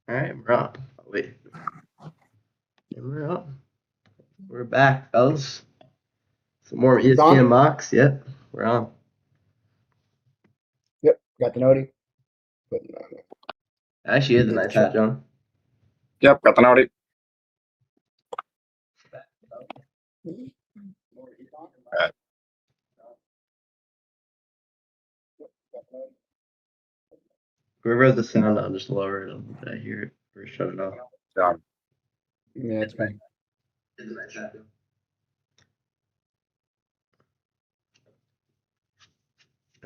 All right, we're up. Oh, wait. And we're up. We're back, fellas. Some more ESPN on? mocks. Yep, we're on. Yep, got the noti. But Actually, is a nice hat, John. Yep, got the naughty. Right. Whoever has the sound on, just lower it a little bit. I hear it or shut it off. Done. yeah, it's me. It's a nice hat.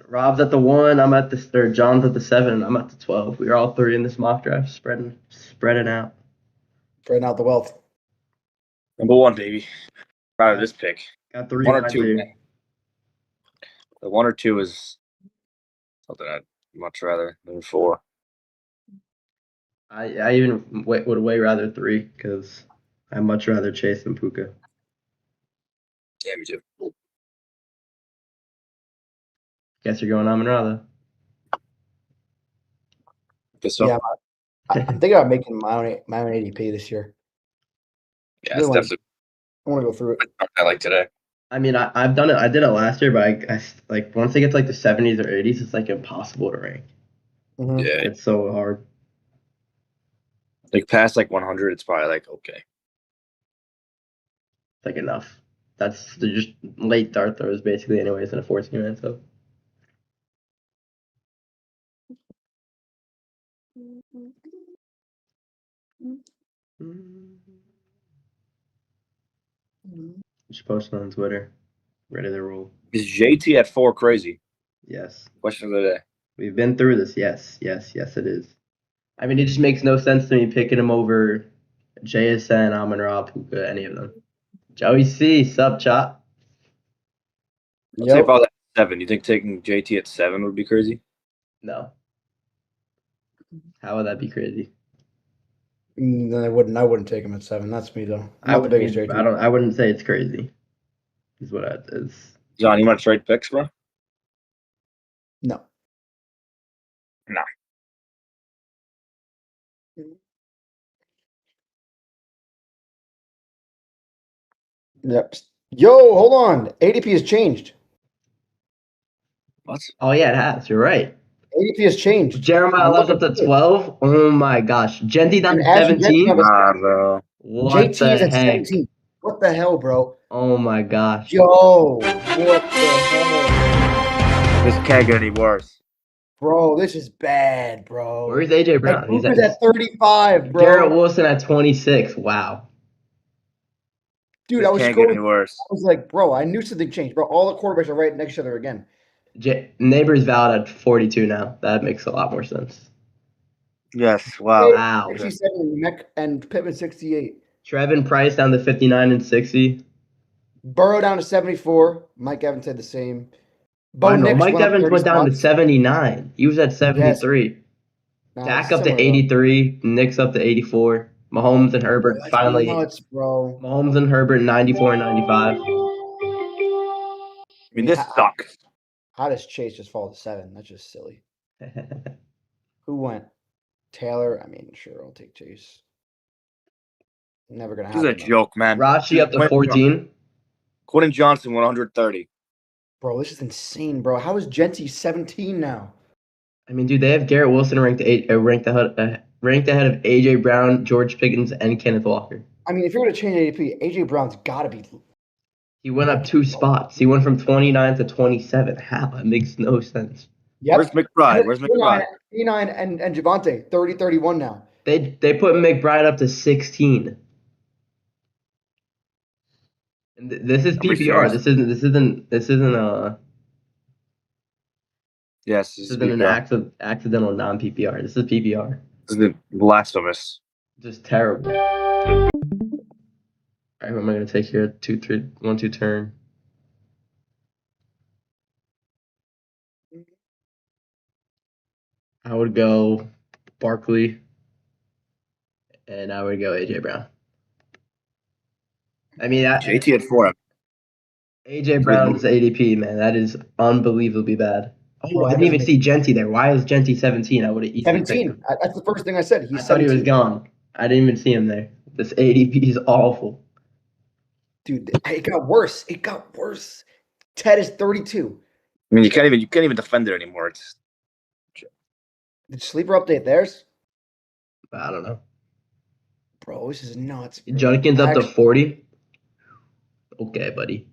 Rob's at the 1. I'm at the or John's at the 7. I'm at the 12. We are all 3 in this mock draft, spreading out. Spreading out the wealth. Number 1, baby. Proud of this pick. Got 3 1 or lines 2. here. The 1 or 2 is something I'd much rather than 4. I even would way rather 3 because I'd much rather Chase than Puka. Yeah, me too. Guess you're going Amon Ra, though. Guess so. Yeah, I'm thinking about making my own ADP this year. Yeah, it's definitely I want to go through it. I like today. I mean, I've done it. I did it last year, but I like once they get to like the 70s or 80s, it's like impossible to rank. Mm-hmm. Yeah. It's so hard. Like past like 100, it's probably like okay. It's like enough. That's they're just late dart throws basically, anyways, in a 14-man. So just post it on Twitter. Ready to roll. Is JT at 4 crazy? Yes. Question of the day. We've been through this. Yes, it is. I mean, it just makes no sense to me picking him over JSN, Amon Ra, Puka, any of them. Joey C, sub chop. I'd say if I was at 7, you think taking JT at 7 would be crazy? No. How would that be crazy? I wouldn't take him at 7. That's me though. I wouldn't say it's crazy. Is what it is. John, you want to trade picks, bro? No. No. Yep. Yo, hold on. ADP has changed. What? Oh yeah, it has. You're right. ADP has changed. Jeremiah Love's up to 12. Oh my gosh. Genty down to 17. Nah, bro. What JT the is at heck? 17. What the hell, bro? Oh my gosh. Yo, what the hell? This can't get any worse. Bro, this is bad, bro. Where's AJ Brown? He's at 35, bro. Garrett Wilson at 26. Wow. Dude, this I was can't get any worse. I was like, bro, I knew something changed, bro. All the quarterbacks are right next to each other again. Neighbor's valid at 42 now. That makes a lot more sense. Yes, wow. Wow. 67 and Pittman 68. Trevin Price down to 59 and 60. Burrow down to 74. Mike Evans said the same. Mike Evans went down to 79. He was at 73. Yes. Dak up to 83. Nick's up to 84. Mahomes and Herbert finally. Nuts, bro. Mahomes and Herbert 94 and 95. I mean, this sucks. How does Chase just fall to 7? That's just silly. Who went? Taylor? I mean, sure, I'll take Chase. Never going to happen. This is a joke, man. Rashi up to 14. Quentin Johnson 130. Bro, this is insane, bro. How is Genty 17 now? I mean, dude, they have Garrett Wilson ranked ahead of AJ Brown, George Pickens, and Kenneth Walker. I mean, if you're going to change ADP, AJ Brown's got to be. He went up 2 spots. He went from 29 to 27. How? That makes no sense. Yep. Where's McBride? 39 and Javonte, 30-31 now. They put McBride up to 16. And this is PPR. This isn't Yes, this isn't an accidental non-PPR. This is PPR. This is blasphemous. Just terrible. All right, who am I going to take here? 1-2 turn. I would go Barkley, and I would go AJ Brown. I mean, JT at 4. AJ Brown's ADP, man, that is unbelievably bad. Oh, I didn't even see Genty there. Why is Genty 17? I would have easily picked 17. him. That's the first thing I said. He's I thought 17. he was gone. I didn't even see him there. This ADP is awful. Dude, it got worse. It got worse. Ted is 32. I mean, you can't even defend it anymore. It's Did Sleeper update theirs? I don't know. Bro, this is nuts. Bro. Judkins up to 40. Okay, buddy.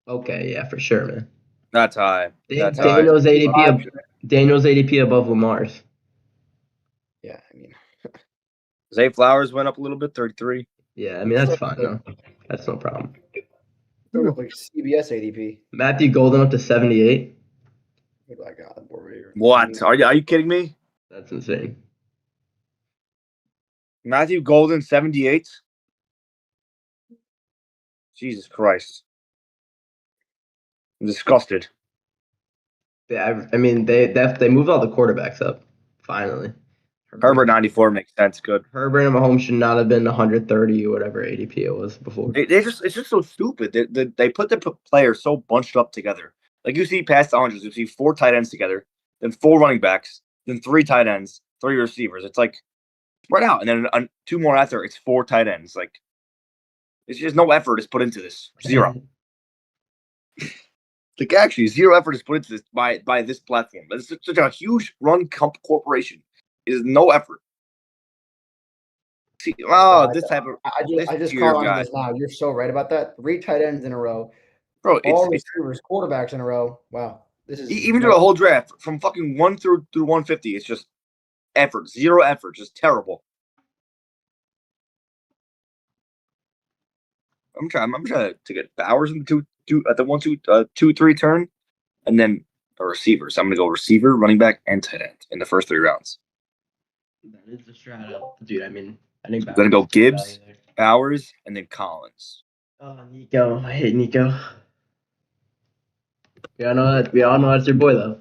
Okay, yeah, for sure, man. that's high. That's Daniel's high. ADP. Daniel's ADP above Lamar's. Yeah, I mean, Zay Flowers went up a little bit, 33. Yeah, I mean that's fine though. That's no problem. sort of like CBS ADP. Matthew Golden up to 78. Oh my God, What? Are you kidding me? That's insane. Matthew Golden, 78. Jesus Christ. I'm disgusted. Yeah, I mean they moved all the quarterbacks up. Finally. Herbert 94 makes sense. Good. Herbert and Mahomes should not have been 130 or whatever ADP it was before. It's just so stupid. They put the players so bunched up together. Like you see past the hundreds, you see 4 tight ends together, then 4 running backs, then 3 tight ends, 3 receivers. It's like spread out, and then 2 more after. It's 4 tight ends. Like it's just no effort is put into this. 0. Like actually, 0 effort is put into this by this platform. It's such a huge run corporation. It is no effort. See, this type of I just caught on this now. You're so right about that. 3 tight ends in a row, bro. All receivers, quarterbacks in a row. Wow, this is even through the whole draft from fucking 1 through 150. It's just effort, 0 effort, just terrible. I'm trying to get Bowers in the 2-3 turn, and then a receiver. So I'm gonna go receiver, running back, and tight end in the first 3 rounds. That is the strat up, dude. I mean, I think I'm gonna go Gibbs, Bowers, and then Collins. Oh, Nico, I hate Nico. We all know that's your boy though.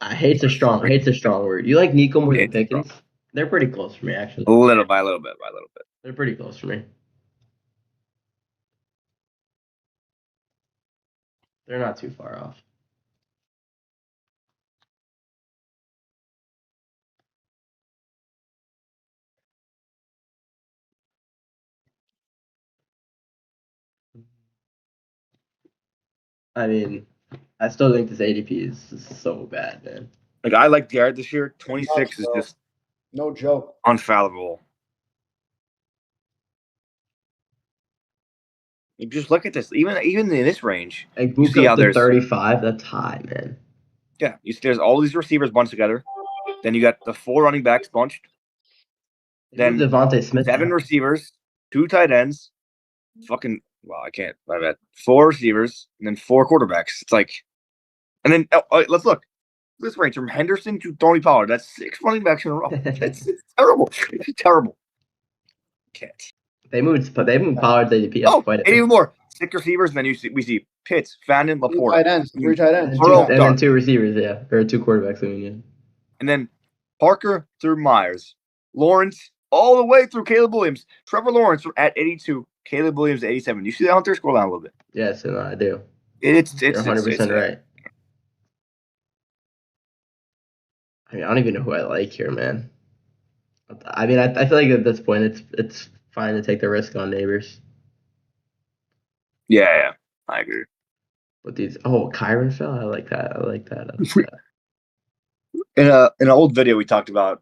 Hate's a strong word. You like Nico more than Pickens? They're pretty close for me actually. A little bit. They're pretty close for me. They're not too far off. I mean, I still think this ADP is so bad, man. Like I like Garrett this year. 26 is just no joke, unfallible. You just look at this, even in this range. And you see how there's 35. That's high, man. Yeah, you see, there's all these receivers bunched together. Then you got the 4 running backs bunched. Then Devontae Smith. 7 receivers, 2 tight ends. Fucking I can't. My bad. 4 receivers and then 4 quarterbacks. It's like, and then let's look. This range from Henderson to Tony Pollard. That's 6 running backs in a row. It's terrible. It's terrible. Can't. They moved Pollard's ADP up quite a bit. Even more. 6 receivers, and then we see Pitts, Fannin, Laporte. 3 tight ends. And then 2 receivers, yeah. Or 2 quarterbacks, I mean, yeah. And then Parker through Myers. Lawrence all the way through Caleb Williams. Trevor Lawrence at 82. Caleb Williams at 87. You see that, Hunter? Scroll down a little bit. Yes, no, I do. It's You're 100% right. I mean, I don't even know who I like here, man. I mean, I feel like at this point, it's fine to take the risk on Neighbors. Yeah, I agree. With these, Kyron fell. I like that. In an old video, we talked about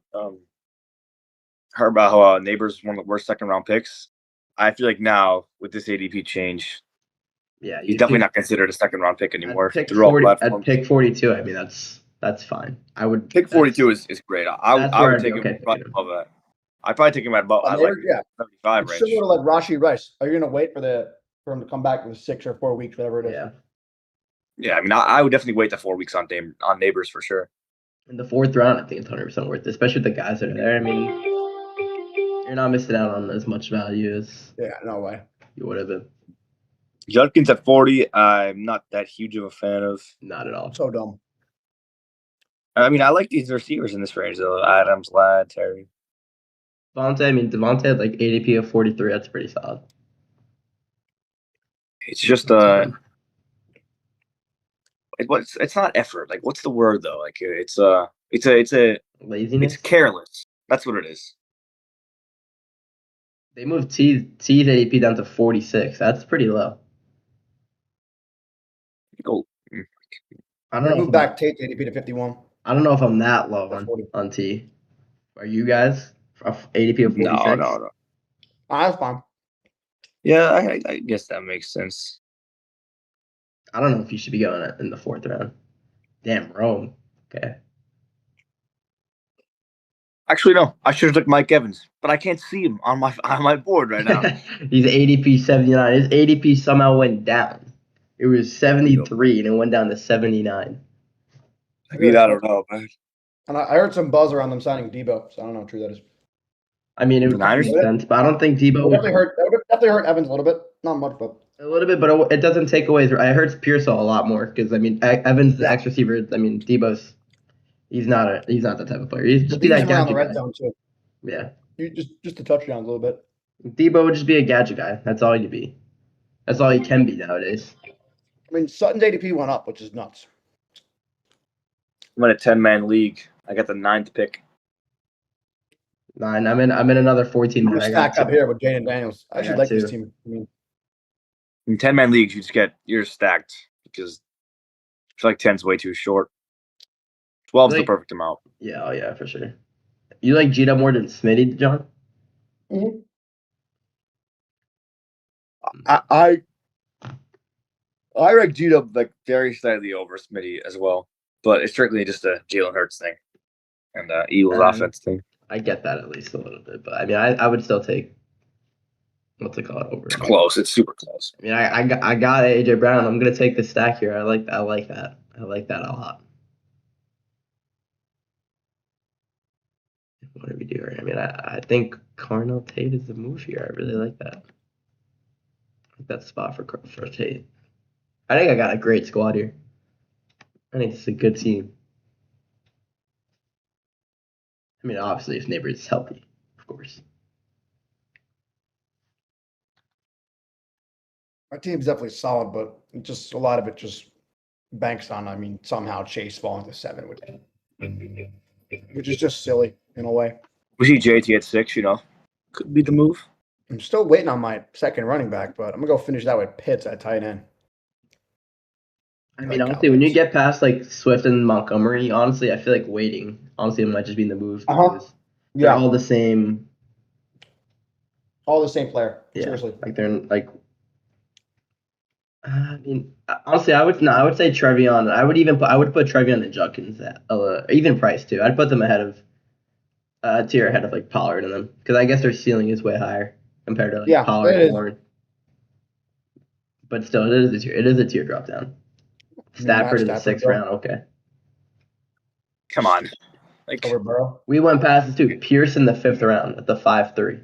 heard about how Neighbors is one of the worst 2nd round picks. I feel like now with this ADP change, yeah, he's definitely not considered a 2nd round pick anymore. At pick 42, I mean that's fine. I would pick 42 is great. I would take him above that. I'd probably take him at about 75 range. Similar to like Rashee Rice. Are you gonna wait for him to come back in 6 or 4 weeks, whatever it is? Yeah. I mean, I would definitely wait the 4 weeks on Neighbors for sure. In the 4th round, I think it's 100% worth it, especially with the guys that are there. I mean, you're not missing out on as much value as no way you would have been. Judkins at 40, I'm not that huge of a fan of. Not at all. So dumb. I mean, I like these receivers in this range though. Adams, Ladd, Terry. Devontae had like ADP of 43. That's pretty solid. It's just It's not effort. Like, what's the word though? Like, it's Laziness. careless. That's what it is. They moved T's ADP down to 46. That's pretty low. Go. I They don't know. moved back Tate's ADP to 51. I don't know if I'm that low Or 40. on T. Are you guys? ADP of 46? No. That's fine. Yeah, I guess that makes sense. I don't know if you should be going in the 4th round. Damn, Rome. Okay. Actually, no. I should have took Mike Evans, but I can't see him on my board right now. He's ADP 79. His ADP somehow went down. It was 73 and it went down to 79. I mean, I don't know, man. And I heard some buzz around them signing Debo, so I don't know how true that is. I mean, it would The make Niners? sense, but I don't think Debo would. That would definitely hurt Evans a little bit. Not much, but A little bit, but it doesn't take away. I hurt Pearsall a lot more because I mean Evans is the X receiver. I mean Debo's he's not that type of player. He's just be that around the gadget red guy. zone too. Yeah, You just a touchdown a little bit. Debo would just be a gadget guy. That's all he'd be. That's all he can be nowadays. I mean, Sutton's ADP went up, which is nuts. I'm in a 10-man league. I got the 9th pick. 9. I'm in another 14 I'm man. gonna I got stack up 2. here with Jaden Daniels. I I actually got like this 2. team. I mean, In 10-man leagues, you're stacked because I feel like 10's way too short. 12's the perfect amount. Yeah, oh yeah, for sure. You like Gita more than Smitty, John? mhm. I rank Gino like very slightly over Smitty as well, but it's strictly just a Jalen Hurts thing and Eagles offense thing. I get that at least a little bit, but I mean, I would still take what's it called over. It's close. It's super close. I mean, I got AJ Brown. I'm gonna take the stack here. I like that. I like that a lot. What do we do here? I mean, I think Carnell Tate is the move here. I really like that. I like that spot for Tate. I think I got a great squad here. I think it's a good team. I mean, obviously, if Neighbors is healthy, of course. My team's definitely solid, but just a lot of it just banks on. I mean, somehow Chase falling to 7, which is just silly in a way. We see JT at 6. Could be the move. I'm still waiting on my second running back, but I'm gonna go finish that with Pitts at tight end. I mean, honestly, when you get past like Swift and Montgomery, honestly, I feel like waiting. Honestly, it might just be in the move because they're all the same. All the same player. Yeah, Seriously. like they're like. I mean, honestly, I would say Trevion. I would put Trevion and Judkins at even Price too. I'd put them ahead of tier ahead of like Pollard and them because I guess their ceiling is way higher compared to like Pollard and Warren. But still, it is a tier. It is a tier drop down. Stafford in the 6th round. Okay. Come on. Like over Burrow. We went past this too. Pierce in the 5th round at the 5-3.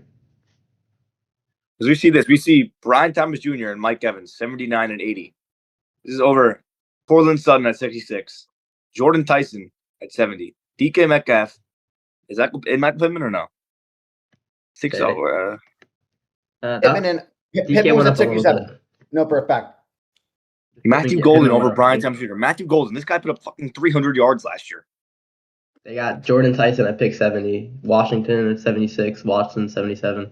As we see this, we see Brian Thomas Jr. and Mike Evans, 79 and 80. This is over Portland Sutton at 66. Jordan Tyson at 70. DK Metcalf. Is that in Matt Pittman or no? 6 over. Pittman and Pittman was at 67. No, for a fact. Matthew Golden over Brian Thomas Jr. Matthew Golden. This guy put up fucking 300 yards last year. They got Jordan Tyson at pick 70. Washington at 76. Watson 77.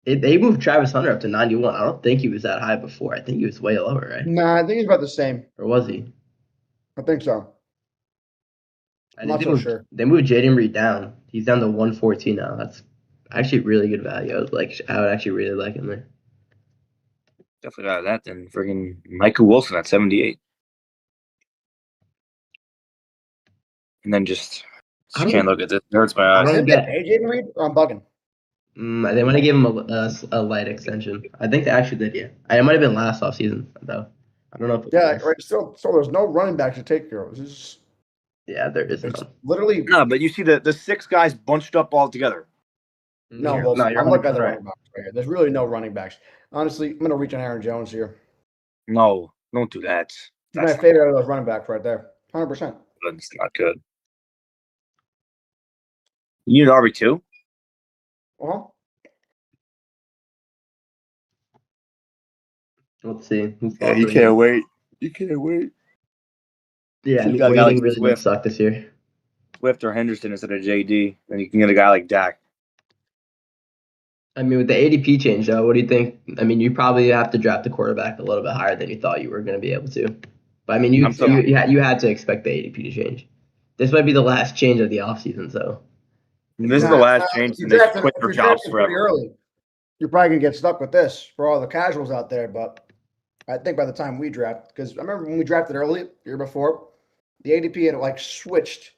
They moved Travis Hunter up to 91. I don't think he was that high before. I think he was way lower, right? Nah, I think he's about the same. Or was he? I think so. I'm not so sure. They moved Jaden Reed down. He's down to 114 now. That's actually really good value. I would actually really like him there. Definitely out of that then. Friggin' Michael Wilson at 78. And then just can't look at this. It hurts my eyes. Did they pay Jaden Reed or I'm bugging? They might have given him a light extension. I think they actually did, yeah. It might have been last offseason, though. I don't know if it was. Right. So there's no running back to take care of. Yeah, there is none. Literally. No, but you see the 6 guys bunched up all together. No, I'm looking at the running backs right here. There's really no running backs. Honestly, I'm going to reach on Aaron Jones here. No, don't do that. He's my favorite out of those running backs right there. 100%. It's not good. You need an RB2? Uh-huh. Let's see. Yeah, you can't wait. You can't wait. Yeah, I You mean, got a guy waiting like really did suck this year. Swift or Henderson instead of JD, then you can get a guy like Dak. I mean, with the ADP change, though, what do you think? I mean, you probably have to draft the quarterback a little bit higher than you thought you were going to be able to. But I mean, I'm still- you had to expect the ADP to change. This might be the last change of the offseason, so. This is the last change, and they quit for jobs pretty forever. early, you're probably gonna get stuck with this for all the casuals out there. But I think by the time we draft, because I remember when we drafted early year before, the ADP had like switched.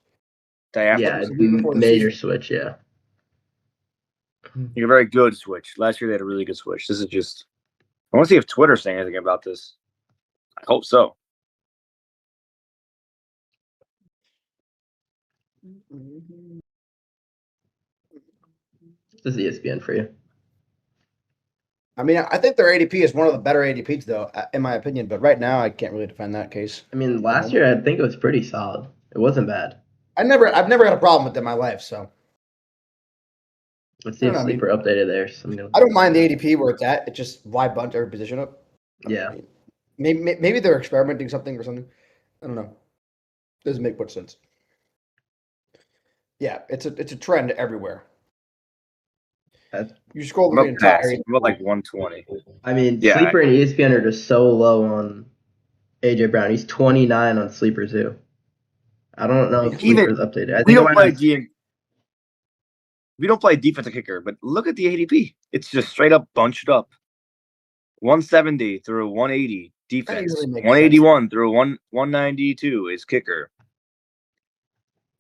Day after. Yeah, the week before the major season. switch, yeah. You're a very good switch. Last year they had a really good switch. This is just. I want to see if Twitter's saying anything about this. I hope so. This is ESPN for you. I mean, I think their ADP is one of the better ADPs, though, in my opinion. But right now, I can't really defend that case. I mean, last year I think it was pretty solid. It wasn't bad. I've never had a problem with them in my life. So Let's see if Sleeper updated theirs. I don't mind the ADP where it's at. It's just why bunt every position up. Yeah. Maybe they're experimenting something or something. I don't know. Doesn't make much sense. Yeah, it's a trend everywhere. You scroll the entire. About like 120. I mean, Sleeper and ESPN are just so low on AJ Brown. He's 29 on Sleeper too. I don't know if Sleeper's updated. I think we don't play defensive kicker, but look at the ADP. It's just straight up bunched up. 170 through 180 defense. 181 through 192 is kicker.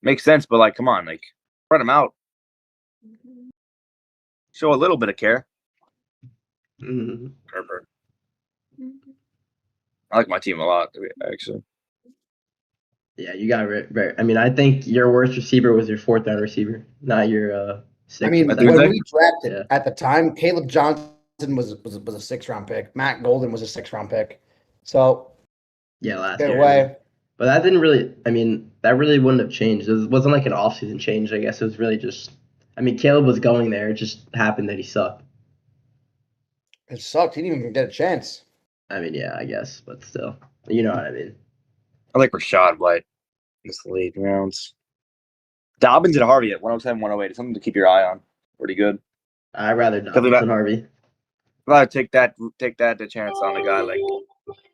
Makes sense, but like, come on, like, spread them out. Show a little bit of care. Mm-hmm. I like my team a lot, actually. Yeah, you got it. I mean, I think your worst receiver was your fourth round receiver, not your sixth. I mean, when we drafted at the time, Caleb Johnson was a 6th-round pick. Matt Golden was a 6th-round pick. So last year. But that didn't really. I mean, that really wouldn't have changed. It wasn't like an offseason change. I guess it was really just. I mean, Caleb was going there. It just happened that he sucked. It sucked. He didn't even get a chance. I mean, yeah, I guess, but still, you know what I mean. I like Rashad White in this late rounds. Dobbins and Harvey at 107, 108. It's something to keep your eye on. Pretty good. I'd rather Dobbins than Harvey. I'd rather take that the chance on a guy like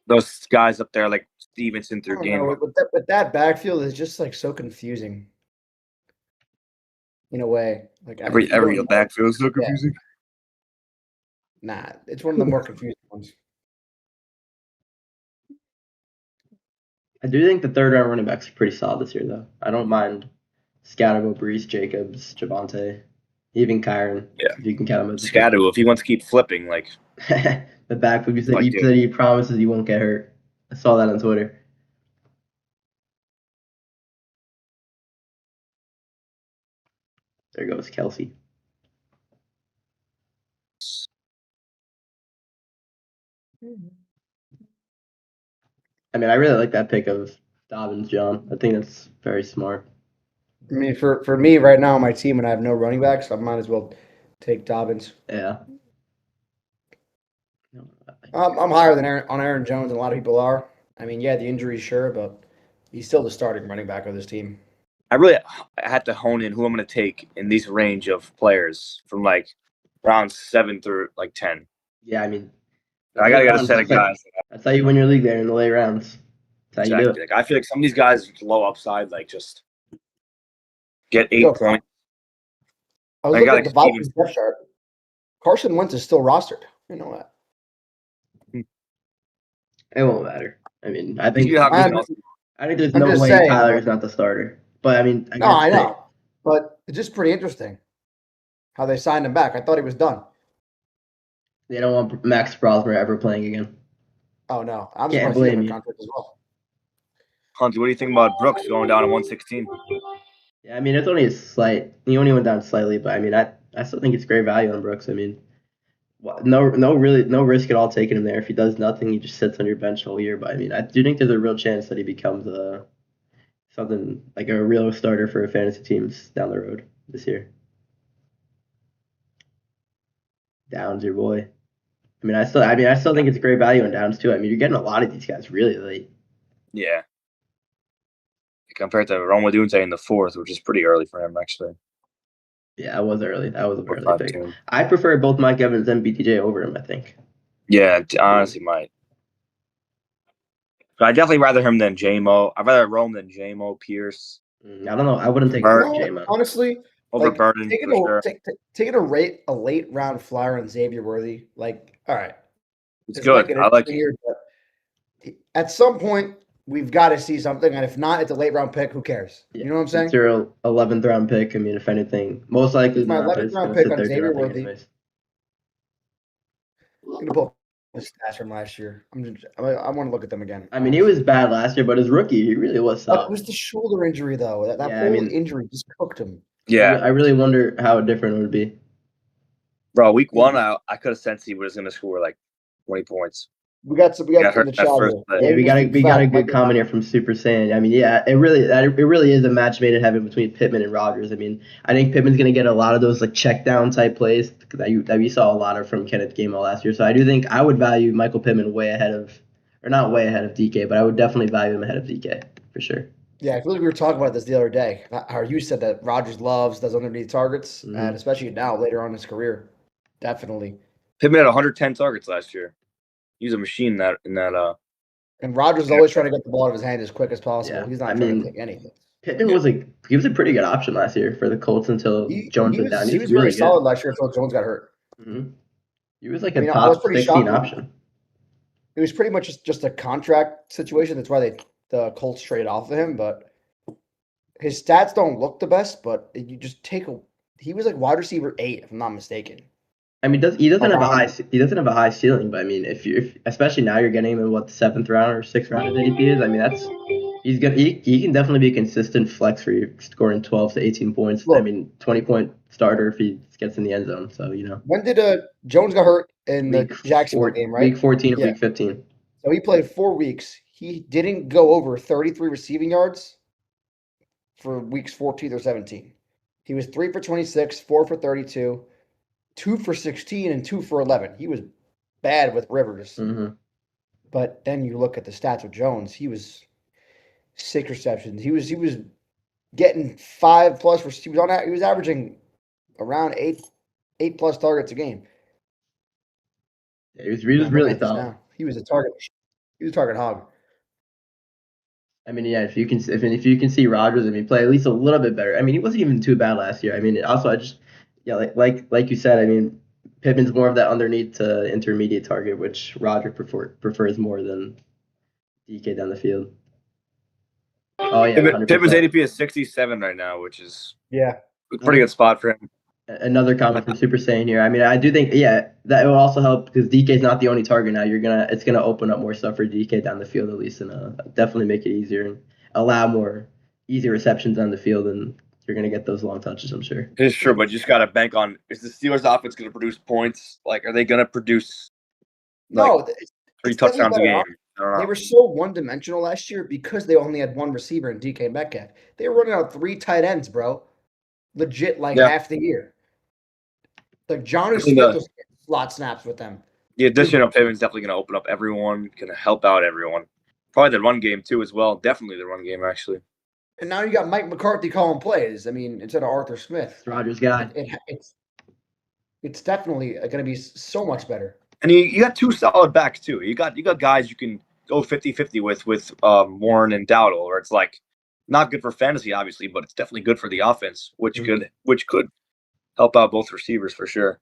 those guys up there like Stevenson through game. But that backfield is just like so confusing. In a way, like every backfield is so confusing. Yeah. Nah, it's one of the more confusing ones. I do think the third round running backs are pretty solid this year, though. I don't mind Scatterbo, Brees, Jacobs, Javonte, even Kyron. Yeah, if you can count him as Scatterbo if he wants to keep flipping, like the back because he said he promises he won't get hurt. I saw that on Twitter. There goes Kelsey. I mean, I really like that pick of Dobbins, John. I think that's very smart. I mean, for me right now on my team, and I have no running backs, so I might as well take Dobbins. Yeah. I'm higher than Aaron Jones, and a lot of people are. I mean, yeah, the injuries, sure, but he's still the starting running back of this team. I had to hone in who I'm going to take in this range of players from like round 7 through like 10. Yeah, I mean, I got to get a set of guys. That's how you win your league there in the late rounds. That's how you do it. Like, I feel like some of these guys low upside, like just get 8 points. I was looking at the Vikings depth chart. Carson Wentz is still rostered. You know that. It won't matter. I mean, I think there's no way Tyler is not the starter. But I mean, I know. But it's just pretty interesting how they signed him back. I thought he was done. They don't want Max Brosmer ever playing again. Oh no, I'm just going to see him contract as well. Hunter, what do you think about Brooks going down to 116? Yeah, I mean, it's only a slight. He only went down slightly, but I mean, I still think it's great value on Brooks. I mean, no risk at all taking him there. If he does nothing, he just sits on your bench all year. But I mean, I do think there's a real chance that he becomes something like a real starter for fantasy teams down the road this year. Downs, your boy. I mean, I still think it's great value on Downs too. I mean, you're getting a lot of these guys really late. Yeah. compared to Roma Dunte in the 4th, which is pretty early for him, actually. Yeah, I was early. That was an early 5 pick. too. I prefer both Mike Evans and BTJ over him, I think. Yeah, honestly, might. But I'd definitely rather him than JMO. I'd rather Rome than JMO, Pierce. I don't know. I wouldn't take Bird. J-Mo. Honestly, Over like Burden, taking for sure. taking a late round flyer on Xavier Worthy, like, all right, It's this good. might get I like interesting it. here, but at some point we've got to see something, and if not, it's a late round pick. Who cares? Yeah. You know what I'm saying? It's your 11th round pick. I mean, if anything, most likely It's my not. 11th It's round going to pick sit on there do Xavier nothing Worthy. anyways. I'm gonna pull up the stats from last year. I want to look at them again. I mean, he was bad last year, but his rookie, he really was It solid. was the shoulder injury though. That Yeah, whole I mean- injury just cooked him. Yeah, I really wonder how different it would be. bro. Week 1, I could have sensed he was going to score like 20 points. We got in the hurt that chat first here. play. Yeah, we got a good Michael- comment here from Super Saiyan. I mean, yeah, it really is a match made in heaven between Pittman and Rodgers. I mean, I think Pittman's gonna get a lot of those like check down type plays that we saw a lot of from Kenneth Gainwell last year. So I do think I would value Michael Pittman way ahead of, or not way ahead of DK, but I would definitely value him ahead of DK for sure. Yeah, I feel like we were talking about this the other day. How you said that Rodgers loves those underneath targets, Mhm. and especially now later on in his career, definitely. Pittman had 110 targets last year. He's a machine in that. And Rodgers is always trying to get the ball out of his hand as quick as possible. Yeah, He's not I trying mean, to pick anything. Pittman was a pretty good option last year for the Colts until Jones went down. He was really very solid last year until Jones got hurt. Mhm. He was like I a mean, I was top pretty 16 shocked. option. It was pretty much just a contract situation. That's why the Colts traded off of him. But his stats don't look the best. But you just he was like wide receiver 8, if I'm not mistaken. I mean, he doesn't have a Around- high ceiling, but I mean, if especially now you're getting him in what the 7th round or 6th round of ADP is. I mean, he can definitely be a consistent flex for you, scoring 12 to 18 points. Look. I mean, 20-point starter if he gets in the end zone. So When did Jones got hurt in the Jacksonville game, right? Week 14 or Yeah. week 15. So he played 4 weeks. He didn't go over 33 receiving yards for weeks 14 or 17. He was 3 for 26, 4 for 32, 2 for 16, and 2 for 11. He was bad with Rivers. hmm But then you look at the stats with Jones. He was 6 receptions. He was getting 5 plus. He was averaging around 8 plus targets a game. Yeah, he was really solid. Now. He was a target. He was a target hog. I mean, yeah, if you can see Rodgers, I mean, play at least a little bit better. I mean, he wasn't even too bad last year. I mean, also like you said, I mean, Pittman's more of that underneath to intermediate target, which Rodgers prefers more than DK down the field. Oh yeah, 100%. Pittman's ADP is 67 right now, which is Yeah. a pretty good spot for him. Another comment from Super Saiyan here. I mean, I do think, that it will also help because DK's not the only target now. It's gonna open up more stuff for DK down the field at least, and definitely make it easier and allow more easy receptions on the field, and you're gonna get those long touches, I'm sure. It's true, but you just gotta bank on: is the Steelers' offense gonna produce points? Like, are they gonna produce No, 3 it's touchdowns a definitely game? better. I don't know. They were so one-dimensional last year because they only had one receiver in DK Metcalf. They were running out 3 tight ends, bro. Legit, half the year. Like Johnny Smith was getting slot snaps with them. The addition of Pittman's definitely gonna open up everyone, gonna help out everyone. Probably the run game too as well. Definitely the run game actually. And now you got Mike McCarthy calling plays. I mean, instead of Arthur Smith. Rodgers guy. It's definitely going to be so much better. And you got 2 solid backs too. You got guys you can go 50-50 with Warren and Dowdle, where it's like not good for fantasy obviously, but it's definitely good for the offense, which could help out both receivers for sure.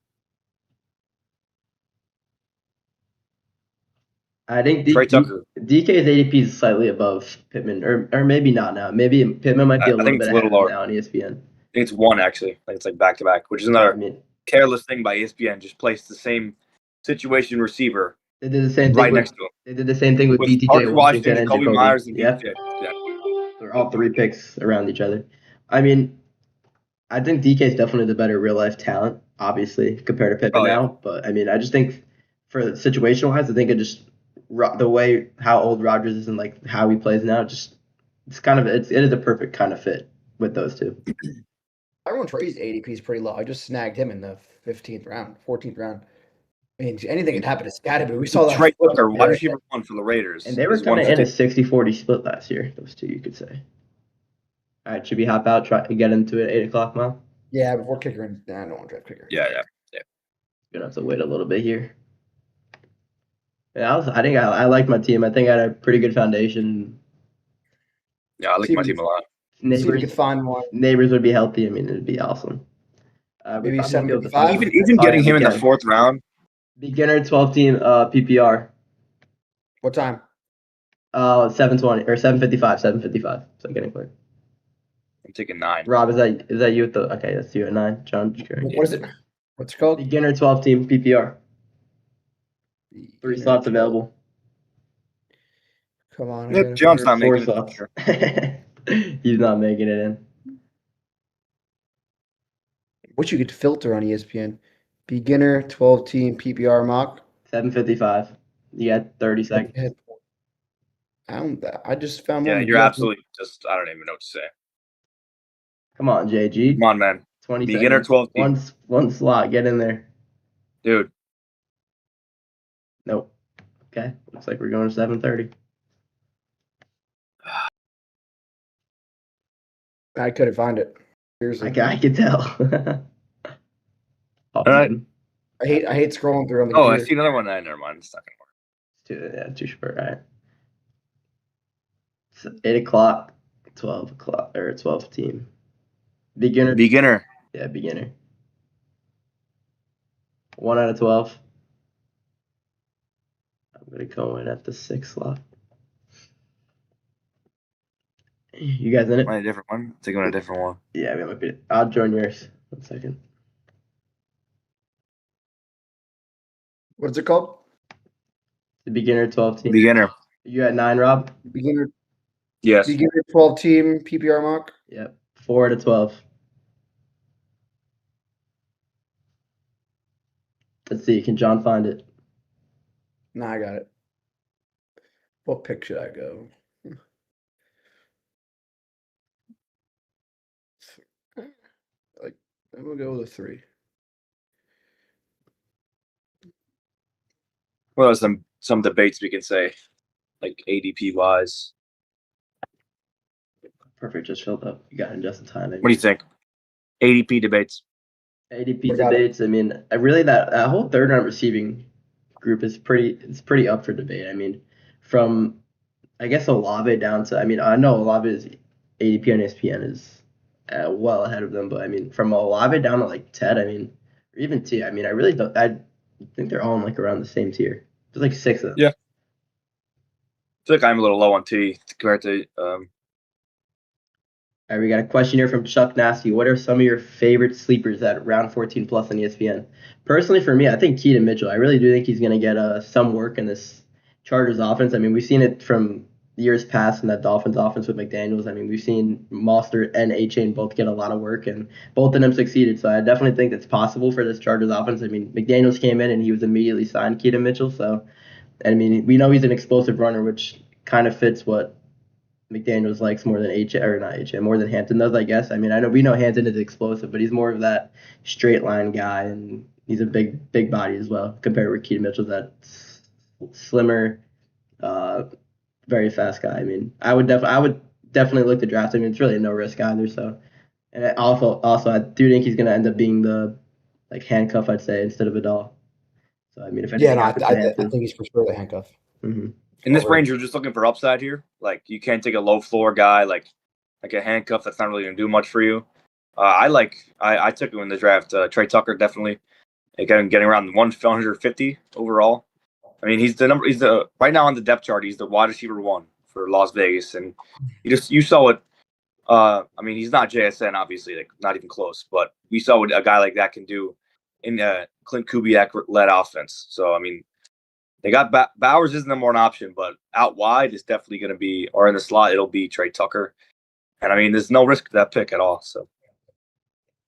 I think Tucker. DK's ADP is slightly above Pittman, or maybe not now. Maybe Pittman might be a little bit ahead now on ESPN. I think it's 1 actually. Like it's like back to back, which is another careless thing by ESPN. Just place the same situation receiver. They did the same thing right next to him. They did the same thing with BTJ, Parker Washington, Kobe Myers, and yeah. They're all 3 picks around each other. I mean, I think DK is definitely the better real life talent, obviously, compared to Pittman now. But I mean, I just think for situational wise, I think it just the way how old Rodgers is and like how he plays now, it is a perfect kind of fit with those two. Everyone Trey's ADP is pretty low. I just snagged him in the 15th round, 14th round. I mean, anything can happen to Scotty, we saw that. Trey Tucker, wide receiver 1 for the Raiders. And they were kind of in a 60-40 split last year, those two, you could say. All right, should we hop out, try to get into it 8 o'clock, Mom? Yeah, before kicker. Nah, I don't want to draft kicker. Yeah. Gonna have to wait a little bit here. Yeah, I think I like my team. I think I had a pretty good foundation. Yeah, I like See my if we- team a lot. See if we Neighbors, could find one. neighbors would be healthy. I mean, it'd be awesome. We Maybe probably won't be able to 755? find Even Oh, getting yeah, him in we the can. 4th round. Beginner 12 team PPR. What time? 720 or 755. 755. So I'm getting clear. I'm taking 9. Rob, is that you at the? Okay, that's you at 9. John, just curious. What is it? What's it called? Beginner 12 team PPR. 3 Beginner slots 12. available. Come on. I Yep, gotta John's find- not 4 making it. slots. Sure. He's not making it in. What you could filter on ESPN? Beginner 12 team PPR mock. 755. You got 30 seconds. I just found Yeah, one. you're absolutely just. I don't even know what to say. Come on, JG. Come on, man. 20 Beginner seconds. 12 team. One slot. Get in there. Dude, Nope. Okay. Looks like we're going to 7:30. I couldn't find it. Seriously. I can tell. All right. I hate scrolling through on the Oh, I computer. see another one. Never mind. It's not gonna work. Too short. All right. So 8 o'clock, 12 o'clock, or 12 team. Beginner. Beginner. Yeah, beginner. 1 out of 12. I'm going to go in at the 6th slot. You guys in it? Am I a different one? I think I'm in a different one. Yeah, we might be. I'll join yours. 1 second. What's it called? The beginner 12 team. Beginner. You at 9, Rob? Beginner Yes. 12 team PPR mock. Yep. 4 out of 12. Let's see. Can John find it? Nah, I got it. What pick should I go? Like, I'm gonna go with a 3. Well, some debates we can say, like ADP wise. Perfect. Just filled up. You got it in just in time. What do you think? ADP debates. ADP What about it? debates. I mean, I really that whole third round receiving group is pretty up for debate. I mean, from I guess Olave down to I know Olave's ADP on ESPN is well ahead of them, but I mean from Olave down to like Ted, I mean, or even T. I mean, I really don't. I think they're all in like around the same tier. There's like 6 of them. Yeah. I feel like I'm a little low on T compared to. All right, we got a question here from Chuck Nasty. What are some of your favorite sleepers at round 14 plus on ESPN? Personally, for me, I think Keaton Mitchell. I really do think he's going to get some work in this Chargers offense. I mean, we've seen it from years past in that Dolphins offense with McDaniels. I mean, we've seen Mostert and A-Chain both get a lot of work, and both of them succeeded. So I definitely think it's possible for this Chargers offense. I mean, McDaniels came in and he was immediately signed Keaton Mitchell. So, I mean, we know he's an explosive runner, which kind of fits what McDaniels likes more than more than Hampton does, I guess. I mean, we know Hampton is explosive, but he's more of that straight line guy, and he's a big body as well. Compared with Keaton Mitchell, that slimmer, very fast guy. I mean, I would definitely look to draft him. It's really no risk either. So, and also I do think he's gonna end up being the like handcuff, I'd say, instead of a doll. So I mean, if anything happens to I Hampton, think he's for sure the handcuff. mhm. In this Over. range, you're just looking for upside here. Like you can't take a low floor guy like a handcuff that's not really gonna do much for you. I took him in the draft. Trey Tucker definitely. Again, getting around 150 overall. I mean, he's the right now on the depth chart. He's the wide receiver 1 for Las Vegas, and you saw it. I mean, he's not JSN, obviously, like not even close. But we saw what a guy like that can do in a Clint Kubiak led offense. So I mean, they got Bowers isn't more an option, but out wide is definitely going to be, or in the slot, it'll be Trey Tucker. And I mean, there's no risk to that pick at all. So,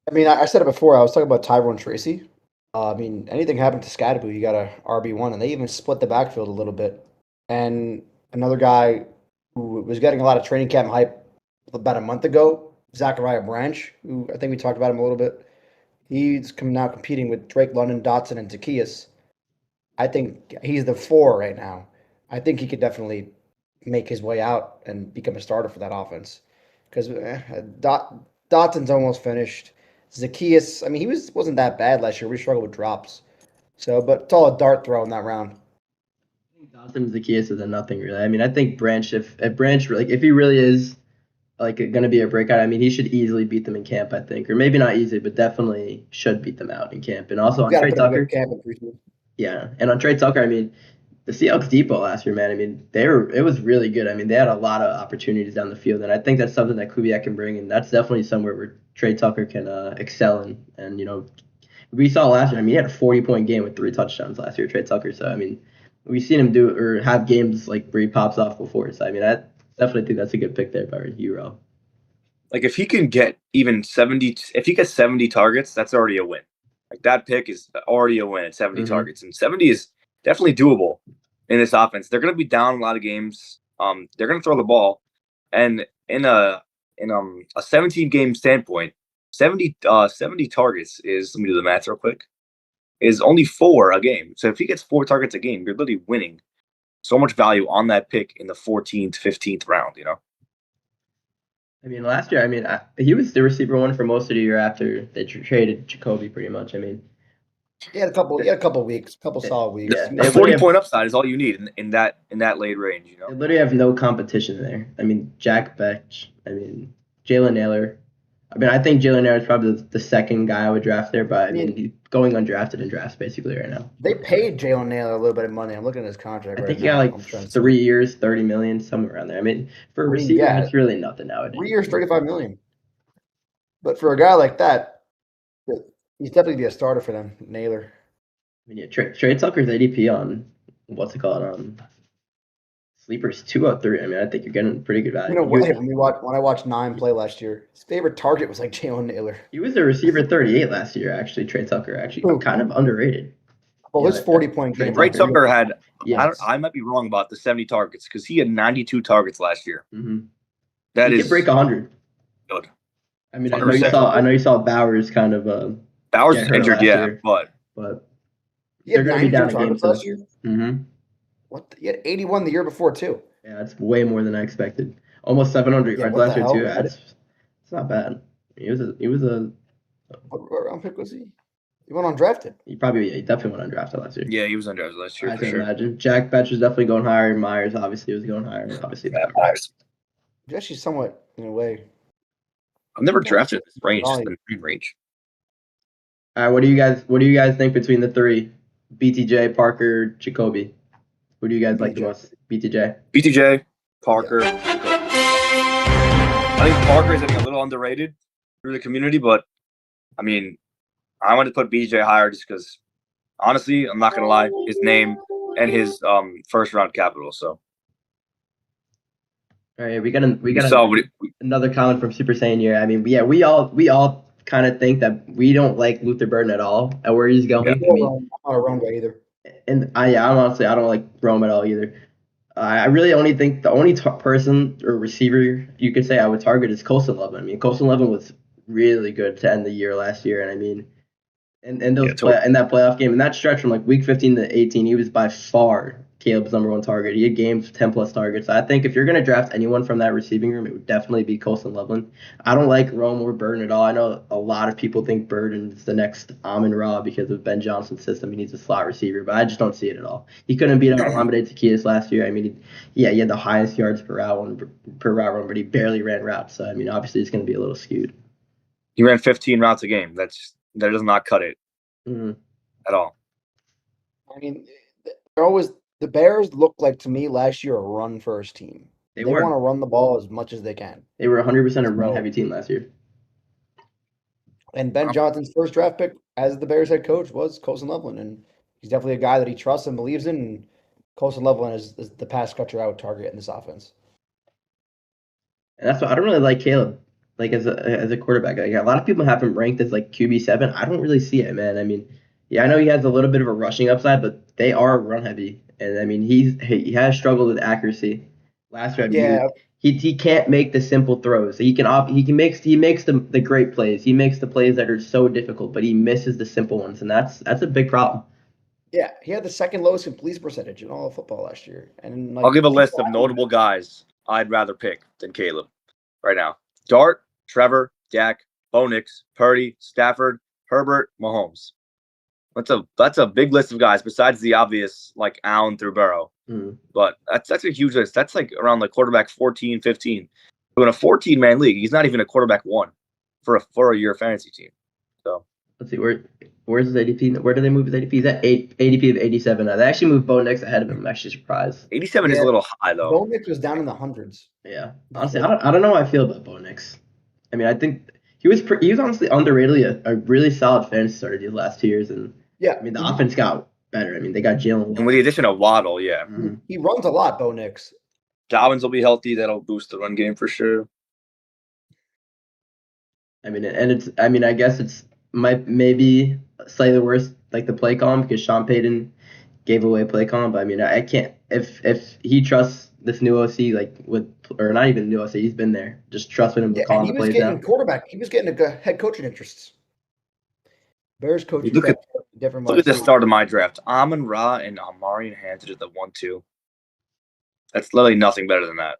I mean, I said it before. I was talking about Tyrone Tracy. I mean, anything happened to Scadaboo, you got a RB1, and they even split the backfield a little bit. And another guy who was getting a lot of training camp hype about a month ago, Zachariah Branch, who I think we talked about him a little bit. He's now competing with Drake London, Dotson, and Zacchaeus. I think he's the 4 right now. I think he could definitely make his way out and become a starter for that offense. because Dotson's almost finished. Zacchaeus, I mean, wasn't that bad last year. We struggled with drops. So, but it's all a dart throw in that round. I think Dawson's the case is a nothing really. I mean, I think Branch, if Branch like if he really is like going to be a breakout, I mean, he should easily beat them in camp. I think, or maybe not easily, but definitely should beat them out in camp. And also You on got to Trey put him in Tucker, good camp in preseason. yeah, and on Trey Tucker, I mean, the Seahawks depot last year, man. I mean, it was really good. I mean, they had a lot of opportunities down the field, and I think that's something that Kubiak can bring, and that's definitely somewhere where Trey Tucker can excel in. And we saw last year. I mean, he had a 40-point game with 3 touchdowns last year, Trey Tucker. So I mean, we've seen him do or have games like where he pops off before. So I mean, I definitely think that's a good pick there by you, Ro. Like if he can get even 70, if he gets 70 targets, that's already a win. Like that pick is already a win at 70 targets, and 70 is definitely doable in this offense. They're going to be down a lot of games. They're going to throw the ball, and in a 17 game standpoint, 70 targets is, let me do the math real quick, is only 4 a game. So if he gets 4 targets a game, you're literally winning so much value on that pick in the 14th, 15th round. I mean, last year, I mean, he was the receiver one for most of the year after they traded Jacoby, pretty much. I mean, He had a couple weeks, couple solid weeks. Yeah, A 40-point upside is all you need in that late range. They literally have no competition there. I mean, Jack Betch. I mean, Jalen Naylor. I mean, I think Jalen Naylor is probably the second guy I would draft there, but I mean, he's going undrafted in drafts basically right now. They paid Jalen Naylor a little bit of money. I'm looking at his contract I right think he now. got like 3 years, $30 million, somewhere around there. I mean, for a receiver, that's really nothing nowadays. 3 years, $35 million. But for a guy like that, he's definitely be a starter for them, Naylor. I mean, yeah, Trey Tucker's ADP on what's it called? Sleepers 203. I mean, I think you're getting pretty good value. When I watched 9 play last year, his favorite target was like Jalen Naylor. He was a receiver 38 last year, actually. Trey Tucker, actually, kind of underrated. Well, his 40-point game. Trey Tucker had. I might be wrong about the 70 targets because he had 92 targets last year. Mm-hmm. That he is could break 100. Good. I mean, I know you saw Bowers kind of. Bowers is injured, year, but he had 92 down targets last year. Mm-hmm. What? He had 81 the year before too. Yeah, that's way more than I expected. Almost 700 yards last year too. It's not bad. He was a. What round pick was he? He went undrafted. He definitely went undrafted last year. Yeah, he was undrafted last year. I can imagine. Jack Betch was definitely going higher. Myers obviously was going higher. Obviously, Myers. He's actually somewhat in a way. I've never drafted this range. Just the range. All right, what do you guys think between the 3? BTJ, Parker, Jacoby. Who do you guys like the most? BTJ, Parker. Yeah. I think Parker is a little underrated through the community, but I mean, I wanted to put BTJ higher just because, honestly, I'm not gonna lie, his name and his first round capital. So. All right, we got another comment from Super Saiyan here. I mean, yeah, we all kind of think that we don't like Luther Burden at all at where he's going. Yeah. I mean, I'm not a Rome guy either. And I don't like Rome at all either. I really only think the only person or receiver you could say I would target is Colson Levin. I mean, Colson Levin was really good to end the year last year, and I mean, in that playoff game, in that stretch from like week 15 to 18, he was by far Caleb's number 1 target. He had games with 10 plus targets. I think if you're gonna draft anyone from that receiving room, it would definitely be Colson Loveland. I don't like Rome or Burden at all. I know a lot of people think Burden is the next Amon-Ra because of Ben Johnson's system. He needs a slot receiver, but I just don't see it at all. He couldn't beat out Olamide Zacchaeus last year. I mean, he had the highest yards per route run, but he barely ran routes. So I mean, obviously it's gonna be a little skewed. He ran 15 routes a game. That does not cut it at all. I mean, they're always. The Bears look like, to me, last year a run-first team. They want to run the ball as much as they can. They were 100% a run-heavy team last year. And Ben Johnson's first draft pick as the Bears head coach was Colson Loveland, and he's definitely a guy that he trusts and believes in. And Colson Loveland is the pass catcher I would target in this offense. And that's why I don't really like Caleb, like as a quarterback. Like a lot of people have him ranked as like QB7. I don't really see it, man. I mean, yeah, I know he has a little bit of a rushing upside, but they are run-heavy. And I mean, he has struggled with accuracy. Last year, he can't make the simple throws. He makes the great plays. He makes the plays that are so difficult, but he misses the simple ones, and that's a big problem. Yeah, he had the second lowest completion percentage in all of football last year. And I'll give a list of notable guys I'd rather pick than Caleb right now. Dart, Trevor, Dak, Bo Nix, Purdy, Stafford, Herbert, Mahomes. That's a big list of guys besides the obvious like Allen through Burrow. But that's a huge list. That's like around like quarterback 14, 15. So in a 14-man league, he's not even a quarterback 1 for a year fantasy team. So let's see where's his ADP? Where do they move his ADP? He's at ADP of 87 now. They actually moved Bo Nix ahead of him. I'm actually surprised. 87 is a little high though. Bo Nix was down in the hundreds. Yeah, honestly, I don't know how I feel about Bo Nix. I mean, I think he was honestly underratedly a really solid fantasy starter these last 2 years, and yeah, I mean the offense got better. I mean they got Jalen, and with the addition of Waddle, yeah, he runs a lot. Bo Nix. Dobbins will be healthy. That'll boost the run game for sure. I mean, I guess it's maybe slightly worse like the play calling because Sean Payton gave away play calling, but I mean I can't if he trusts this new OC or not even new OC, he's been there. Just trusting him to call the plays now. He was getting a head coaching interests. Bears coaching different. Look at the start of my draft: Amon-Ra and Amari Hampton at the 1-2. That's literally nothing better than that.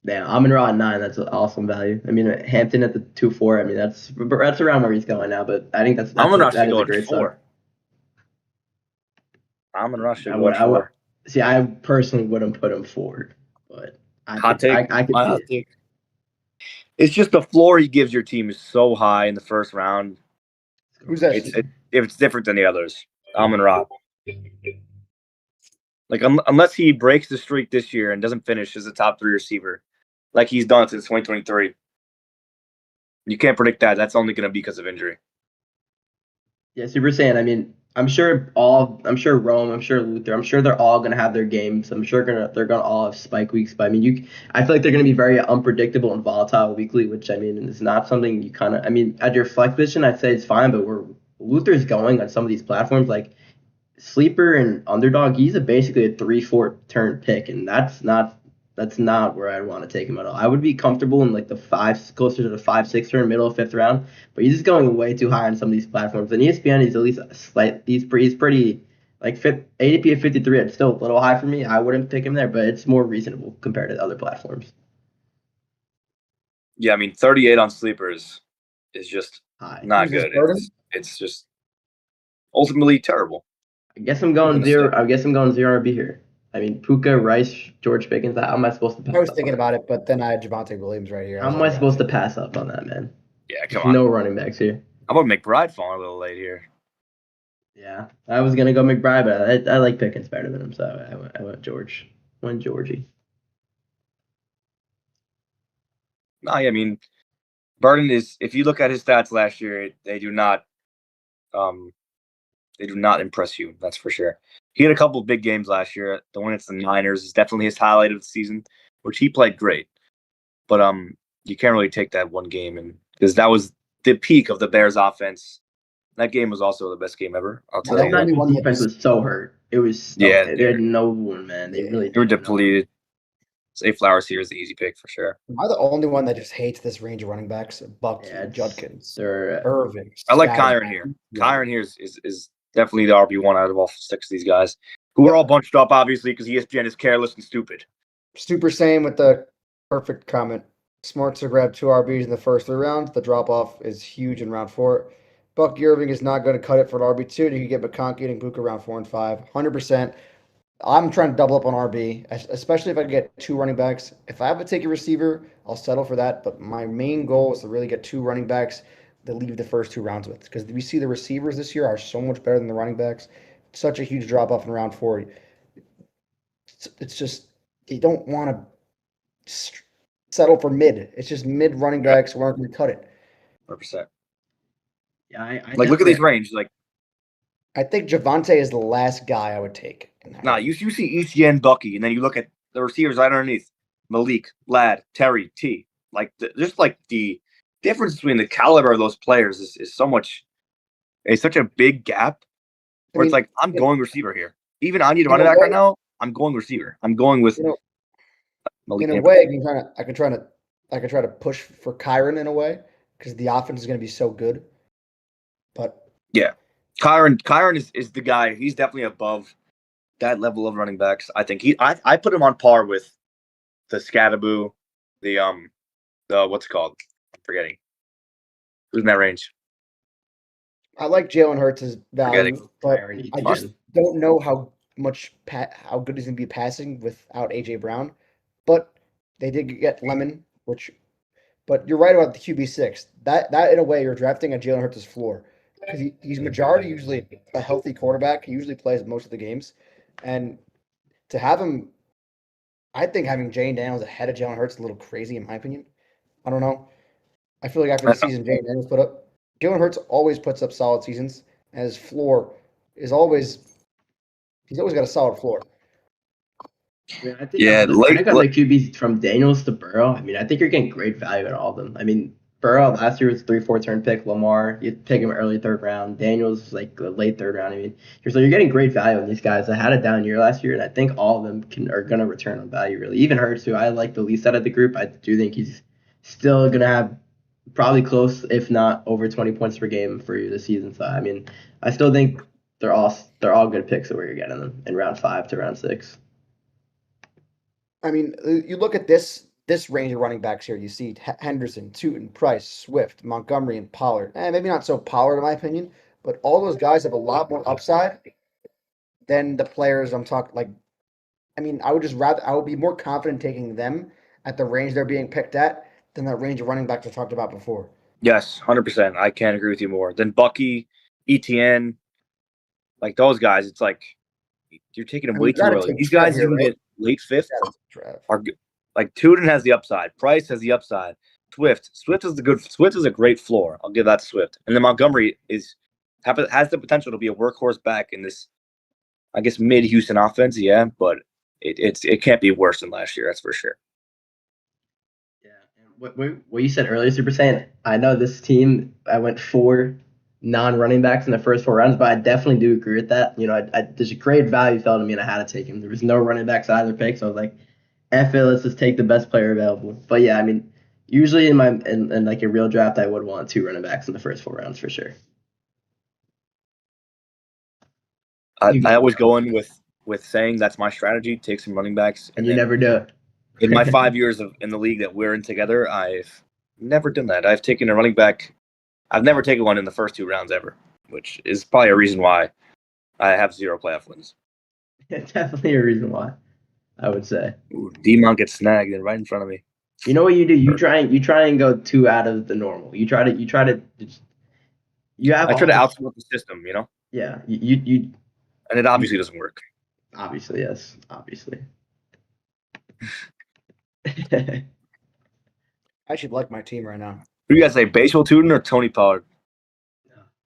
Yeah, Amon-Ra at 9. That's an awesome value. I mean, Hampton at the 2-4. I mean, that's around where he's going now. But I think that's Amon-Ra that should is go a great at 4. Amon-Ra should go at 4. See, I personally wouldn't put him forward, but I could see it. It's just the floor he gives your team is so high in the first round. Who's that? It's different than the others. Amon-Ra. Like unless he breaks the streak this year and doesn't finish as a top 3 receiver, like he's done since 2023, you can't predict that. That's only going to be because of injury. Yeah, Super Saiyan. I mean, I'm sure Rome, I'm sure Luther, I'm sure they're all gonna have their games. I'm sure they're gonna all have spike weeks. But I mean, I feel like they're gonna be very unpredictable and volatile weekly, which I mean is not something you kind of. I mean, at your flex position, I'd say it's fine, but where Luther's going on some of these platforms like Sleeper and Underdog, he's basically a 3-4 turn pick, and that's not where I'd want to take him at all. I would be comfortable in like the 5, closer to the 5-6 turn, middle of 5th round, but he's just going way too high on some of these platforms. And ESPN, he's at least he's pretty like ADP of 53. It's still a little high for me. I wouldn't pick him there, but it's more reasonable compared to other platforms. Yeah, I mean 38 on Sleepers is just high. Not good. It's just ultimately terrible. I guess I'm going 0 RB here. I mean, Puka, Rice, George Pickens. How am I supposed to pass up? I was thinking about it, but then I had Javonte Williams right here. How am I supposed to pass up on that, man? Yeah, come on. No running backs here. How about McBride falling a little late here? Yeah, I was gonna go McBride, but I like Pickens better than him, so I went George. Went Georgie. No, I mean, Burden is. If you look at his stats last year, they do not impress you. That's for sure. He had a couple of big games last year. The one against the Niners is definitely his highlight of the season, which he played great. But you can't really take that one game, and because that was the peak of the Bears' offense. That game was also the best game ever. I'll tell you. That defense was so hurt. It was they had no one, man. They were depleted. Zay Flowers here is the easy pick for sure. Am I the only one that just hates this range of running backs? Bucky, Judkins, Irving. I like Kyron here. Yeah. Kyron here is definitely the RB1 out of all 6 of these guys, who are all bunched up, obviously, because ESPN is careless and stupid. Super same with the perfect comment. Smart to grab 2 RBs in the first 3 rounds. The drop-off is huge in round 4. Bucky Irving is not going to cut it for an RB2. You can get McConkey and Buka around 4 and 5. 100%. I'm trying to double up on RB, especially if I get 2 running backs. If I have to take a receiver, I'll settle for that. But my main goal is to really get 2 running backs to leave the first 2 rounds with. Because we see the receivers this year are so much better than the running backs. Such a huge drop-off in round 4. It's just, you don't want to settle for mid. It's just mid running backs who aren't going to cut it. 100%. Yeah, I look at these ranges. Like, I think Javonte is the last guy I would take. You see ETN, Bucky, and then you look at the receivers right underneath: Malik, Ladd, Terry, T. Like just like the difference between the caliber of those players is so much. It's such a big gap. Where it's like I'm going receiver here. Even I need a running back right now. I'm going receiver. I'm going with Malik. In a way, I can try to push for Kyron in a way because the offense is going to be so good. But yeah. Kyron is the guy. He's definitely above that level of running backs. I think I put him on par with the Scattaboo, the what's it called? I'm forgetting. Who's in that range? I like Jalen Hurts' Forgetting. value, but Higher in I just ETN. don't know how how good he's going to be passing without AJ Brown. But they did get Lemon, but you're right about the QB6. That in a way, you're drafting a Jalen Hurts' floor because he's majority usually a healthy quarterback. He usually plays most of the games, and to have him, I think having Jane Daniels ahead of Jalen Hurts is a little crazy in my opinion. I don't know. I feel like after the season Jane Daniels put up, Jalen Hurts always puts up solid seasons, and his floor is always he's always got a solid floor. I mean, I think Yeah, I think on the QBs from Daniels to Burrow, I mean, I think you're getting great value in all of them. I mean, Burrow last year was 3-4 turn pick. Lamar, you take him early third round. Daniels was like a late third round. I mean, you're getting great value in these guys. I had a down year last year, and I think all of them are gonna return on value really. Even Hurts, who I like the least out of the group, I do think he's still gonna have probably close, if not over 20 points per game for you this season. So I mean, I still think they're all good picks of where you're getting them in round 5 to round 6. I mean, you look at this range of running backs here. You see Henderson, Tootin, Price, Swift, Montgomery, and Pollard. Maybe not so Pollard in my opinion, but all those guys have a lot more upside than the players I'm talking. Like, I mean, I would be more confident taking them at the range they're being picked at than that range of running backs I talked about before. Yes, 100%. I can't agree with you more. Then Bucky, ETN, like those guys, it's like you're taking them way too early. These guys you can get late 5th are good. Like Tuden has the upside. Price has the upside. Swift is a great floor. I'll give that to Swift. And then Montgomery has the potential to be a workhorse back in this, I guess, mid Houston offense. Yeah, but it can't be worse than last year. That's for sure. Yeah, and what you said earlier, Super Saiyan. I know this team. I went 4 non-running backs in the first 4 rounds, but I definitely do agree with that. You know, there's a great value felt to me, and I had to take him. There was no running backs either pick, so I was like, F it, let's just take the best player available. But yeah, I mean, usually in like a real draft, I would want 2 running backs in the first 4 rounds for sure. I always go in with saying that's my strategy. Take some running backs, and you never do it. In my 5 years in the league that we're in together, I've never done that. I've taken a running back. I've never taken one in the first 2 rounds ever, which is probably a reason why I have 0 playoff wins. Definitely a reason why, I would say. D-Monk gets snagged and right in front of me. You know what you do? You try and go 2 out of the normal. I try to outsmart the system, you know? Yeah, you and it obviously doesn't work. Obviously, yes. Obviously. I should like my team right now. Who do you guys say, Baseball Tuden or Tony Pollard?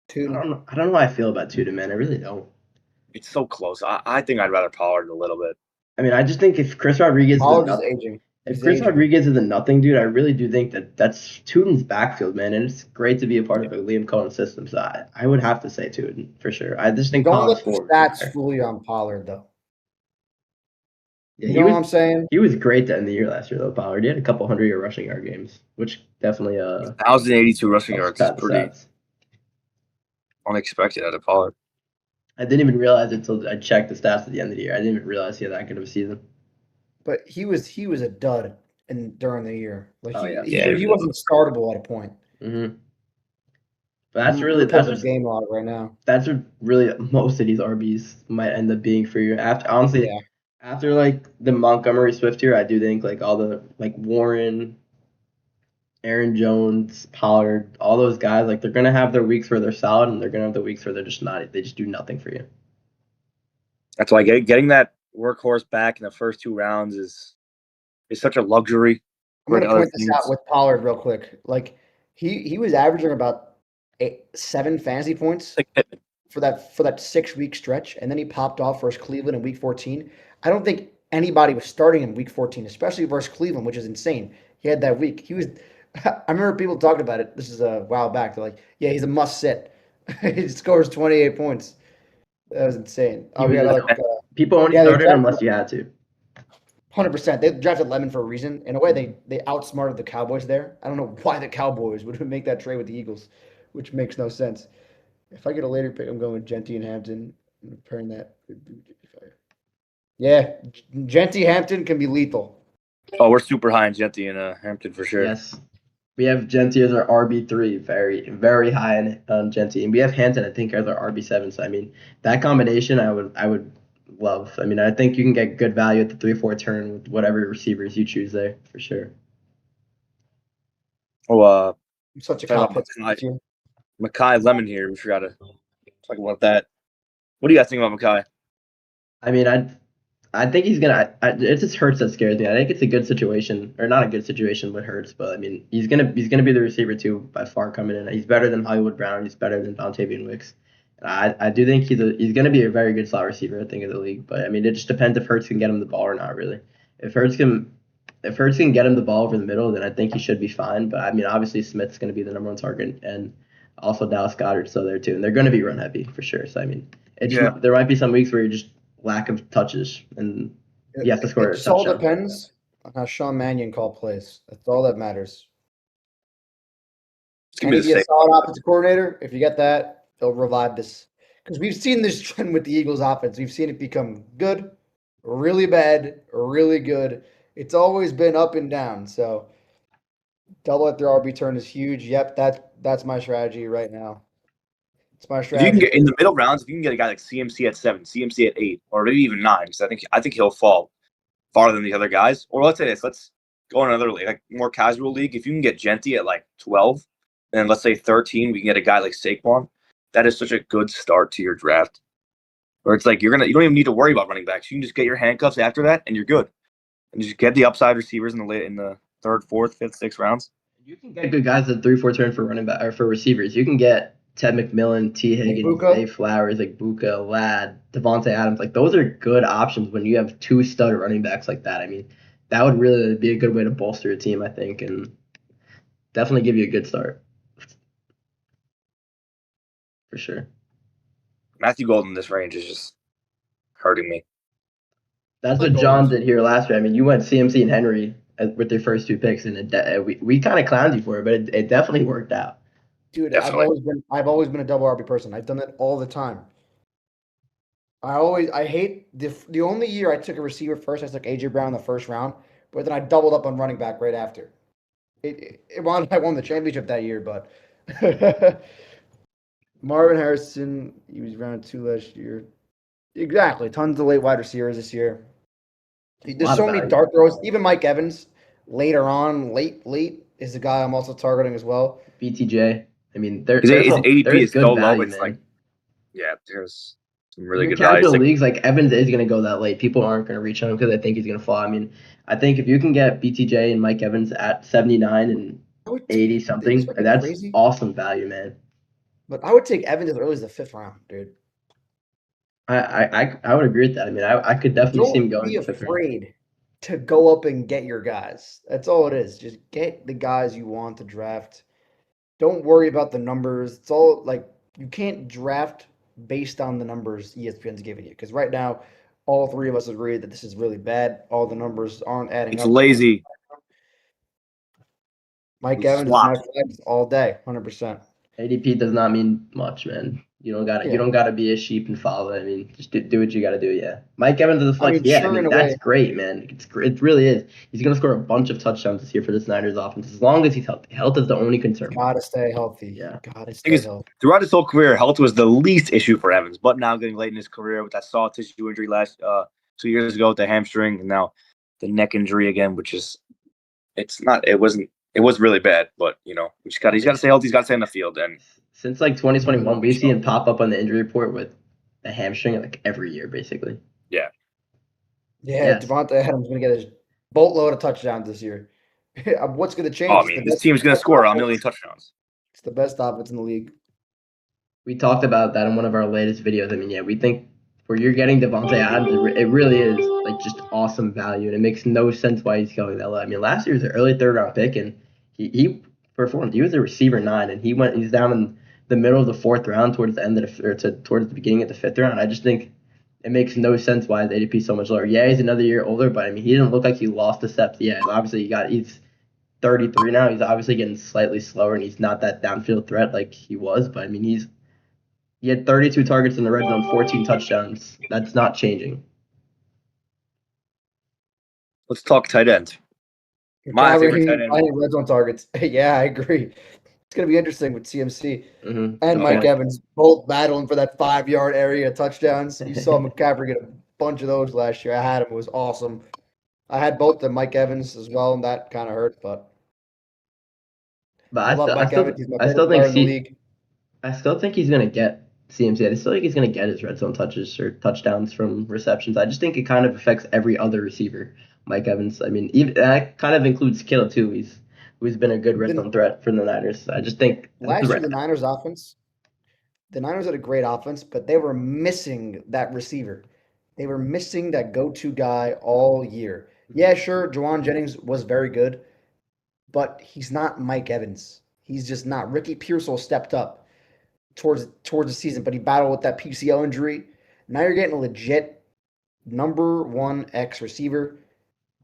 Tuden. I don't know how I feel about Tuden, man. I really don't. It's so close. I think I'd rather Pollard a little bit. I mean, I just think if Chris Rodriguez is aging. If Chris Rodriguez is a nothing dude, I really do think that's Tuden's backfield, man, and it's great to be a part of the Liam Cohen system. So I would have to say Tuden for sure. I just think don't let the stats fool you on Pollard though. Yeah, you know what I'm saying? He was great to end the year last year though. Pollard, he had a couple 100-yard rushing yard games, which definitely 1,082 rushing yards. That's pretty unexpected out of Pollard. I didn't even realize it until I checked the stats at the end of the year. I didn't even realize he had that good of a season. But he was a dud during the year. Like he wasn't startable at a point. Mm-hmm. But that's a game log right now. That's what really most of these RBs might end up being for you. After like the Montgomery Swift here, I do think like all the like Warren, Aaron Jones, Pollard, all those guys, like they're gonna have their weeks where they're solid, and they're gonna have the weeks where they're just not. They just do nothing for you. That's why getting that workhorse back in the first 2 rounds is such a luxury. I'm going to point this out with Pollard real quick. Like he was averaging about 7 fantasy points for that 6-week stretch, and then he popped off versus Cleveland in Week 14. I don't think anybody was starting in Week 14, especially versus Cleveland, which is insane. He had that week. He was. I remember people talking about it. This is a while back. They're like, "Yeah, he's a must sit." He scores 28 points. That was insane. People only started unless you had to. 100%. They drafted Lemon for a reason. In a way, they outsmarted the Cowboys there. I don't know why the Cowboys would make that trade with the Eagles, which makes no sense. If I get a later pick, I'm going with Genty and Hampton. I'm comparing that. Yeah, Genty Hampton can be lethal. Oh, we're super high in Genty and Hampton for sure. Yes. We have Genti as our RB3, very, very high on Genti. And we have Hampton, I think, as our RB7. So, I mean, that combination I would love. I mean, I think you can get good value at the 3-4 turn with whatever receivers you choose there, for sure. Oh, I'm such a talk cop about hit this year. Makai Lemon here. We forgot to talk about that. What do you guys think about Makai? I mean, I think he's gonna. It just hurts that scares me. I think it's a good situation, or not a good situation, but hurts. But I mean, he's gonna be the receiver too by far coming in. He's better than Hollywood Brown. He's better than Dontavian Wicks. And I do think he's gonna be a very good slot receiver. I think in the league. But I mean, it just depends if Hurts can get him the ball or not. Really, if Hurts can. If Hurts can get him the ball over the middle, then I think he should be fine. But I mean, obviously Smith's going to be the number one target, and also Dallas Goedert's still there too, and they're going to be run heavy for sure. So I mean, there might be some weeks where you just lack of touches, and you have to score It a just all touchdown. depends on how Sean Mannion call plays. That's all that matters. Can he be a solid offensive coordinator? If you get that, they'll revive this. Because we've seen this trend with the Eagles offense. We've seen it become good, really bad, really good. It's always been up and down. So double at their RB turn is huge. Yep, that's my strategy right now. It's my If you can strategy. get in the middle rounds, if you can get a guy like CMC at 7, CMC at 8, or maybe even 9, because I think he'll fall farther than the other guys. Or let's say this, let's go in another league, like more casual league. If you can get Genty at like 12, and let's say 13, we can get a guy like Saquon. That is such a good start to your draft. Where it's like you don't even need to worry about running backs. You can just get your handcuffs after that, and you're good. And just get the upside receivers in the third, fourth, fifth, sixth rounds. You can get good guys at 3-4 turn for running back or for receivers. You can get Ted McMillan, T. Higgins, Zay Flowers, like Buka, Ladd, Devontae Adams. Like those are good options when you have two stud running backs like that. I mean, that would really be a good way to bolster a team, I think, and definitely give you a good start. For sure. Matthew Golden in this range is just hurting me. That's what John did here last year. I mean, you went CMC and Henry with their first 2 picks, and we kind of clowned you for it, but it definitely worked out. Dude, definitely. I've always been a double RB person. I've done that all the time. I hate the only year I took a receiver first, I took AJ Brown in the first round, but then I doubled up on running back right after. I won the championship that year, but Marvin Harrison, he was round 2 last year. Exactly, tons of late wide receivers this year. There's so many dart throws. Even Mike Evans later on, late is the guy I'm also targeting as well. BTJ. I mean, his ADP is good so value, low. It's man. like, yeah, there's some really good casual leagues, like Evans is going to go that late. People aren't going to reach on him because they think he's going to fall. I mean, I think if you can get BTJ and Mike Evans at 79 and 80 something, that's crazy. Awesome value, man. But I would take Evans as early as the 5th round, dude. I would agree with that. I mean, I could definitely see him going. Don't be afraid to go up and get your guys. That's all it is. Just get the guys you want to draft. Don't worry about the numbers. It's all like you can't draft based on the numbers ESPN's giving you. Because right now, all 3 of us agree that this is really bad. All the numbers aren't adding up. It's lazy. Mike Evans is my flex all day, 100%. ADP does not mean much, man. You don't gotta be a sheep and follow. I mean, just do what you gotta do. Yeah, Mike Evans is a flex. That's great, man. It really is. He's gonna score a bunch of touchdowns this year for the Niners offense as long as he's healthy. Health is the only concern. Gotta stay healthy. Yeah, gotta stay healthy. Throughout his whole career, health was the least issue for Evans. But now, getting late in his career with that soft tissue injury 2 years ago with the hamstring, and now the neck injury again, which is it was really bad. But he's got to stay healthy. He's got to stay on the field. And since like 2021, we've seen him pop up on the injury report with a hamstring like every year, basically. Yeah. Yeah, Devontae Adams is going to get his boatload of touchdowns this year. What's going to change? Oh, I mean, this team's going to score a million touchdowns. It's the best offense in the league. We talked about that in one of our latest videos. I mean, yeah, we think where you're getting Devontae Adams, it really is like just awesome value, and it makes no sense why he's going that low. I mean, last year was an early 3rd round pick, and he performed. He was a receiver 9, and he's down in the middle of the 4th round towards the end of towards the beginning of the 5th round. I just think it makes no sense why his ADP is so much lower. Yeah, he's another year older, but I mean, he didn't look like he lost a step. Yeah, obviously he's 33 now. He's obviously getting slightly slower, and he's not that downfield threat like he was. But I mean, he had 32 targets in the red zone, 14 touchdowns. That's not changing. Let's talk tight end. My favorite McCaffrey tight end. finding red zone targets. Yeah, I agree. It's going to be interesting with CMC and Mike Okay. Evans both battling for that 5-yard area touchdowns. You saw McCaffrey get a bunch of those last year. I had him. It was awesome. I had both the Mike Evans as well, and that kind of hurt, but But I love Mike Evans. He's my I favorite still think player in the league. I still think he's gonna get CMC. I still think he's gonna get his red zone touches or touchdowns from receptions. I just think it kind of affects every other receiver. Mike Evans. I mean, even that kind of includes Kittle too. Who's been a good red The, zone threat for the Niners. I just think last year, the Niners had a great offense, but they were missing that receiver. They were missing that go-to guy all year. Yeah, sure, Jawan Jennings was very good, but he's not Mike Evans. He's just not. Ricky Pearsall stepped up towards the season, but he battled with that PCL injury. Now you're getting a legit number one X receiver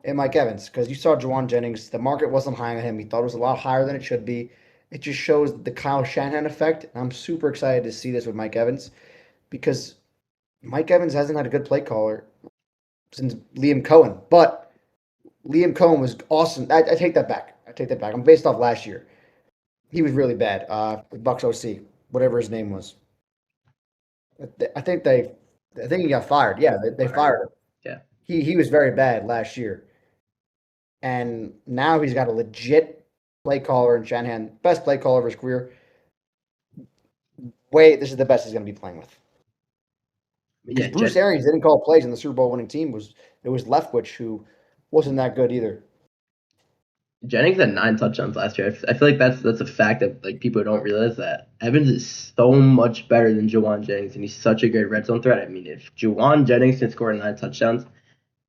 in Mike Evans because you saw Jawan Jennings. The market wasn't high on him. He thought it was a lot higher than it should be. It just shows the Kyle Shanahan effect. And I'm super excited to see this with Mike Evans because Mike Evans hasn't had a good play caller since Liam Cohen. But Liam Cohen was awesome. I take that back. I'm based off last year. He was really bad. Bucks OC, whatever his name was. I think he got fired. Yeah, they fired him. Yeah. He was very bad last year. And now he's got a legit play caller in Shanahan, best play caller of his career. This is the best he's going to be playing with. Because Yeah, Bruce Arians didn't call plays, and the Super Bowl winning team was Leftwich, who wasn't that good either. Jennings had 9 touchdowns last year. I feel like that's a fact that like people don't realize that Evans is so much better than Jawan Jennings, and he's such a good red zone threat. I mean, if Jawan Jennings can score 9 touchdowns,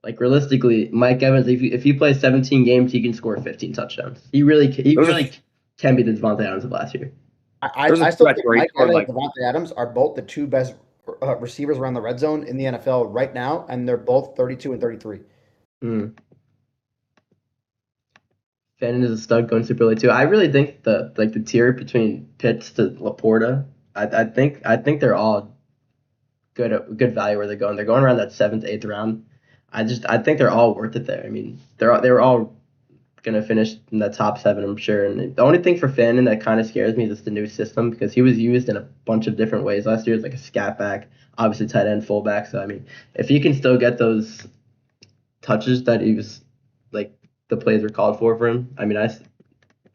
like realistically, Mike Evans, if he plays 17 games, he can score 15 touchdowns. He really can be the Devontae Adams of last year. I still think Mike Evans and Devontae Adams are both the two best receivers around the red zone in the NFL right now, and they're both 32 and 33. Fannin is a stud going super late too. I really think the tier between Pitts to Laporta, I think they're all good value where they're going. They're going around that 7th, 8th round. I think they're all worth it there. I mean, they were all gonna finish in the top 7, I'm sure. And the only thing for Fannin that kind of scares me is just the new system because he was used in a bunch of different ways last year as like a scat back, obviously tight end, fullback. So I mean, if he can still get those touches that he was like the plays were called for him, I mean,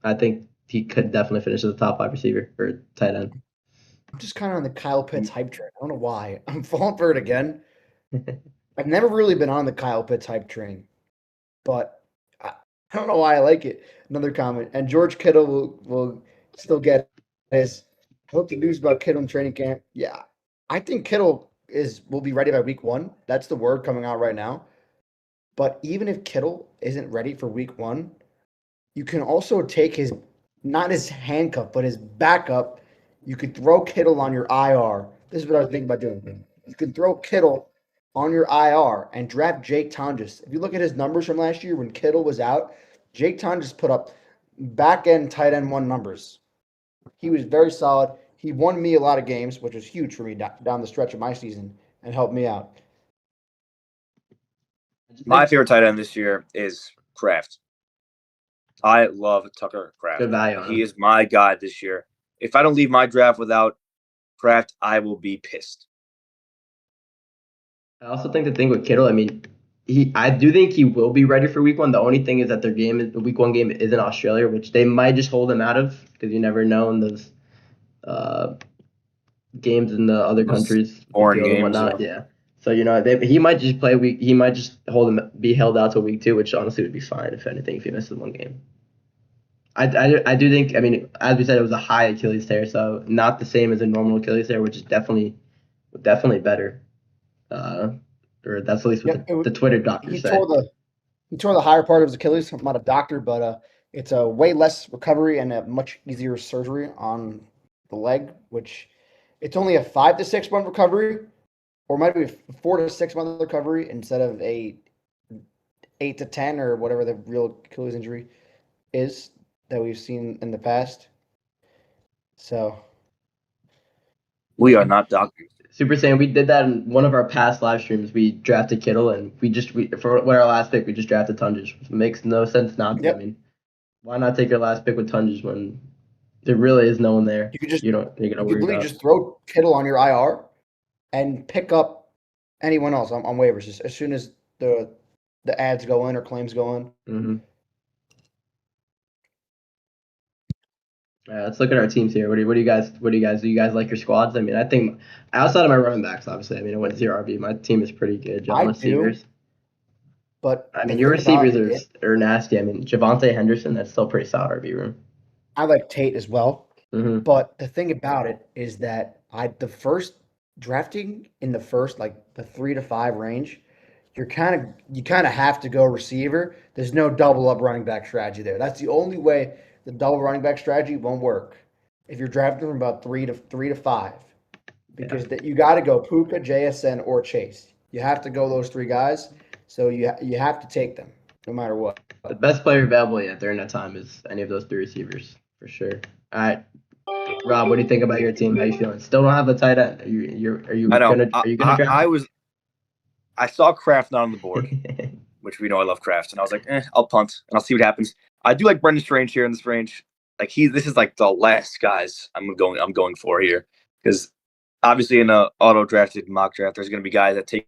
I think he could definitely finish as a top 5 receiver or tight end. I'm just kind of on the Kyle Pitts hype train. I don't know why. I'm falling for it again. I've never really been on the Kyle Pitts hype train, but I don't know why I like it. Another comment. And George Kittle will still get his. I hope the news about Kittle in training camp. Yeah, I think Kittle will be ready by week 1. That's the word coming out right now. But even if Kittle isn't ready for week 1, you can also take not his handcuff, but his backup. You could throw Kittle on your IR. This is what I was thinking about doing. You can throw Kittle on your IR and draft Jake Tonjes. If you look at his numbers from last year when Kittle was out, Jake Tonjes put up back-end tight end 1 numbers. He was very solid. He won me a lot of games, which was huge for me down the stretch of my season and helped me out. My favorite tight end this year is Kraft. I love Tucker Kraft. Good value on him. He is my guy this year. If I don't leave my draft without Kraft, I will be pissed. I also think the thing with Kittle, I mean, I do think he will be ready for week 1. The only thing is that the week 1 game is in Australia, which they might just hold him out of because you never know in those games in the other countries, foreign games, and whatnot. Yeah. So he might just play week. He might just be held out till week 2, which honestly would be fine if anything if he misses 1 game. I do think. I mean, as we said, it was a high Achilles tear, so not the same as a normal Achilles tear, which is definitely better. Or that's at least what the Twitter doctors say. He tore the higher part of his Achilles. I'm not a doctor, but it's a way less recovery and a much easier surgery on the leg, which it's only a 5 to 6 month recovery, or might be a 4 to 6 month recovery instead of a 8 to 10 or whatever the real Achilles injury is that we've seen in the past. So we are not doctors. Super Saiyan, we did that in one of our past live streams. We drafted Kittle, and for our last pick, we just drafted Tunjish. It makes no sense not to. I Yep. mean, why not take your last pick with Tunjish when there really is no one there? You could just You're gonna you could worry literally about. just throw Kittle on your IR and pick up anyone else on waivers as soon as the ads go in or claims go in. Mm-hmm. Let's look at our teams here. What do you guys do? You guys like your squads? I mean, I think outside of my running backs, obviously. I mean, I went 0 RB. My team is pretty good. I John receivers. do, but I the mean, your thing about receivers it, are nasty. I mean, Javante Henderson, that's still pretty solid RB room. I like Tate as well. Mm-hmm. But the thing about it is that the first drafting in the first like the 3 to 5 range, you kind of have to go receiver. There's no double up running back strategy there. That's the only way the double running back strategy won't work. If you're drafting from about 3 to 5, because you got to go Puka, JSN, or Chase. You have to go those 3 guys. So you have to take them no matter what. The best player available during that time is any of those 3 receivers for sure. All right, Rob, what do you think about your team? How you feeling? Still don't have the tight end. Are you I know. gonna draft? I saw Kraft not on the board, which we know I love Kraft, and I was like, I'll punt and I'll see what happens. I do like Brendan Strange here in this range. Like this is like the last guys I'm going for here, because obviously in a auto drafted mock draft, there's going to be guys that take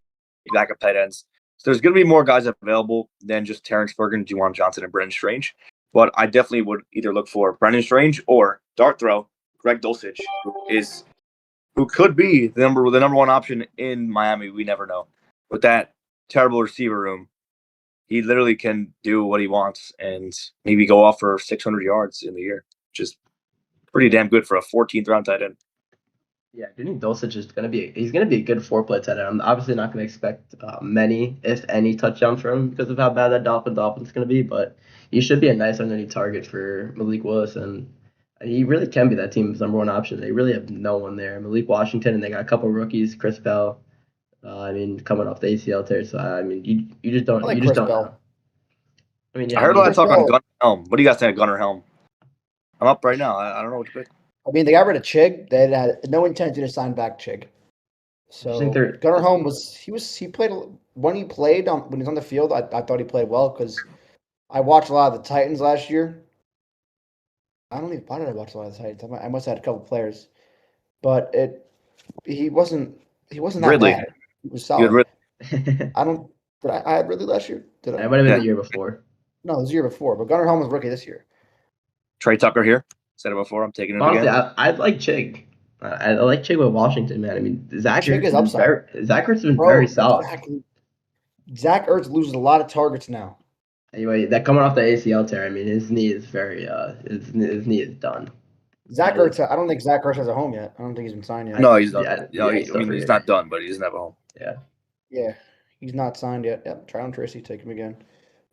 backup tight ends. So there's going to be more guys available than just Terrence Ferguson, Juwan Johnson, and Brendan Strange. But I definitely would either look for Brendan Strange or dart throw Greg Dulcich, who could be the number 1 option in Miami. We never know. With that terrible receiver room, he literally can do what he wants and maybe go off for 600 yards in the year, which is pretty damn good for a 14th round tight end. Yeah, I think Dulcich is he's gonna be a good 4-play tight end. I'm obviously not gonna expect many, if any, touchdowns from him because of how bad that Dolphins gonna be, but he should be a nice underneath target for Malik Willis, and he really can be that team's number 1 option. They really have no one there. Malik Washington, and they got a couple rookies, Chris Bell. I mean, coming off the ACL tear, so I mean, you just don't I like Chris don't Bell. know. I mean, yeah, I heard a lot of talk on Bell. Gunnar Helm. What do you guys think of Gunnar Helm? I'm up right now. I don't know what to pick. I mean, they got rid of Chig. They had no intention to sign back Chig. So Gunnar Helm he played when he played when he was on the field. I thought he played well because I watched a lot of the Titans last year. Why did I watch a lot of the Titans? I must have had a couple players, but he wasn't that Ridley. bad. He was solid. I had Ridley last year? Did I? It might have been the year before. No, it was the year before. But Gunnar Helm was rookie this year. Trey Tucker here. Said it before. I'm taking it Honestly, again. I'd like Chig. I like Chig with Washington, man. I mean, Zach Chig is upside. Zach Ertz has been very solid. Exactly. Zach Ertz loses a lot of targets now. Anyway, that coming off the ACL tear, I mean, his knee is very his knee is done. Zach Ertz, I don't think Zach Ertz has a home yet. I don't think he's been signed yet. No, he's not. He's not done, but he doesn't have a home. Yeah. Yeah, he's not signed yet. Yep, Traylon Tracy, take him again.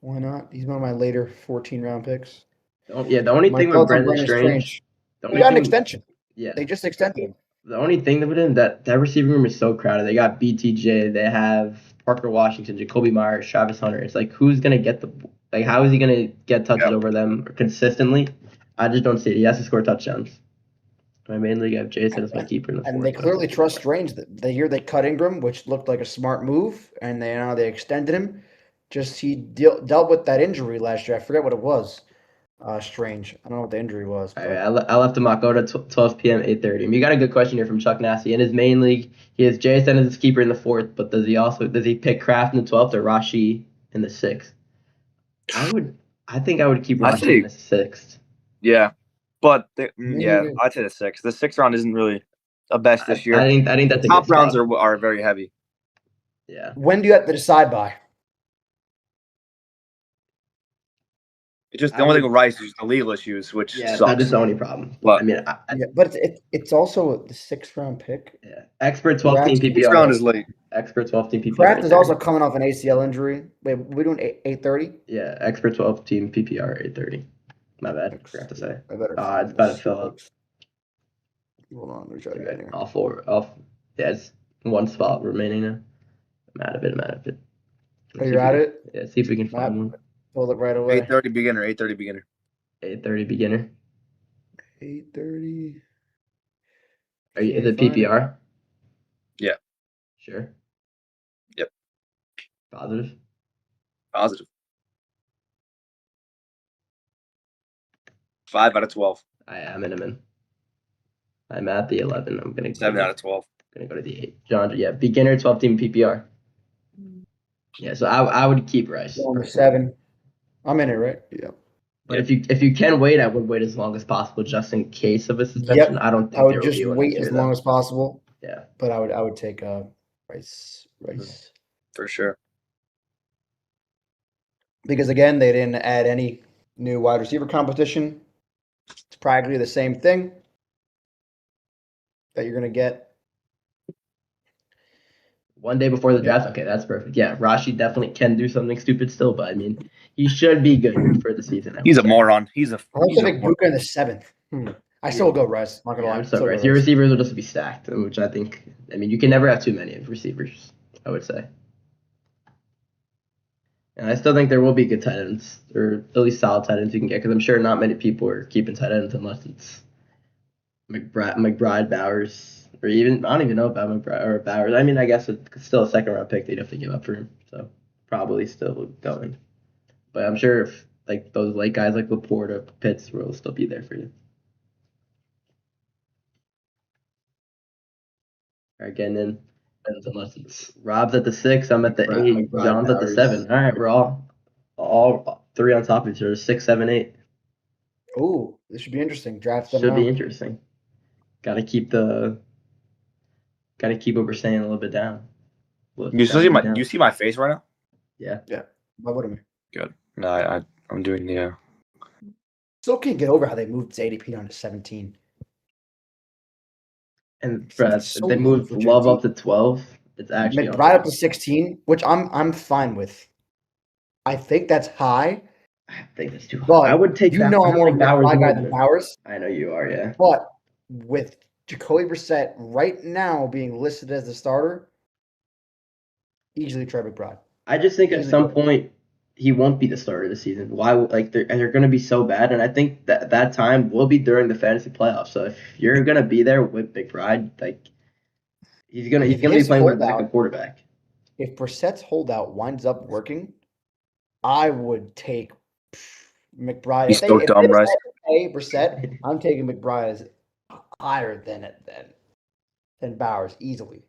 Why not? He's one of my later 14-round picks. The only thing with Brendan Strange, he got an extension. Yeah, they just extended him. The only thing with him that receiving room is so crowded. They got BTJ, they have Parker Washington, Jacoby Myers, Travis Hunter. It's like who's gonna get how is he gonna get touches over them consistently? I just don't see it. He has to score touchdowns. I mainly have Jason as my keeper in the fourth. And they clearly trust Strange. The year they cut Ingram, which looked like a smart move, and they extended him. Just he dealt with that injury last year. I forget what it was. Strange. I don't know what the injury was. All right, I left him out. Go to 12 p.m. 8:30. You got a good question here from Chuck Nasty. In his main league, he has JSN as his keeper in the 4th, but does he pick Kraft in the 12th or Rashi in the 6th? I think I would keep Rashi in the 6th. Yeah, but I'd say the 6th. The 6th round isn't really the best this year. I think that's the top rounds are very heavy. Yeah. When do you have to decide by? It's just the only thing with Rice is the legal issues, which sucks. That is the only problem. But, I mean, but it's also the 6th-round pick. Yeah, expert 12-team PPR. 6th round is late. Expert 12-team PPR. Kraft is also coming off an ACL injury. Wait, we're doing 8:30. Yeah, expert 12-team PPR 8:30. My bad. I forgot to say. It's about to fill up. Hold on, let me try to get here. All 4. It's 1 spot remaining now. I'm out of it. You're at it? Yeah, see if we can find one. Pull it right away. 8:30 beginner. 8:30 beginner. 8:30 beginner. 8:30. Is it PPR? Yeah. Sure. Yep. Positive. Positive. 5 out of 12. I'm in. I'm at the 11. I'm gonna 7 out of 12. Gonna go to the 8. John, yeah, beginner 12 team PPR. Yeah, so I would keep Rice. On the 7. I'm in it, right? Yeah. But if you can wait, I would wait as long as possible just in case of a suspension. Yep. I don't I think would there will just be one wait this year, as long though. as possible. Yeah. But I would take Rice. For sure. Because again, they didn't add any new wide receiver competition. It's practically the same thing that you're gonna get. One day before the draft. Okay, that's perfect. Yeah, Rashi definitely can do something stupid still, but I mean, he should be good for the season. He's a moron. He's a I would take moron. Buka in the 7th. I still go Rice. Not gonna Yeah, lie. I'm so Rice. Your receivers will just be stacked, which I think. I mean, you can never have too many receivers. I would say. And I still think there will be good tight ends, or at least solid tight ends you can get, because I'm sure not many people are keeping tight ends unless it's McBride, Bowers, or even I don't even know about McBride or Bowers. I mean, I guess it's still a second round pick. They'd have to give up for him, so probably still going. But I'm sure if like those late guys like Laporte or Pitts will still be there for you. All right, getting in. Unless it's Rob's at the 6, I'm at the 8, John's at the 7. All right, we're all 3 on top of each other. 6, 7, 8. Ooh, this should be interesting. Draft them Should be now. interesting. Got to keep what we're saying a little bit down. You see my face right now? Yeah. Why wouldn't we? Good. No, I'm doing Still can't get over how they moved ADP down to 17. And So they moved for Love JT. up to 12. It's actually right up to 16, which I'm fine with. I think that's high. I think that's too high. But I would take I'm more of a Bowers guy than Bowers. I know you are, yeah. But with Jacoby Brissett right now being listed as the starter, easily Trey McBride. I just think at some point he won't be the starter this season. Why? Like they're going to be so bad, and I think that time will be during the fantasy playoffs. So if you're going to be there with McBride, like he's gonna be playing with a backup quarterback. If Brissett's holdout winds up working, I would take McBride. He's so dumb, right? Hey, Brissett, I'm taking McBride as higher than Bowers easily.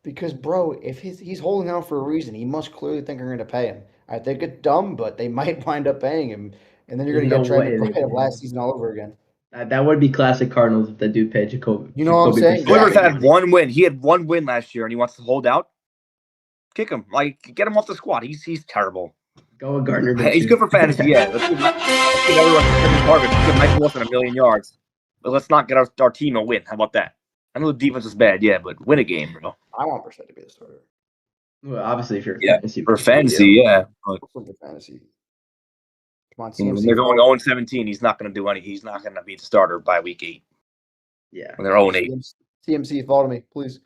Because, bro, if he's holding out for a reason, he must clearly think they're going to pay him. I think it's dumb, but they might wind up paying him, and then you're going to get Trey McBride of last season all over again. That would be classic Cardinals if they do pay Jacoby. You know what I'm saying? Rivers had 1 win. He had 1 win last year, and he wants to hold out. Kick him. Like, get him off the squad. He's terrible. Go with Gardner. He's good for fantasy, yeah. Let's give everyone targets. Let's give Mike Wilson 1,000,000 yards. But let's not get our team a win. How about that? I know the defense is bad, yeah, but win a game, bro. I want Brissett to be the starter. Well, obviously, if you're for fantasy, yeah. For fantasy. Come on, CMC. When they're going 0-17, he's not going to do any. He's not going to be the starter by week 8. Yeah. When they're 0-8. CMC, follow me, please.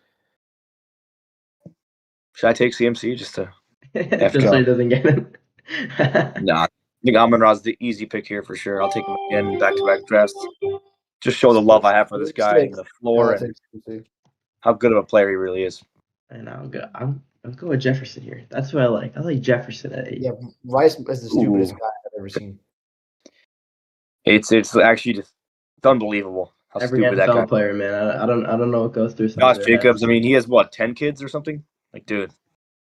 Should I take CMC just to just so he doesn't get him? Nah. I think Amon-Ra's the easy pick here for sure. I'll take him again back-to-back drafts. Just show the love I have for this guy and the floor and how good of a player he really is. And I'm going with Jefferson here. That's what I like. I like Jefferson at 8. Yeah, Rice is the stupidest guy I've ever seen. It's actually just unbelievable how Every stupid that guy. player, man. I don't know what goes through. Josh Jacobs. I mean, he has what, 10 kids or something? Like, dude,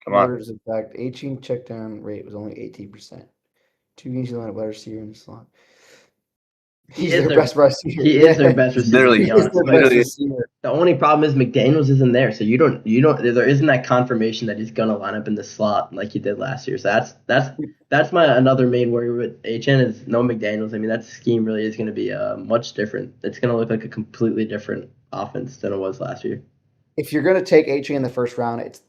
come on. In fact, 18 check down rate was only 18%. 2 games he landed wide receiver in the slot. He's their best receiver. He is their best receiver. Literally. The only problem is McDaniels isn't there, so you don't. There isn't that confirmation that he's gonna line up in the slot like he did last year. So that's my another main worry with HN is no McDaniels. I mean, that scheme really is gonna be much different. It's gonna look like a completely different offense than it was last year. If you're gonna take HN in the first round,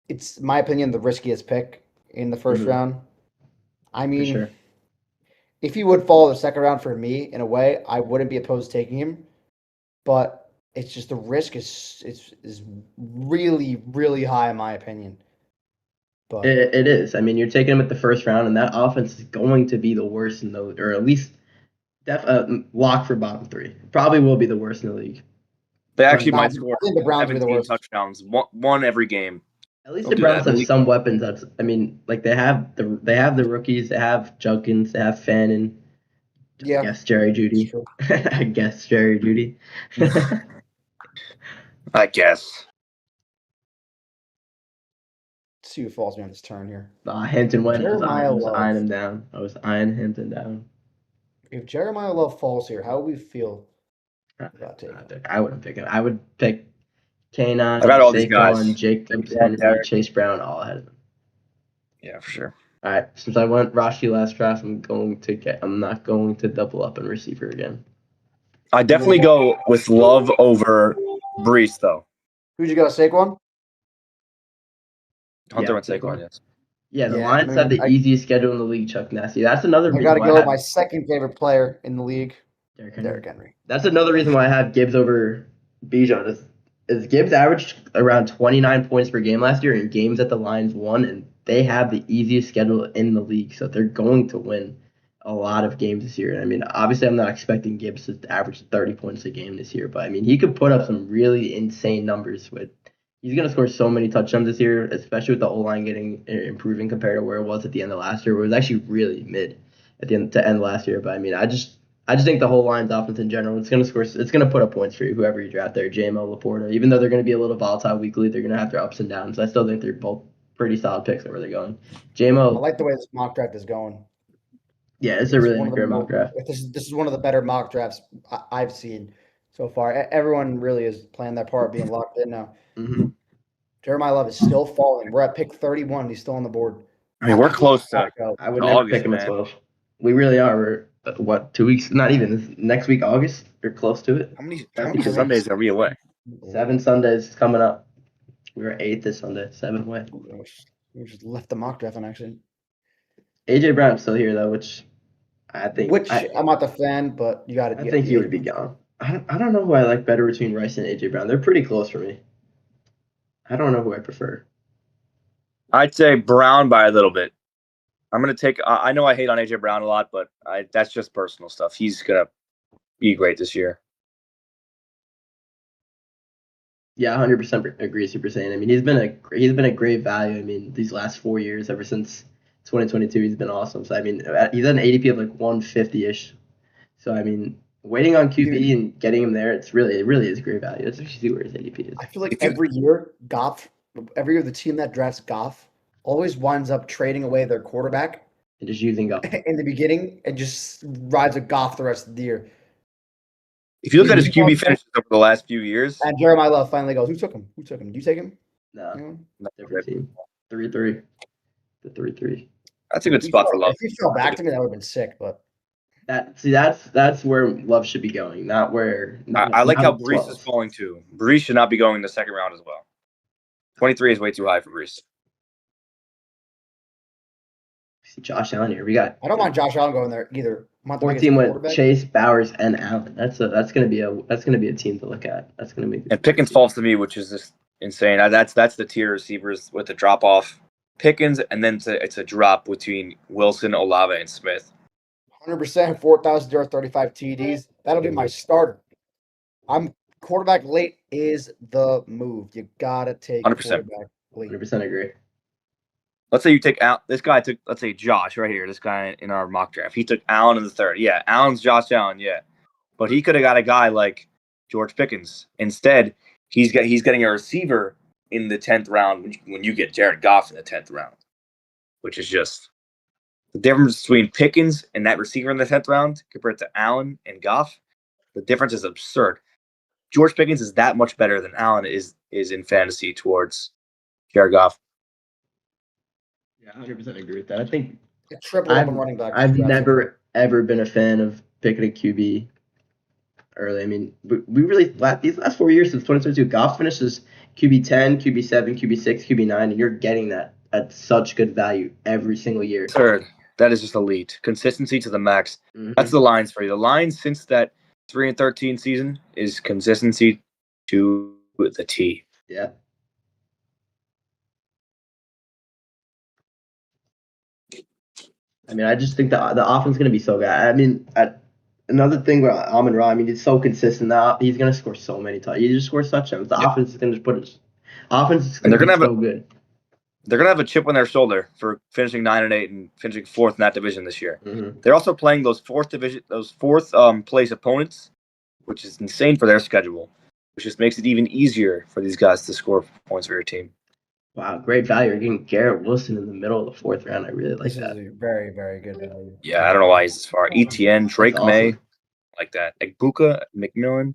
it's my opinion the riskiest pick in the first round. I mean. For sure. If he would fall the second round for me, in a way, I wouldn't be opposed to taking him. But it's just the risk is really, really high in my opinion. But it is. I mean, you're taking him at the first round, and that offense is going to be the worst in the, or at least lock for bottom 3. Probably will be the worst in the league. They actually Nah, might I score think the Browns will be the 17 worst. touchdowns, one every game. At least They'll the do that. Browns have some weapons. I mean, like they have the rookies. They have Junkins. They have Fannin. I Yeah, guess Jerry Judy. true. I guess Jerry Judy. I guess. Let's see who falls me on this turn here. Hampton went. I Jeremiah was eyeing Love. him down. I was eyeing Hampton down. If Jeremiah Love falls here, how would we feel about taking him? I wouldn't pick him. I would pick Kanon, I got all these guys. Saquon, Jacobs, Yeah, Henry, Derek. Chase Brown, all ahead of him. Yeah, for sure. All right, since I went Rashi last draft, I'm not going to double up on receiver again. I definitely go with Love over Brees, though. Who'd you go, Saquon? Hunter Yeah, went Saquon, yes. Yeah, the Yeah, Lions have the easiest schedule in the league, Chuck Nasty. That's another I reason got to why go I with have my second favorite player in the league, Derrick Henry. Derrick Henry. That's another reason why I have Gibbs over Bijan. Is Gibbs averaged around 29 points per game last year in games that the Lions won, and they have the easiest schedule in the league, so they're going to win a lot of games this year. I mean, obviously, I'm not expecting Gibbs to average 30 points a game this year, but I mean, he could put up some really insane numbers with. He's going to score so many touchdowns this year, especially with the O-line getting improving compared to where it was at the end of last year, where it was actually really mid at the end last year. But I mean, I just think the whole Lions offense in general, it's going to put up points for you, whoever you draft there, JMO, Laporta. Even though they're going to be a little volatile weekly, they're going to have their ups and downs. I still think they're both pretty solid picks at where they're going. JMO. I like the way this mock draft is going. Yeah, it's a really one of great mock draft. This is one of the better mock drafts I've seen so far. Everyone really is playing their part, being locked in now. Mm-hmm. Jeremiah Love is still falling. We're at pick 31. He's still on the board. I mean, we're close to I would never pick him at 12. We really are. We're 2 weeks? Not even. Next week, August. We're close to it. How many Sundays are we away? 7 Sundays coming up. We were 8 this Sunday. 7 away. We just left the mock draft on accident. AJ Brown's still here though, which I think. I'm not the fan, but you got to. I think he would be gone. I don't know who I like better between Rice and AJ Brown. They're pretty close for me. I don't know who I prefer. I'd say Brown by a little bit. I'm going to take – I know I hate on AJ Brown a lot, but that's just personal stuff. He's going to be great this year. Yeah, 100% agree with you saying. I mean, he's been a great value. I mean, these last 4 years, ever since 2022, he's been awesome. So, I mean, he's at an ADP of like 150-ish. So, I mean, waiting on QB and getting him there, it really is great value. That's actually where his ADP is. I feel like every year the team that drafts Goff always winds up trading away their quarterback and just using Goff in the beginning and just rides a Goff the rest of the year. If you look at his QB finishes over the last few years, and Jeremiah Love finally goes, "Who took him? Who took him? Do you take him?" No, different team. 3-3. The 3-3. That's a good spot for Love. If he fell back to me, that would have been sick. But that's where Love should be going, not where. I like how Brees is falling too. Brees should not be going in the second round as well. 23 is way too high for Brees. See Josh Allen here. We got. I don't mind Josh Allen going there either. 14 with Chase, Bowers, and Allen. That's gonna be a team to look at. That's gonna be. And Pickens falls to me, which is just insane. That's the tier receivers with the drop off. Pickens, and then it's a drop between Wilson, Olave, and Smith. 100%, 4,035 TDs. That'll be my starter. I'm quarterback late is the move. You gotta take 100%. quarterback late. 100% agree. Let's say you take out this guy took. Let's say Josh right here. This guy in our mock draft. He took Allen in the third. Yeah, Allen's Josh Allen. Yeah, but he could have got a guy like George Pickens. Instead, he's getting a receiver in the 10th round when you get Jared Goff in the 10th round, which is just the difference between Pickens and that receiver in the 10th round compared to Allen and Goff. The difference is absurd. George Pickens is that much better than Allen is in fantasy towards Jared Goff. Yeah, 100% agree with that. I think triple up on running back. I've never ever been a fan of picking a QB early. I mean, we really these last 4 years since 2022, Goff finishes QB 10, QB 7, QB 6, QB 9, and you're getting that at such good value every single year. Third, that is just elite consistency to the max. Mm-hmm. That's the Lions for you. The Lions since that 3-13 season is consistency to the T. Yeah. I mean, I just think the offense is going to be so good. I mean, another thing with Amon-Ra, I mean, he's so consistent now. He's gonna score so many touchdowns. He just scores touchdowns. The Yeah. offense is gonna just put his offense is And gonna be so good. they're gonna have a chip on their shoulder for finishing 9-8 and finishing fourth in that division this year. Mm-hmm. They're also playing those fourth place opponents, which is insane for their schedule, which just makes it even easier for these guys to score points for your team. Wow, great value. You're getting Garrett Wilson in the middle of the fourth round. I really like This that. is a very, very good value. Yeah, I don't know why he's this far. ETN, Drake That's May, awesome. like that. Like Buka, McMillan.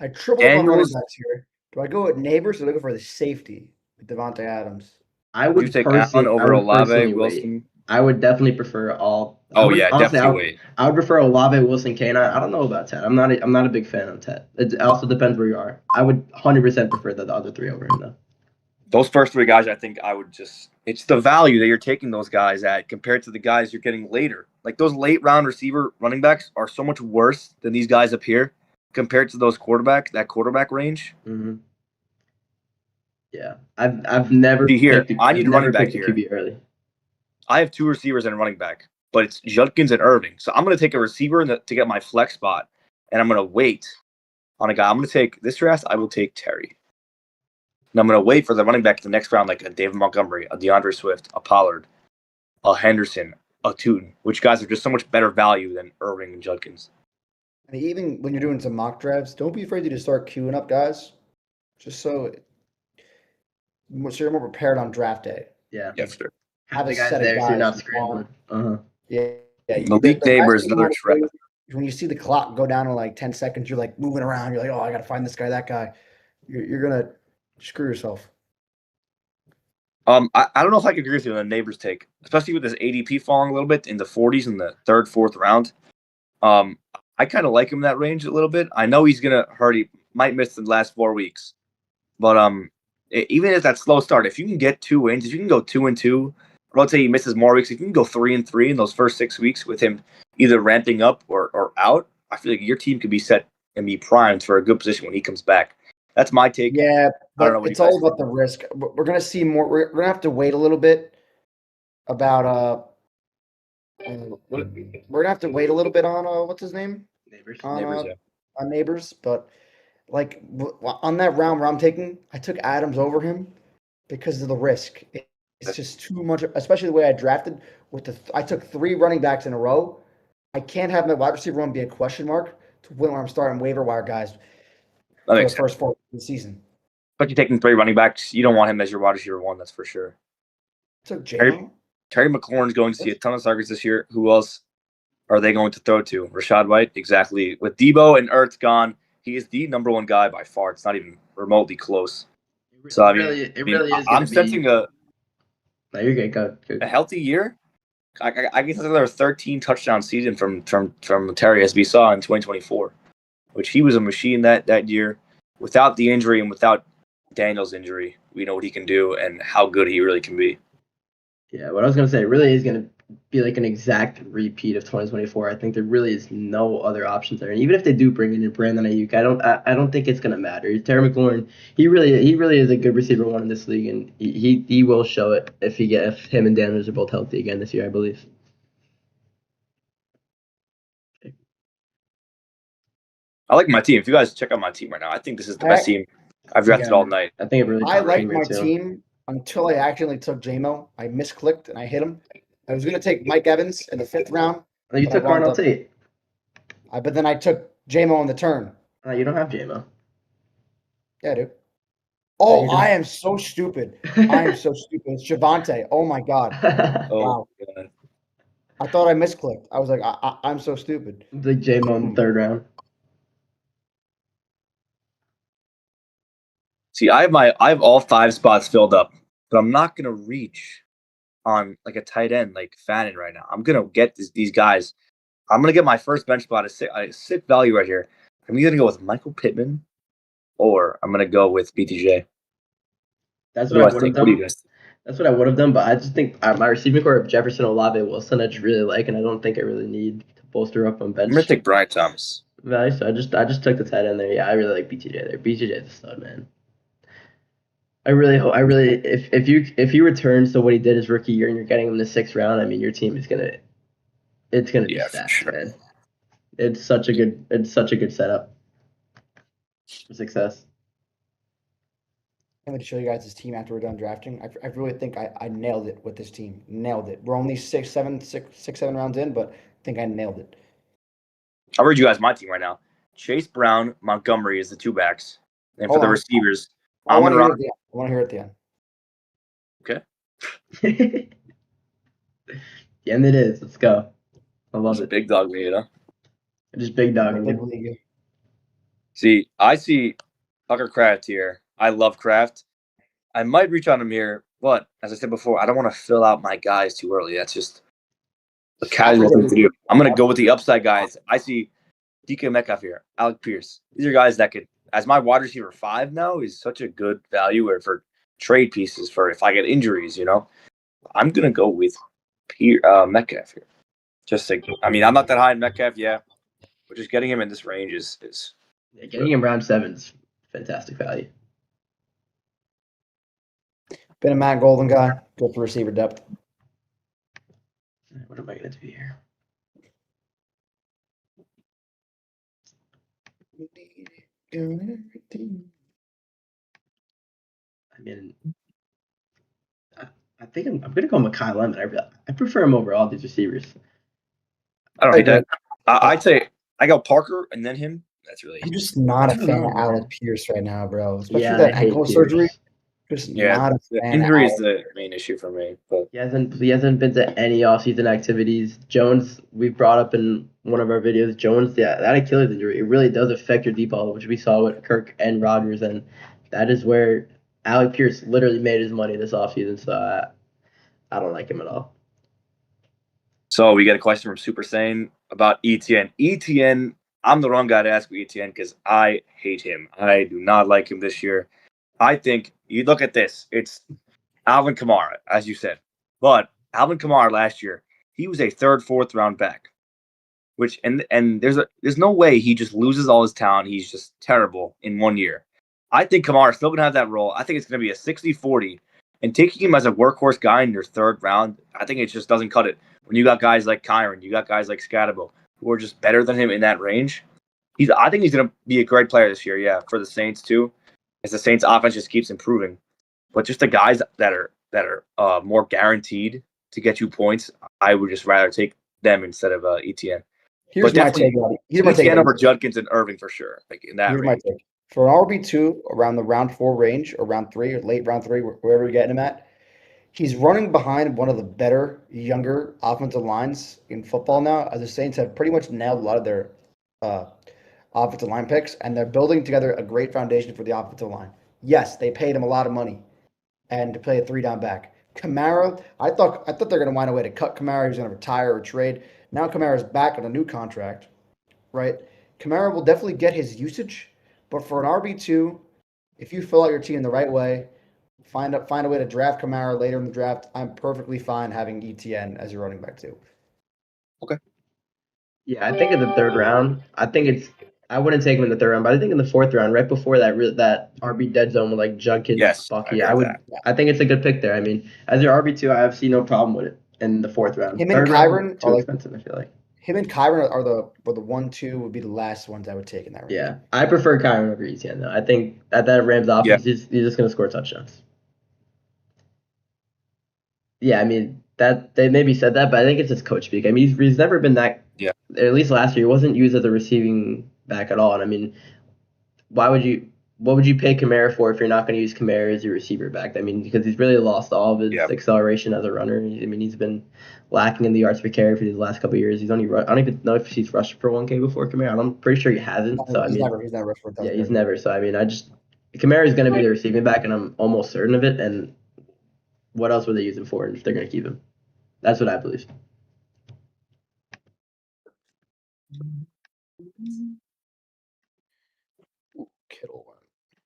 I triple up on running Daniels. backs here. Do I go with neighbors or do I go for the safety with Devontae Adams? I Would you would take Allen personally, over Olave, wait. Wilson? I would definitely prefer all. Oh yeah, honestly, definitely wait. I would prefer Olave, Wilson, Kane. I don't know about Ted. I'm not a big fan of Ted. It also depends where you are. I would 100% prefer the other three over him though. Those first three guys, I think I would just. It's the value that you're taking those guys at compared to the guys you're getting later. Like those late round receiver running backs are so much worse than these guys up here compared to those that quarterback range. Mm-hmm. Yeah, I've never See here, picked a, I I've need a never running back picked a here. QB early. I have two receivers and a running back, but it's Judkins and Irving. So I'm going to take a receiver to get my flex spot, and I'm going to wait on a guy. I'm going to take this draft. I will take Terry. And I'm going to wait for the running back in the next round, like a David Montgomery, a DeAndre Swift, a Pollard, a Henderson, a Tootin, which guys are just so much better value than Irving and Judkins. And even when you're doing some mock drafts, don't be afraid to just start queuing up guys, just so you're more prepared on draft day. Yeah. Yes, sir. Have the a guys set of there, so you're guys not you scrambling. want. Yeah. Malik Neighbors, guys you another wanna trap. play, when you see the clock go down in like 10 seconds, you're like moving around. You're like, oh, I got to find this guy, that guy. You're going to screw yourself. I don't know if I could agree with you on the Neighbors take, especially with this ADP falling a little bit in the 40s in the third, fourth round. I kind of like him in that range a little bit. I know he's gonna hurt. He might miss the last 4 weeks, but even at that slow start, if you can get 2 wins, if you can go 2-2, or let's say he misses more weeks, if you can go 3-3 in those first 6 weeks with him either ramping up or out, I feel like your team could be set and be primed for a good position when he comes back. That's my take. Yeah, I don't know but what it's you guys all about the risk. We're going to see more. We're going to have to wait a little bit about we're gonna have to wait a little bit on what's his name Neighbors. on Neighbors, yeah. on Neighbors, but like on that round where I'm taking, I took Adams over him because of the risk. It's just too much, especially the way I drafted with I took 3 running backs in a row. I can't have my wide receiver one be a question mark to when I'm starting waiver wire guys That for the makes sense. first 4 of the season. But you're taking 3 running backs. You don't want him as your wide receiver one, that's for sure. Took J-Mo. Terry McLaurin's going to see a ton of targets this year. Who else are they going to throw to? Rashad White, exactly. With Debo and Ertz gone, he is the number one guy by far. It's not even remotely close. So I mean, it really is. I'm sensing No, you're good. Go. a healthy year. I guess another 13 touchdown season from Terry, as we saw in 2024, which he was a machine that year. Without the injury and without Daniel's injury, we know what he can do and how good he really can be. Yeah, what I was gonna say, it really is gonna be like an exact repeat of 2024. I think there really is no other options there. And even if they do bring in Brandon Ayuk, I don't think it's gonna matter. Terry McLaurin, he really is a good receiver one in this league, and he will show it if him and Daniels are both healthy again this year, I believe. I like my team. If you guys check out my team right now, I think this is the best team I've drafted all night. I think it really. I liked me my too. team until I accidentally took J-Mo. I misclicked and I hit him. I was going to take Mike Evans in the 5th round. You took Darnell Tate. But then I took J-Mo on the turn. You don't have J-Mo. Yeah, I do. Oh, I am so stupid. I am so stupid. It's Javonte. Oh, my God. Wow. God. I thought I misclicked. I was like, I'm so stupid. The J-Mo in the 3rd round. See, I have all 5 spots filled up, but I'm not gonna reach on like a tight end like Fannin right now. I'm gonna get these guys. I'm gonna get my first bench spot a sick value right here. I'm either gonna go with Michael Pittman or I'm gonna go with BTJ. That's what I would have done. What do you guys think? That's what I would have done, but I just think my receiving core of Jefferson, Olave, Wilson, I just really like, and I don't think I really need to bolster up on bench. I'm gonna take Brian Thomas. Value, so I just took the tight end there. Yeah, I really like BTJ there. BTJ is a stud, man. I really hope. If he returns to what he did his rookie year, and you're getting him in the 6th round, I mean, your team is gonna be stacked, for sure. man. It's such a good setup for success. I'm going to show you guys this team after we're done drafting. I really think I nailed it with this team. Nailed it. We're only 7 rounds in, but I think I nailed it. I'll read you guys my team right now. Chase Brown, Montgomery is the two backs. And for the receivers, I want to hear it at the end. Okay. And it is. Let's go. I love it. Big dog me, Just big dog. Big league. See, I see Tucker Kraft here. I love Kraft. I might reach on him here, but as I said before, I don't want to fill out my guys too early. That's just a casual thing to do. I'm going to go with the upside guys. I see DK Metcalf here, Alec Pierce. These are guys that could, as my wide receiver 5 now, is such a good value or for trade pieces for if I get injuries, I'm going to go with Metcalf here. Just like, I'm not that high in Metcalf, yeah, but just getting him in this range is getting him round 7's fantastic value. Been a Matt Golden guy. Good for receiver depth. What am I going to do here? I think I'm going to go Mekhi Lemon. I prefer him over all these receivers. I don't hate that. I'd say I go Parker and then him. That's really. I'm just not a fan of Alec Pierce right now, bro. Especially that ankle surgery. Just not a fan. Injury is the main issue for me. But he hasn't been to any offseason activities. Jones, we've brought up in one of our videos. Jones, that Achilles injury, it really does affect your deep ball, which we saw with Kirk and Rodgers, and that is where Alec Pierce literally made his money this offseason. So I don't like him at all. So we get a question from Super Saiyan about ETN. ETN, I'm the wrong guy to ask for ETN because I hate him. I do not like him this year. I think you look at this. It's Alvin Kamara, as you said. But Alvin Kamara last year, he was a 3rd, 4th round back. Which and there's no way he just loses all his talent. He's just terrible in 1 year. I think Kamara's still going to have that role. I think it's going to be a 60-40. And taking him as a workhorse guy in your 3rd round, I think it just doesn't cut it. When you got guys like Kyron, you got guys like Scatabo, who are just better than him in that range. I think he's going to be a great player this year, yeah, for the Saints too, as the Saints offense just keeps improving. But just the guys that are more guaranteed to get you points, I would just rather take them instead of ETN. Here's my take. ETN over Judkins and Irving for sure. Like in that range. My take. For an RB2 around the round 4 range or round 3 or late round 3, wherever you're getting him at, he's running behind one of the better, younger offensive lines in football now, as the Saints have pretty much nailed a lot of their offensive line picks, and they're building together a great foundation for the offensive line. Yes, they paid him a lot of money and to play a 3-down back. Kamara, I thought they're going to find a way to cut Kamara. He's going to retire or trade. Now Kamara's back on a new contract, right? Kamara will definitely get his usage, but for an RB2, if you fill out your team the right way, find a way to draft Kamara later in the draft, I'm perfectly fine having ETN as your running back too. Okay. Yeah, I think in the 3rd round, I wouldn't take him in the 3rd round, but I think in the 4th round, right before that RB dead zone with like Judkins, Bucky, I think it's a good pick there. As your RB2, I see no problem with it in the 4th round. Him and Kyron too expensive, I feel like. Him and Kyron are the 1-2 would be the last ones I would take in that range. Yeah, I prefer Kyron over ETN though. I think at that Rams offense, he's just going to score touchdowns. Yeah, that they maybe said that, but I think it's just coach speak. He's never been that. Yeah. At least last year, he wasn't used as a receiving back at all. And what would you pay Kamara for if you're not going to use Kamara as your receiver back? Because he's really lost all of his acceleration as a runner. He's been lacking in the yards per carry for these last couple of years. He's only I don't even know if he's rushed for 1K before Kamara. I'm pretty sure he hasn't. He's never rushed for 1,000. Yeah, he's never. So Kamara is going to be the receiving back, and I'm almost certain of it. And what else would they use him for if they're going to keep him? That's what I believe.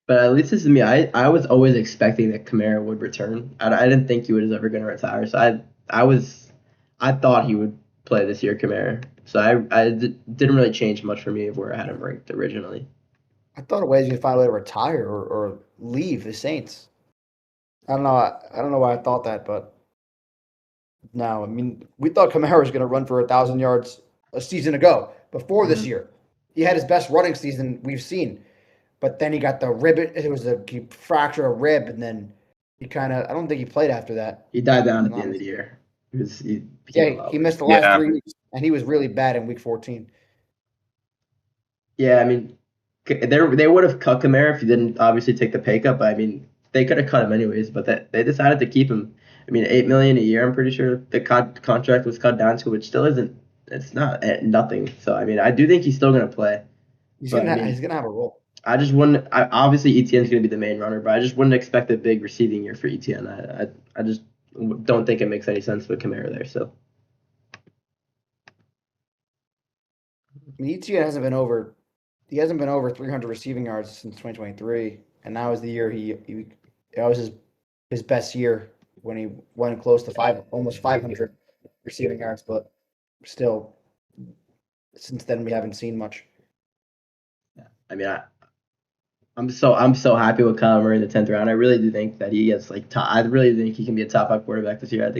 But at least this is me. I was always expecting that Kamara would return. I didn't think he was ever going to retire. So I thought he would play this year, Kamara. So I didn't really change much for me of where I had him ranked originally. I thought he was going to find a way to retire or leave the Saints. I don't know why I thought that, but no. We thought Kamara was going to run for 1,000 yards a season ago. before this Mhm. year. He had his best running season we've seen, but then he got the rib. He fractured a rib, and then he kind of. I don't think he played after that. He died down if at I'm the not end of the mistaken. year. He became a Yeah, lot he worse. missed the last Yeah. 3 weeks, and he was really bad in week 14. Yeah, I mean, they would have cut Kamara if he didn't obviously take the pay cut. But I mean, they could have cut him anyways. But they decided to keep him. I mean, 8 million a year. I'm pretty sure the contract was cut down to, which still isn't. It's not nothing. So I mean, I do think he's still gonna play. But I He's mean, gonna have a role. I just wouldn't. Obviously, ETN's gonna be the main runner, but I just wouldn't expect a big receiving year for ETN. I just don't think it makes any sense with Kamara there. So I mean, ETN hasn't been over. He hasn't been over 300 receiving yards since 2023, and now is the year he that was his best year when he went close to almost 500 receiving yards, but still, since then we haven't seen much. I mean, I'm so happy with Kyler Murray in the 10th round. I really do think that he gets like top. I really think he can be a top 5 quarterback this year.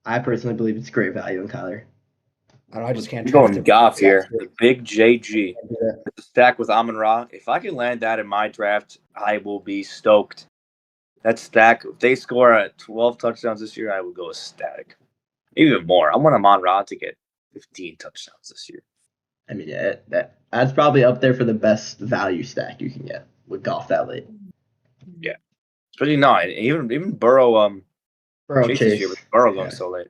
I personally believe it's great value in Kyler. I don't know, I just can't I'm draft going him. Goff here. Yeah, The big JG. can't do that. The stack with Amon Ra. If I can land that in my draft, I will be stoked. That stack, if they score at 12 touchdowns this year, I will go ecstatic. Even more. I want Amon Ra to get 15 touchdowns this year. I mean, yeah, that's probably up there for the best value stack you can get with golf that late. Yeah. Especially not. Even Burrow Burrow Chase this year, with Burrow going yeah. so late.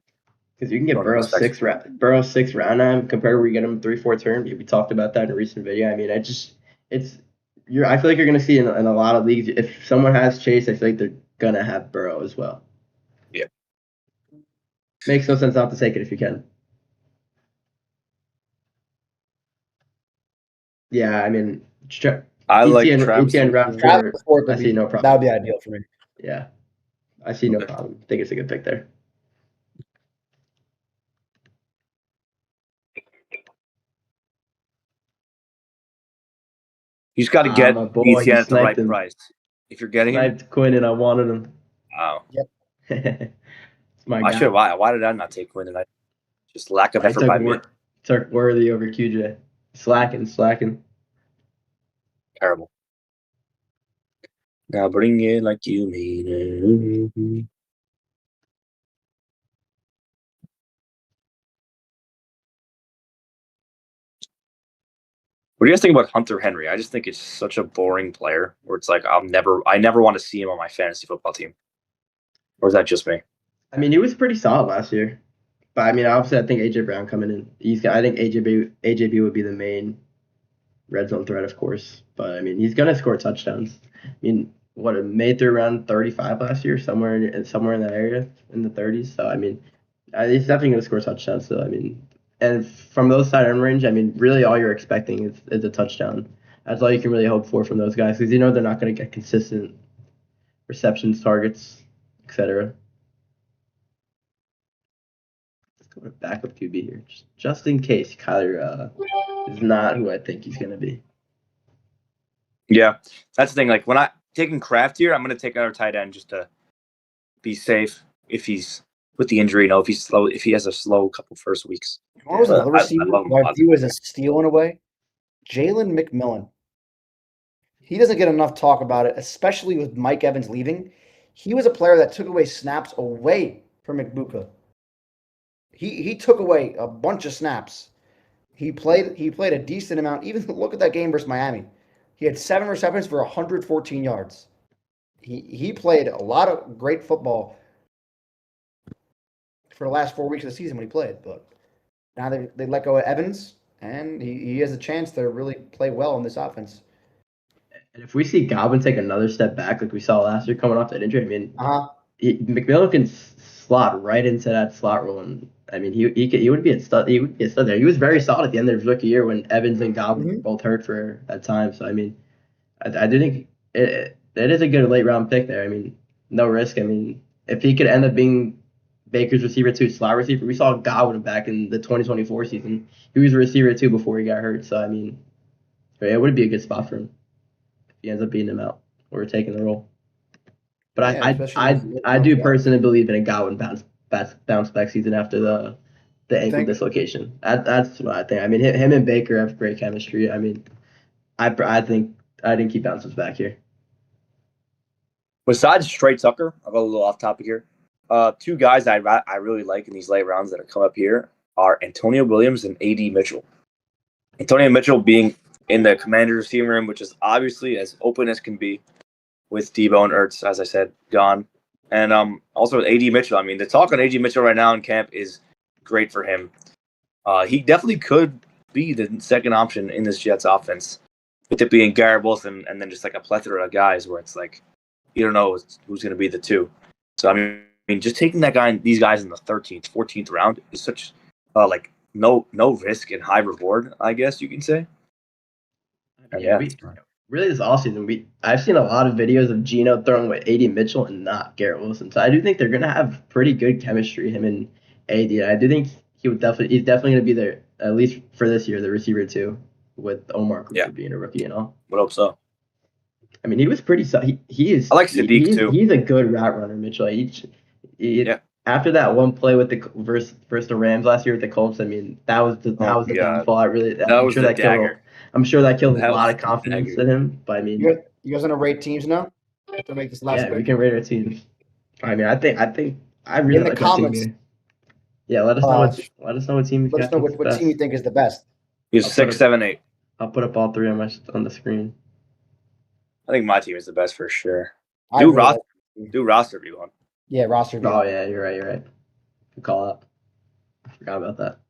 Because you can get Don't Burrow expect- 6th round now compared to where you get him 3-4 turn. We talked about that in a recent video. I mean, I feel like you're gonna see in a lot of leagues if someone has Chase, I feel like they're gonna have Burrow as well. Yeah. Makes no sense not to take it if you can. Yeah, I mean, I like ETN Travis. round Travis 4. Ford I would see be no problem. that would be ideal for me. Yeah, I see no Okay. problem. I think it's a good pick there. You just got to get my boy, ETN you at the right sniped him. price. If you're getting him, Sniped Quinn and I wanted him. wow. It's my I guy. should. Why did I not take Quinn tonight? Just lack of effort by me. Took Worthy over QJ. Slacking. Terrible. Now bring it like you mean it. What do you guys think about Hunter Henry? I just think it's such a boring player where it's like I never want to see him on my fantasy football team. Or is that just me? I mean, he was pretty solid last year. But I mean, obviously, I think AJ Brown coming in. I think AJB would be the main red zone threat, of course. But I mean, he's gonna score touchdowns. I mean, made through around 35 last year, somewhere in that area, in the 30s. So I mean, he's definitely gonna score touchdowns. So I mean, and from those side end range, I mean, really all you're expecting is a touchdown. That's all you can really hope for from those guys because you know they're not gonna get consistent receptions, targets, etc. Go with backup QB here, just in case Kyler is not who I think he's gonna be. Yeah, that's the thing. Like when I taking Kraft here, I'm gonna take another tight end just to be safe if he's with the injury. If he's slow, if he has a slow couple first weeks. What was another receiver love him who a I lot. view as a steal in a way? Jalen McMillan. He doesn't get enough talk about it, especially with Mike Evans leaving. He was a player that took away snaps away from McBuka. He took away a bunch of snaps. He played a decent amount. Even look at that game versus Miami. He had 7 receptions for 114 yards. He played a lot of great football for the last 4 weeks of the season when he played. But now they let go of Evans, and he has a chance to really play well in this offense. And if we see Godwin take another step back like we saw last year coming off that injury, I mean, Uh-huh. McMillan can slot right into that slot role, and I mean, he would be a stud. He would be a stud there. He was very solid at the end of his rookie year when Evans and Godwin were both hurt for that time. So I mean, I do think it is a good late round pick there. I mean, no risk. I mean, if he could end up being Baker's receiver 2, slot receiver, we saw Godwin back in the 2024 season. He was a receiver 2 before he got hurt. So I mean, it would be a good spot for him if he ends up beating him out or taking the role. But Yeah, I do personally believe in a Godwin bounce back season after the ankle think? dislocation. That's what I think. I mean, him and Baker have great chemistry. I mean, I think he bounces back here. Besides Trey Tucker, I'll go a little off topic here. Two guys I really like in these late rounds that are come up here are Antonio Williams and AD Mitchell. Antonio Mitchell being in the Commanders receiving room, which is obviously as open as can be, with Debo and Ertz, as I said, gone. And also with AD Mitchell. I mean, the talk on AD Mitchell right now in camp is great for him. He definitely could be the second option in this Jets offense, with it being Garrett Wilson and then just like a plethora of guys where it's like you don't know who's going to be the two. So I mean, just taking these guys in the 13th, 14th round is such like no risk and high reward, I guess you can say. Yeah, really this offseason, I've seen a lot of videos of Geno throwing with AD Mitchell and not Garrett Wilson. So I do think they're gonna have pretty good chemistry, him and AD. I do think he's definitely gonna be there at least for this year, the receiver too, with Omar Cooper being a rookie and all. Would hope so. I mean, he was pretty. He is. I like Sadiq too. He's a good route runner, Mitchell. After that one play with the versus the Rams last year with the Colts, I mean, that was the downfall. I'm sure that killed a lot of confidence in him. But I mean, you guys gonna rate teams now? To make this last pick? We can rate our teams. I mean, I really like our team here. Yeah, let us know what team. Let us know what team you think is the best. He's 6, 7, 8. I'll put up all three on the screen. I think my team is the best for sure. Do roster view on. Yeah, roster view. Oh yeah, you're right. Good call out. I forgot about that.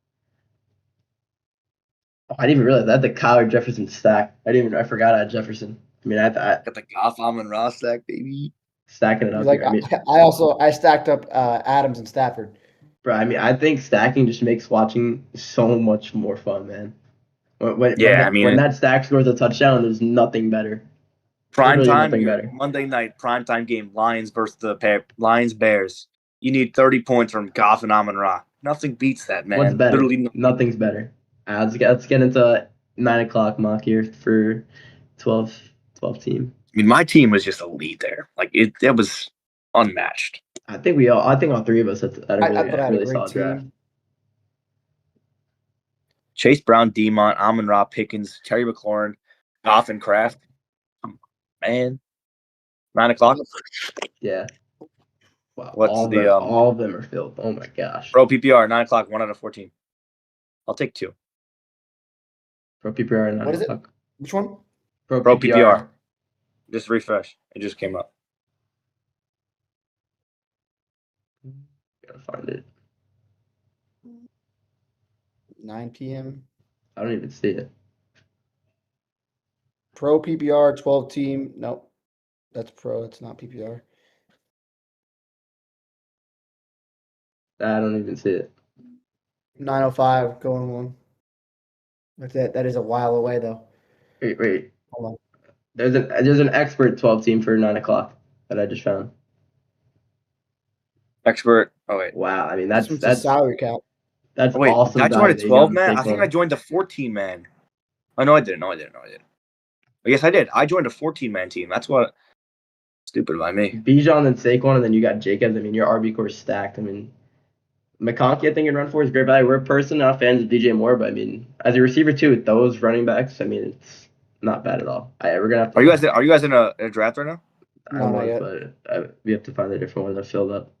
Oh, I didn't even realize that the Kyler Jefferson stack. I forgot I had Jefferson. I mean, I got the Goff and Ross stack, baby. Stacking it up. Like, I stacked up Adams and Stafford. Bro, I mean, I think stacking just makes watching so much more fun, man. When that stack scores a touchdown, there's nothing better. Monday night primetime game, Lions versus the Lions Bears. You need 30 points from Goff and Amon-Ra. Nothing beats that, man. What's better? Nothing's better. Let's get into 9 o'clock mock here for 12 team. I mean, my team was just elite there. Like it was unmatched. I think all three of us had a really solid draft. Chase Brown, Demont, Amon-Ra, Pickens, Terry McLaurin, Goff, and Kraft. Man, 9 o'clock. Yeah. Wow. All of them are filled. Oh my gosh. Pro PPR 9 o'clock, 1 out of 14. I'll take 2. Pro PPR 9 What is it? o'clock. Which one? Pro PPR. Just refresh. It just came up. Gotta find it. 9 p.m. I don't even see it. Pro PPR 12 team. Nope. That's pro. It's not PPR. I don't even see it. 9:05 going on. That is a while away though. Wait. Hold on. There's an expert 12 team for 9 o'clock that I just found. Expert. Oh wait. Wow. I mean that's salary cap. That's awesome. I joined a 12 man. I think I joined a 14 man. Oh no, I didn't. Yes, I did. I joined a 14-man team. That's what stupid by me. Bijan and Saquon, and then you got Jacobs. I mean, your RB core is stacked. I mean, McConkey, I think in run for is great value. We're personally not fans of DJ Moore, but I mean, as a receiver too, with those running backs, I mean, it's not bad at all. We're gonna have to. Are you guys in a draft right now? I don't know, but we have to find a different one that filled up.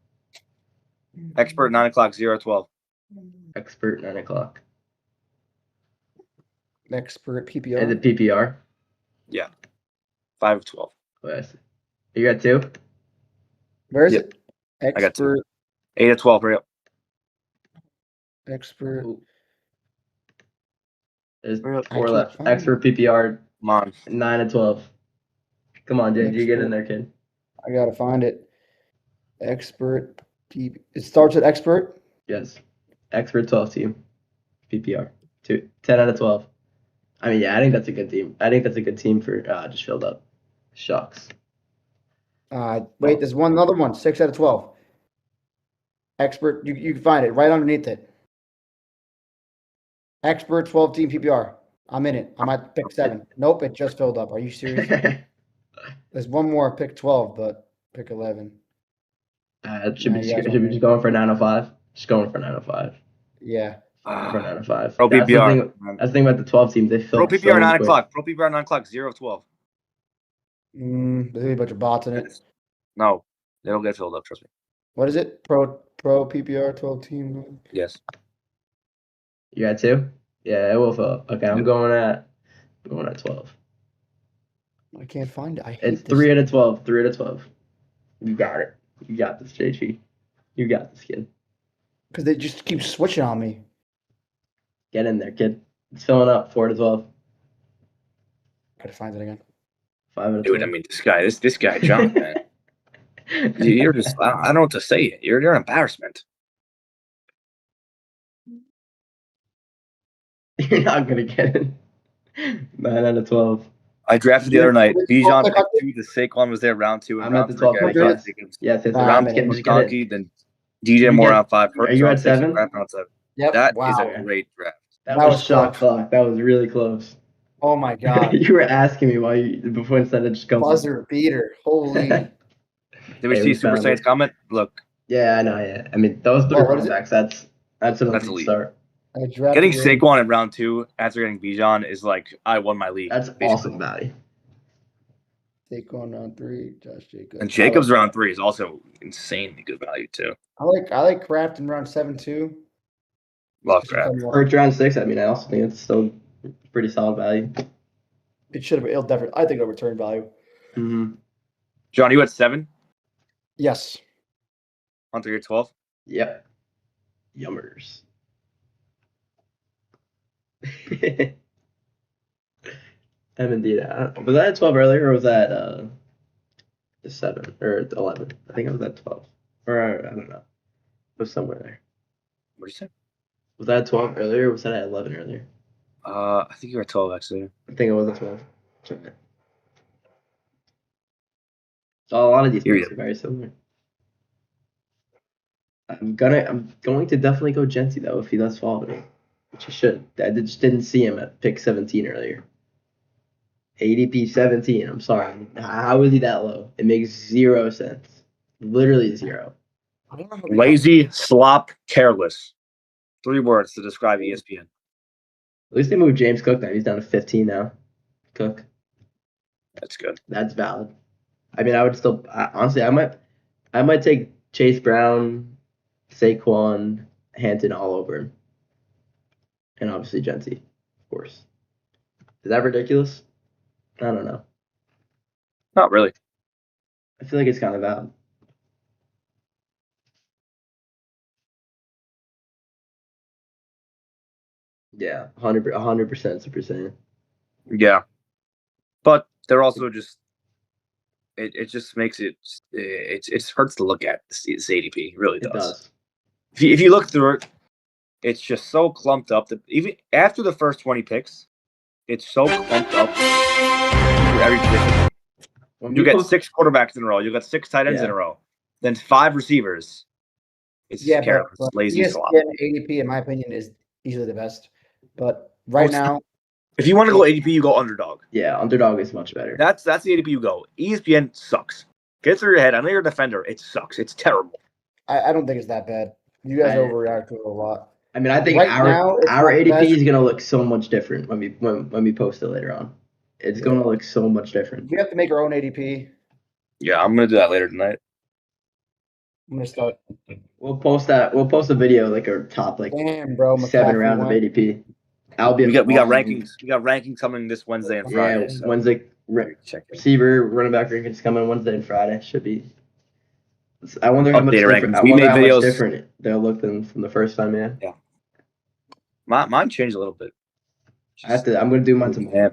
Expert 9 o'clock 0-12. Expert 9 o'clock. Expert PPR. And the PPR. Yeah, 5 of 12. Oh, I see. You got 2? Where is it? Expert. I got 2. 8 of 12. Hurry up. Expert. Ooh. There's 4 left. Expert PPR. Come on. 9 of 12. Come on, James. You get in there, kid. I gotta find it. Expert. It starts at expert. Yes. Expert 12 team. PPR. 10 out of 12. I mean, yeah, I think that's a good team. I think that's a good team for just filled up. Shucks. Wait, there's another one. 6 out of 12. Expert, you can find it right underneath it. Expert 12 team PPR. I'm in it. I'm at pick 7. Nope, it just filled up. Are you serious? There's one more pick 12, but pick 11. Should be just going for 905. Just going for 905. Yeah. For 9 to 5. Pro That's PPR. the thing about the 12 teams. They fill Pro up PPR so 9 quick. o'clock. Pro PPR 9 o'clock. 0 of 12. There's a bunch of bots in it. No, they don't get filled up. Trust me. What is it? Pro PPR 12 team. Yes. You got 2? Yeah, it will fill up. Okay, I'm Yep. going at 12. I can't find it. I hate It's this. 3 out of 12. 3 out of 12. You got it. You got this, JG. You got this, kid. Because they just keep switching on me. Get in there, kid. It's filling up. 4 to 12. Gotta find it again. 5 out of 12. Dude, I mean, this guy, John, man. You're just, I don't know what to say. You're an embarrassment. You're not gonna get it. 9 out of 12. I drafted the other night. Bijan Pick picked 2. The Saquon was there round 2. And I'm at round the 3 12 guy, pick. Josh Jacobs. Yes. Round Just 4 get was it. Donkey. Then DJ Moore round 5. Are you round at 6, 7? Round 7. Yep. That is wow. a great draft. That That was was shot close. clock. That was really close. Oh my god. You were asking me before instead of just going. Buzzer beater. Holy. Did we Hey, see we Super found Saints it. comment? Look, Yeah, I know. Yeah, I mean those 3 Oh, what running is it? backs. That's an That's elite elite. start. I drafted getting him. Saquon in round 2 after getting Bijan is like I won my league. That's basically. awesome value. Saquon round 3. Josh Jacobs. And Jacobs round 3 is also insanely good value too. I like Kraft in round 7 too. Love Kraft. First round 6. I mean, I also think it's still pretty solid value. It should have. It'll definitely. I think it'll return value. Mm-hmm. John, you had 7 Yes. on 3 or 12. Yep. Yummers. I'm indeed. Was that at 12 earlier, or was that 7 or 11? I think I was at 12, or I don't know. It was somewhere there. What did you say? Was that at 12 earlier, or was that at 11 earlier? I think you were at 12 actually. I think it was at 12. Okay. So a lot of these Here picks are very similar. I'm going to definitely go Genty though if he does fall to me, which he should. I just didn't see him at pick 17 earlier. ADP 17. I'm sorry. How is he that low? It makes 0 sense. Literally 0. I don't know how Lazy, slop, careless. 3 words to describe ESPN. At least they moved James Cook now. He's down to 15 now. Cook. That's good. That's valid. I mean, I would still honestly. I might take Chase Brown, Saquon, Hampton all over him, and obviously Genty, of course. Is that ridiculous? I don't know. Not really. I feel like it's kind of valid. Yeah, 100%. Super Saiyan. Yeah, but they're also just. It just makes it hurts to look at this ADP. It really It does. does. If you look through it, it's just so clumped up that even after the first 20 picks, it's so clumped up for every position. You get 6 quarterbacks in a row. You got 6 tight ends in a row. Then 5 receivers. It's just careless, but lazy slop. ESPN ADP, in my opinion, is easily the best. But right now, if you want to go ADP, you go underdog. Yeah, underdog is much better. That's the ADP you go. ESPN sucks. Get through your head. I know you're a defender. It sucks. It's terrible. I don't think it's that bad. You guys overreact to it a lot. I mean, I think Right our now, it's not the ADP best. is gonna look so much different when we post it later on. It's gonna look so much different. We have to make our own ADP. Yeah, I'm gonna do that later tonight. I'm gonna start. We'll post that. We'll post a video like our top Damn, bro. 7 rounds of ADP. That'll be we got rankings. We got rankings coming this Wednesday and Friday. Yeah, so Wednesday check it. receiver, running back rankings coming Wednesday and Friday. Should be. I wonder how much Updated different. rankings. I We wonder made how videos- much different they'll look than from the first time. Yeah. Mine changed a little bit. I'm gonna do mine tomorrow. Yeah.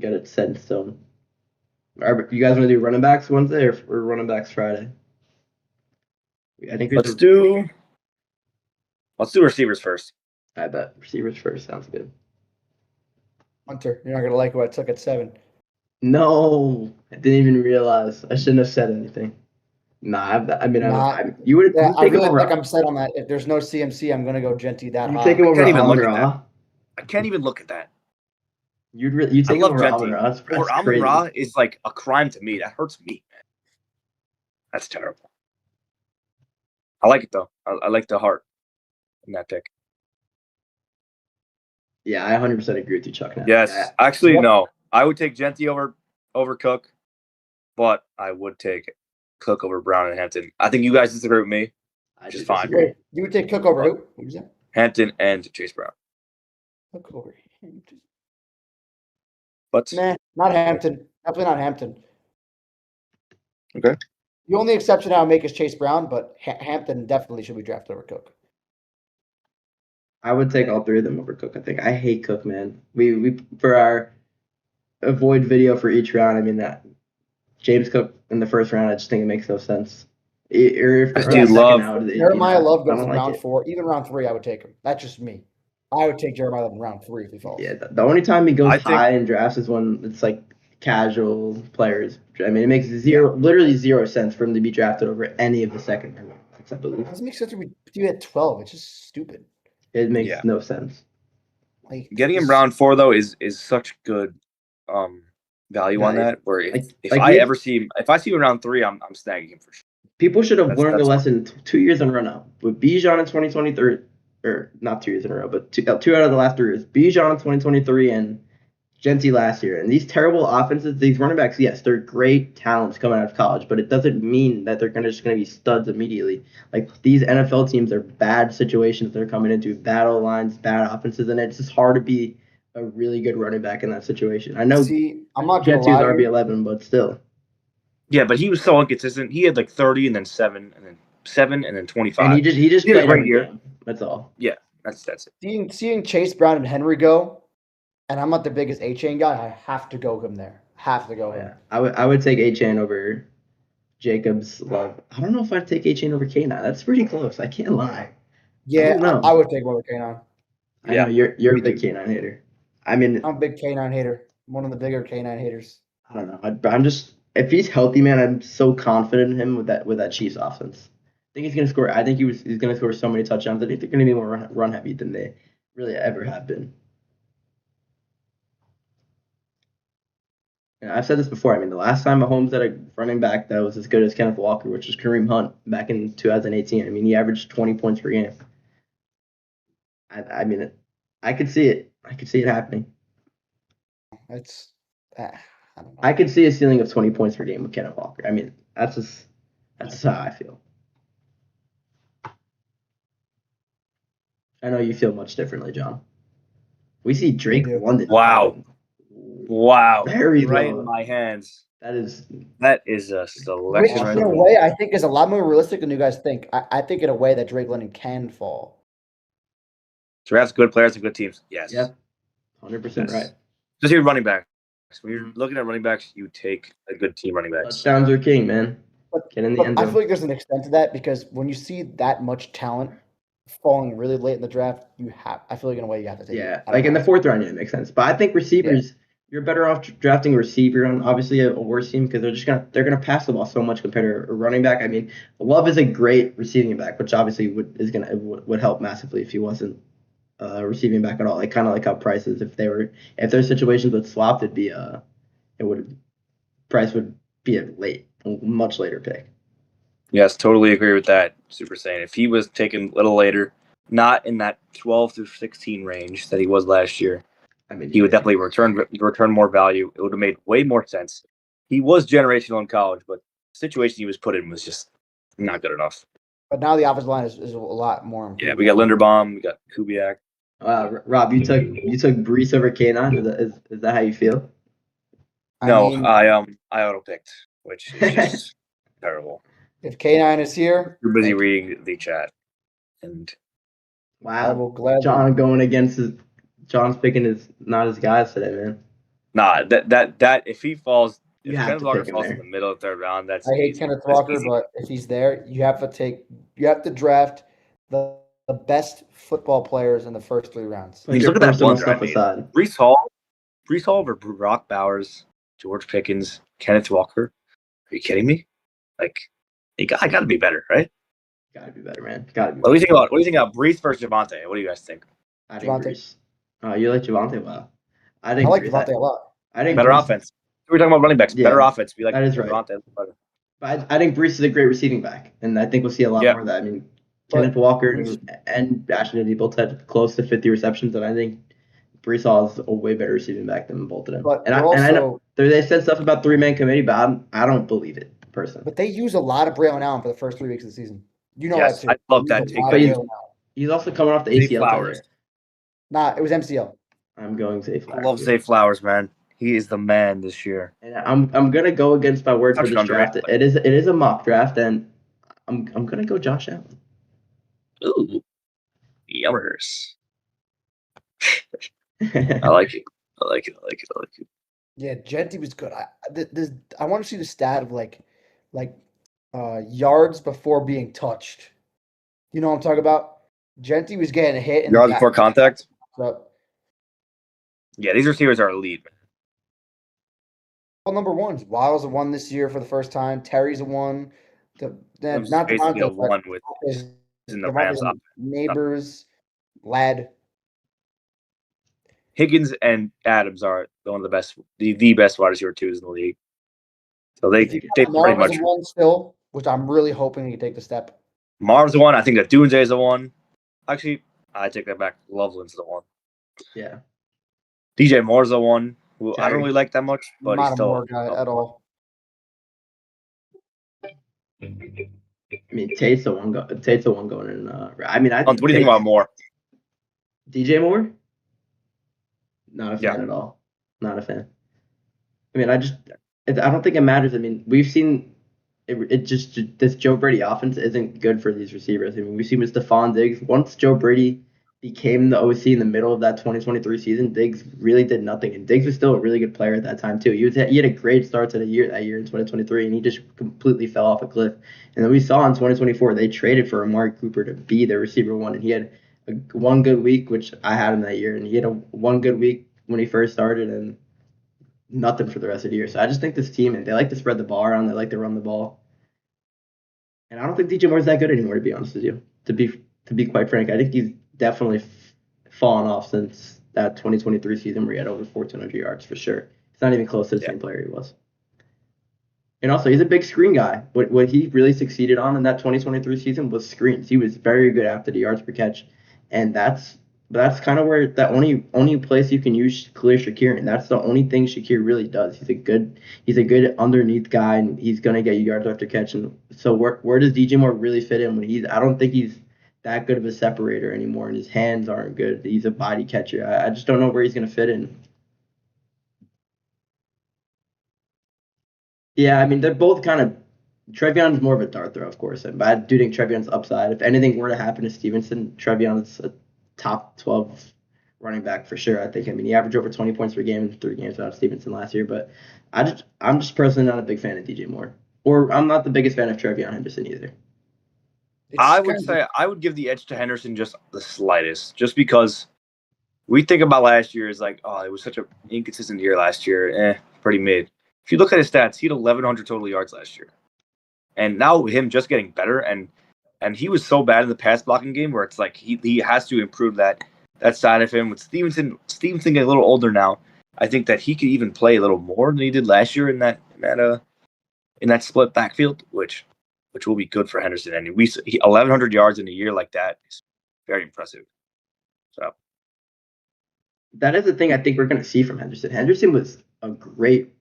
Get it set in stone. You guys want to do running backs Wednesday or running backs Friday? I think Let's do receivers first. I bet receivers first sounds good. Hunter, you're not gonna like what I took at 7. No, I didn't even realize. I shouldn't have said anything. Nah, you would. Yeah, I take him really over. think I'm set on that. If there's no CMC, I'm gonna go Genty that You high. take him over can't even look Amon at Ra. I can't even look at that. You I take him love over Amon Genty. Ra. That's Or Amon crazy. Ra is like a crime to me. That hurts me, man. That's terrible. I like it though. I like the heart. in that pick. Yeah, I 100% agree with you, Chuck. Now. Yes, Yeah. actually, no. I would take Genty over Cook, but I would take Cook over Brown and Hampton. I think you guys disagree with me. I Just do fine. disagree. Wait, you would take Cook over who? What was that? Hampton and Chase Brown. Cook over Hampton. But Nah, not Hampton. Definitely not Hampton. okay. The only exception I would make is Chase Brown, but Hampton definitely should be drafted over Cook. I would take all three of them over Cook. I think I hate Cook, man. We for our avoid video for each round. I mean that James Cook in the first round. I just think it makes no sense. Or if I the do second love round, Jeremiah Love I goes don't in like round it. 4. Even round 3, I would take him. That's just me. I would take Jeremiah Love in round 3 if he falls. Yeah, the only time he goes I think- high in drafts is when it's like casual players. I mean, it makes literally zero sense for him to be drafted over any of the second round picks, I believe. It doesn't make sense to do at 12. It's just stupid. It makes no sense. Like Getting him round 4 though is such good value on Yeah, that. Where if like I we- ever see him, if I see him in round 3, I'm snagging him for sure. People should have learned the that's- lesson 2 years in a row now. With Bijan in 2023, or not 2 years in a row, but two out of the last 3 years. Bijan in 2023 and Genty last year. And these terrible offenses, these running backs, yes, they're great talents coming out of college, but it doesn't mean that they're just going to be studs immediately. Like, these NFL teams are bad situations they're coming into, bad lines, bad offenses, and it's just hard to be a really good running back in that situation. I know See, I'm not going to Genty was lie. RB11, but still. Yeah, but he was so inconsistent. He had like 30 and then 7 and then 7 and then 25. And he just He had a played great every year. game. That's all. Yeah, that's it. Seeing Chase Brown and Henry go, and I'm not the biggest A-Chain guy, I have to go him there. Have to go him. Yeah, I would take A-Chain over Jacobs. Love. I don't know if I'd take A-Chain over K9. That's pretty close. I can't lie. Yeah, don't know. I would take him over K9. I know you're a me big too. K9 hater. I mean, I'm a big K9 hater. I'm one of the bigger K9 haters. I don't know. I'm just if he's healthy, man. I'm so confident in him with that Chiefs offense. I think he's gonna score. I think he's gonna score so many touchdowns. I think they're gonna be more run heavy than they really ever have been. And I've said this before. I mean, the last time Mahomes had a running back that was as good as Kenneth Walker, which was Kareem Hunt back in 2018. I mean, he averaged 20 points per game. I mean, I could see it. I could see it happening. It's I don't know. I could see a ceiling of 20 points per game with Kenneth Walker. I mean, that's just how I feel. I know you feel much differently, John. We see Drake do. London. Wow. Very right low. in my hands. That is a Which, selection. in a way, I think is a lot more realistic than you guys think. I think in a way that Drake London can fall. Drafts good players and good teams. Yes. Yep. 100% right. Just your running backs. When you're looking at running backs, you take a good team running backs. Touchdowns are king, man. Get in the end I zone. feel like there's an extent to that because when you see that much talent falling really late in the draft, I feel like in a way you have to take it. Yeah, I don't like in know. the 4th round, yeah, it makes sense. But I think receivers, you're better off drafting a receiver on obviously a worse team because they're gonna pass the ball so much compared to a running back. I mean, Love is a great receiving back, which obviously would help massively if he wasn't receiving back at all. Like kind of like how Price is. If there's situations with swapped, Price would be a much later pick. Yes, totally agree with that. Super Saiyan. If he was taken a little later, not in that 12 through 16 range that he was last year, I mean, he would definitely return more value. It would have made way more sense. He was generational in college, but the situation he was put in was just not good enough. But now the offensive line is a lot more improved. Yeah, we got Linderbaum, we got Kubiak. Rob, you took Brees over K9. Is that how you feel? No, mean, I auto picked, which is just terrible. if K9 is here, You're busy reading the chat, and I Wow, will gladly. John going against John's picking not his guys today, man. nah, that if he falls, You if have Kenneth to Walker pick him falls there. in the middle of the 3rd round, that's I hate easy. Kenneth That's Walker, easy. but if he's there, you have to draft the best football players in the first 3 rounds. Like Look your at that personal blunder I stuff made. aside. Brees Hall over Brock Bowers, George Pickens, Kenneth Walker. Are you kidding me? Like, I got to be better, right? Gotta be better, man. Gotta be. What do you think about Brees versus Javante? What do you guys think? I think Javante. Brees. Oh, you like Javante? Wow. I I like Brees- Devontae a lot. I think Better Brees- offense. We were talking about running backs. Yeah, Better offense. We like that is right. Javante. But I think Brees is a great receiving back, and I think we'll see a lot more of that. I mean, Kenneth Walker who's- and Ashton Kennedy both had close to 50 receptions, and I think Brees Hall is a way better receiving back than both of them. But And they're I know also they said stuff about 3-man committee, but I don't believe it personally. but they use a lot of Braylon Allen for the first 3 weeks of the season. You know Yes, that too. I love They that use a take. lot But of he's- Braylon Allen. He's also coming off the Zay ACL Flowers. tear. Nah, it was MCL. I'm going Zay I Flowers. love Zay Flowers, man. He is the man this year. And I'm gonna go against my word Such for an this draft. underrated It is a mock draft, and I'm gonna go Josh Allen. Ooh, yummers. I like it. I like it. Yeah, Genty was good. I want to see the stat of like yards before being touched. You know what I'm talking about? Genty was getting hit in Yards the before contact. back. Yeah, these receivers are elite, man. All number ones. Wiles a one this year for the first time. Terry's a one. It Then was not basically a Devontae, but one with is in the Rams Devontae up. Neighbors, Lad. Higgins and Adams are one of the best, the best wide receiver twos in the league. So they pretty Marvin's much. a one still, which I'm really hoping he can take the step. Marv's the one. I think that Dunze is the one. Actually, I take that back. Loveland's the one. Yeah. DJ Moore's the one. Who I don't Terry. really like that much, but Not he's a still more guy at all. I mean, Tate's the one going in. I mean, What do you think about Moore? DJ Moore? Not a fan Yeah. at all. Not a fan. I mean, I don't think it matters. I mean, we've seen it just this Joe Brady offense isn't good for these receivers. I mean, we've seen with Stephon Diggs. Once Joe Brady became the OC in the middle of that 2023 season, Diggs really did nothing. And Diggs was still a really good player at that time too. He had a great start to that year in 2023, and he just completely fell off a cliff. And then we saw in 2024 they traded for Amari Cooper to be the receiver one, and he had one good week, which I had him that year, and he had one good week when he first started, and nothing for the rest of the year. So I just think this team, and they like to spread the ball around, they like to run the ball. And I don't think DJ Moore's that good anymore, to be honest with you. To be quite frank, I think he's definitely fallen off since that 2023 season where he had over 1,400 yards for sure. He's not even close to the same player he was. And also, he's a big screen guy. What he really succeeded on in that 2023 season was screens. He was very good after the yards per catch, and that's kind of where that only place you can use Khalil Shakir, and that's the only thing Shakir really does. He's a good underneath guy, and he's gonna get you yards after catch. And so where does DJ Moore really fit in when I don't think he's that good of a separator anymore, and his hands aren't good. He's a body catcher. I just don't know where he's gonna fit in. Yeah, I mean they're both kind of. Trevion's more of a dart throw, of course, but I do think Trevion's upside. If anything were to happen to Stevenson, Trevion's a top 12 running back for sure. I think. I mean, he averaged over 20 points per game in 3 games without Stevenson last year, but I'm just personally not a big fan of DJ Moore, or I'm not the biggest fan of Trevion Henderson either. I would say I would give the edge to Henderson just the slightest, just because we think about last year as like, oh, it was such an inconsistent year last year, pretty mid. If you look at his stats, he had 1,100 total yards last year, and now him just getting better, and he was so bad in the pass blocking game where it's like he has to improve that side of him. With Stevenson getting a little older now, I think that he could even play a little more than he did last year in that split backfield, which will be good for Henderson. And 1,100 yards in a year like that is very impressive. So that is the thing I think we're going to see from Henderson. Henderson was a great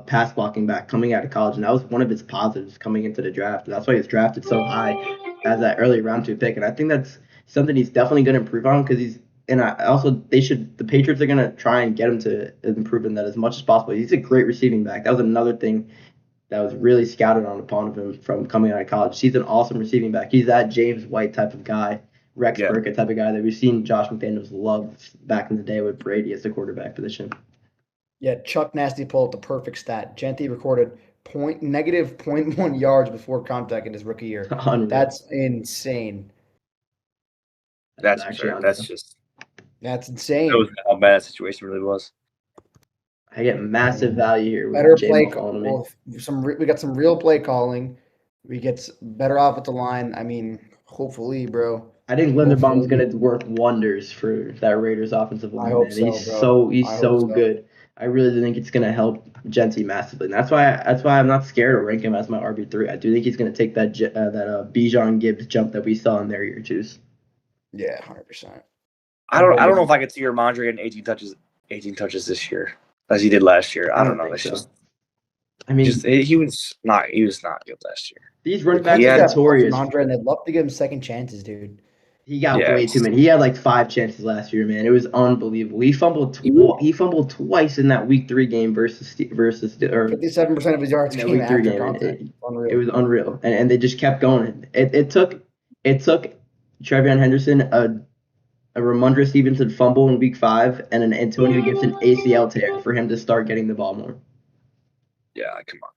pass blocking back coming out of college, and that was one of his positives coming into the draft. And that's why he was drafted so high as that early round 2 pick. And I think that's something he's definitely going to improve on because the Patriots are going to try and get him to improve in that as much as possible. He's a great receiving back. That was another thing that was really scouted upon him from coming out of college. He's an awesome receiving back. He's that James White type of guy, Rex Burkhead type of guy that we've seen Josh McDaniels love back in the day with Brady as the quarterback position. Yeah, Chuck Nasty pulled up the perfect stat. Genty recorded negative 0.1 yards before contact in his rookie year. That's insane. That's insane. That was how bad that situation really was. I get massive value here. Better play. We got some real play calling. We get better offensive line. I mean, hopefully, bro. I think Linderbaum's going to work wonders for that Raiders offensive line. I hope so, He's bro. so good. I really do think it's going to help Gentry massively. And that's why I'm not scared to rank him as my RB3. I do think he's going to take that Bijan Gibbs jump that we saw in their year twos. Yeah, 100%. I don't know if I could see Ramondre getting 18 touches this year as he did last year. I don't know. It's just he was not good last year. These running backs are notorious. Ramondre, and they'd love to give him second chances, dude. He got way too many. He had like 5 chances last year, man. It was unbelievable. He fumbled twice in that week 3 game versus 57% of his yards came week 3 after game. contact. It was unreal, and they just kept going. It took Trevion Henderson a Ramondre Stevenson fumble in week 5 and an Antonio Gibson ACL tear for him to start getting the ball more. Yeah, come on.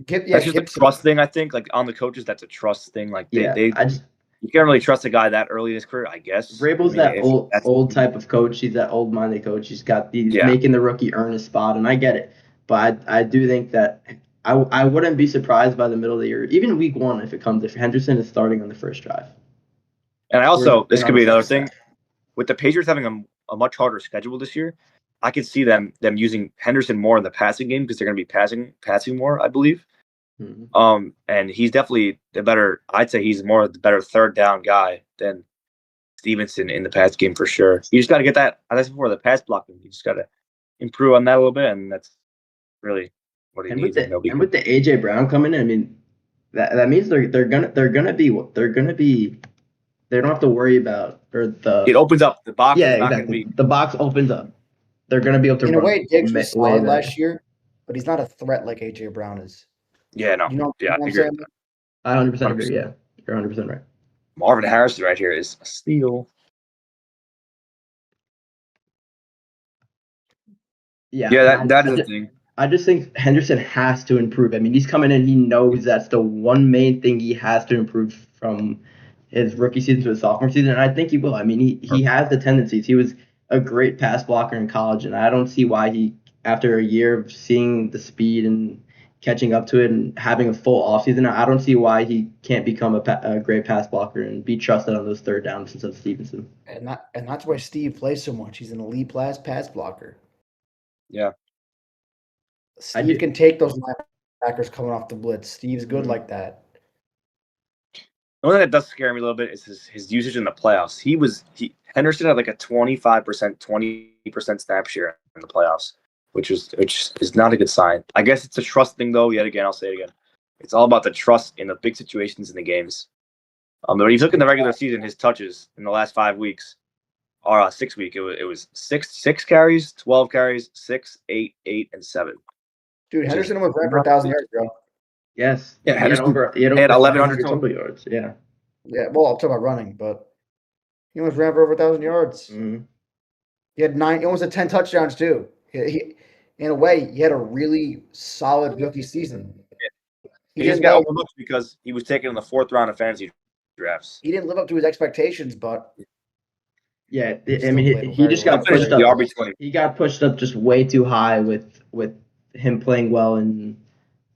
That's just a trust thing, I think. Like on the coaches, that's a trust thing. Like you can't really trust a guy that early in his career, I guess. Vrabel's that old type of coach. He's that old-minded coach. He's got making the rookie earn a spot, and I get it. But I do think that I wouldn't be surprised by the middle of the year, even week 1, if Henderson is starting on the first drive. And this could be another thing. With the Patriots having a much harder schedule this year, I could see them using Henderson more in the passing game because they're going to be passing more, I believe. Mm-hmm. And he's definitely I'd say he's more the better third down guy than Stevenson in the pass game for sure. You just got to get that, as I said before, the pass blocking. You just got to improve on that a little bit, and that's really what he needs. And with the AJ Brown coming in, I mean, that means they're gonna be. They don't have to worry about It opens up the box. Yeah, exactly. The box opens up. They're going to be able to. In a way, Diggs was solid last year, but he's not a threat like AJ Brown is. Yeah, no. You know I agree. I 100% agree. Yeah, you're 100% right. Marvin Harrison right here is a steal. Yeah, that is the thing. I just think Henderson has to improve. I mean, he's coming in. He knows that's the one main thing he has to improve from his rookie season to his sophomore season, and I think he will. I mean, he has the tendencies. He was a great pass blocker in college, and I don't see why he, after a year of seeing the speed and catching up to it and having a full offseason, I don't see why he can't become a great pass blocker and be trusted on those third downs instead of Stevenson. And that's why Steve plays so much. He's an elite pass blocker. Yeah. Steve can take those linebackers coming off the blitz. Steve's good like that. The only thing that does scare me a little bit is his usage in the playoffs. Henderson had like a 20% snap share in the playoffs, which is not a good sign. I guess it's a trust thing, though. Yet again, I'll say it again. It's all about the trust in the big situations in the games. But when you look in the regular season, his touches in the last 5 weeks, or 6 weeks, it was six carries, 12 carries, 6, 8, 8, and 7. Dude, Henderson was ran for 1,000 yards, bro. Yes. Yeah, Henderson had 1,100 total yards. Yeah. Yeah, well, I'm talking about running, but he almost ran for over 1,000 yards. Mm-hmm. He had 9. He almost had 10 touchdowns too. He in a way, he had a really solid rookie season. He just got overlooked because he was taken in the 4th round of fantasy drafts. He didn't live up to his expectations, but yeah, I mean, he just got pushed up. He got pushed up just way too high with him playing well in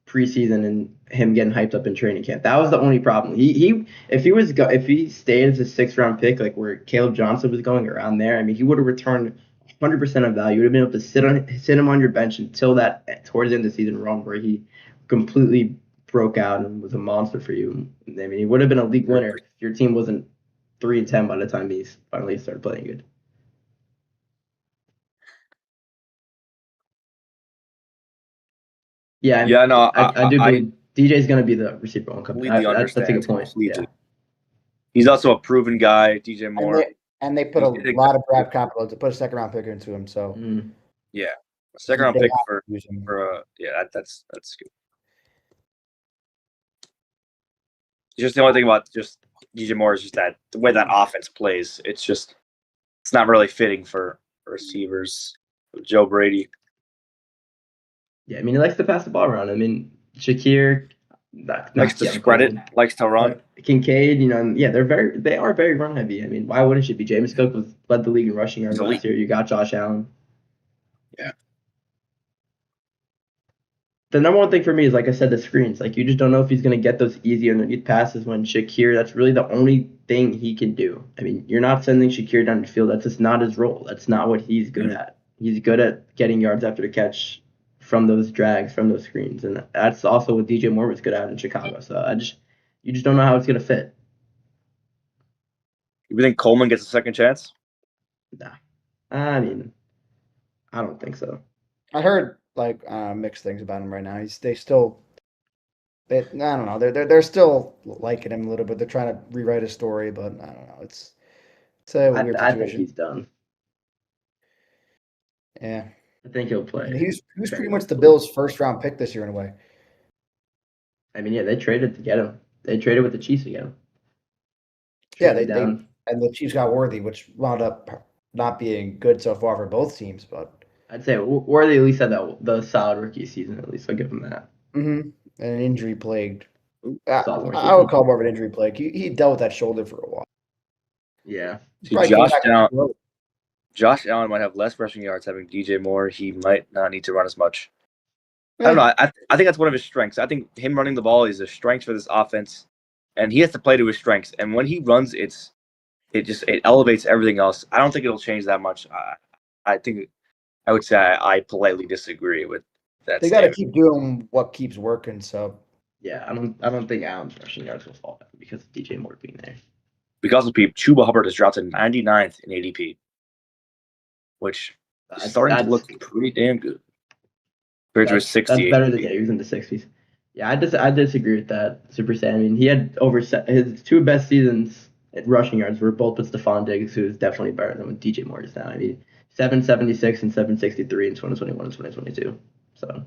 preseason and him getting hyped up in training camp. That was the only problem. If he stayed as a 6th round pick, like where Caleb Johnson was going around there, I mean, he would have returned 100% of value. You would have been able to sit him on your bench until that towards the end of the season run where he completely broke out and was a monster for you. I mean, he would have been a league winner if your team wasn't 3-10 by the time he finally started playing good. Yeah, no, I do believe DJ's going to be the receiver one coming. That's a good point. Yeah. He's also a proven guy, DJ Moore. And they put a lot of draft capital to put a 2nd round pick into him. So yeah, a 2nd round pick for that's good. Just the only thing about just DJ Moore is just that the way that offense plays. It's not really fitting for receivers. Joe Brady. Yeah, I mean, he likes to pass the ball around. I mean, Shakir likes to spread it, likes to run. Kincaid, they are very run heavy. I mean, why wouldn't she be? James Cook led the league in rushing yards last year. You got Josh Allen. Yeah. The number one thing for me is, like I said, the screens. Like, you just don't know if he's going to get those easy underneath passes when Shakir, that's really the only thing he can do. I mean, you're not sending Shakir down the field. That's just not his role. That's not what he's good at. He's good at getting yards after the catch from those drags, from those screens, and that's also what DJ Moore was good at in Chicago. So you just don't know how it's gonna fit. You think Coleman gets a second chance? Nah, I mean, I don't think so. I heard like mixed things about him right now. I don't know. They're still liking him a little bit. They're trying to rewrite his story, but I don't know. It's a weird I think situation. he's done. Yeah, I think he'll play. and he was very pretty much the quickly. Bills' first round pick this year in a way. I mean, yeah, they traded to get him. They traded with the Chiefs again. Yeah, Traded they down. and the Chiefs got Worthy, which wound up not being good so far for both teams, but I'd say Worthy at least had the solid rookie season. At least I'll give him that. and an injury plagued. Sophomore I would season. call more of an injury plague. He dealt with that shoulder for a while. Yeah. See, Probably came back Josh Allen might have less rushing yards having DJ Moore. He might not need to run as much. I don't know. I think that's one of his strengths. I think him running the ball is a strength for this offense, and he has to play to his strengths. And when he runs, it elevates everything else. I don't think it'll change that much. I think I would say I politely disagree with that. They got to keep doing what keeps working. So Yeah, I don't think Allen's rushing yards will fall back because of DJ Moore being there. Because of people, Chuba Hubbard is drafted 99th in ADP, which is starting to look pretty damn good. Compared to 60. That's better than he was in the 60s. Yeah, I disagree with that, Super Sam. I mean, he had his two best seasons at rushing yards were both with Stephon Diggs, who is definitely better than what DJ Moore is now. I mean, 776 and 763 in 2021 and 2022. So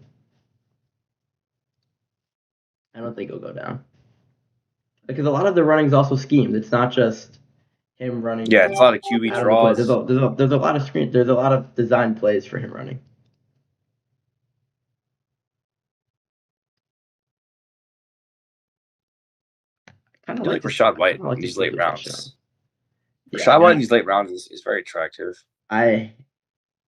I don't think he'll go down. Because a lot of the running is also schemed. It's not just him running. Yeah, it's a lot of QB draws. There's a lot of screen. There's a lot of design plays for him running. I like Rachaad White in these late rounds. Yeah, Rachaad White in these late rounds is very attractive. I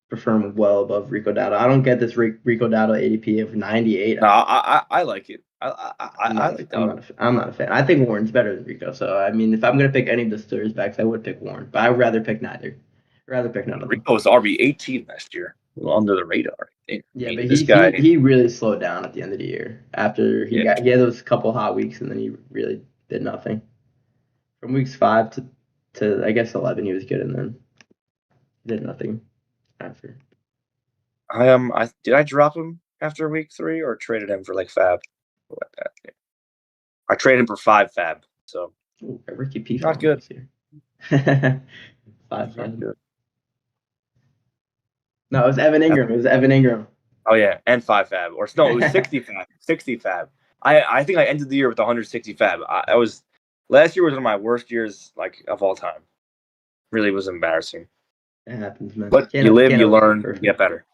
prefer him well above Rico Dowdle. I don't get this Rico Dowdle ADP of 98. No, I like it. I like that. I'm not a fan. I think Warren's better than Rico. So I mean, if I'm gonna pick any of the Steelers backs, I would pick Warren. But I'd rather pick neither. I'd rather pick none of them. Rico was RB 18 last year, under the radar. Yeah, but he really slowed down at the end of the year after he had those couple hot weeks, and then he really did nothing. From weeks 5 to I guess 11, he was good, and then he did nothing after. Did I drop him after week 3 or traded him for like Fab? I traded him for 5 Fab. So Ricky P. Not good. 5 Fab. Good. No, it was Evan Ingram. Oh yeah, and 5 Fab. Or no, it was 60 Fab. 60 Fab. I think I ended the year with 160 Fab. Last year was one of my worst years of all time. Really was embarrassing. It happens, man. But you live, you learn, you get better.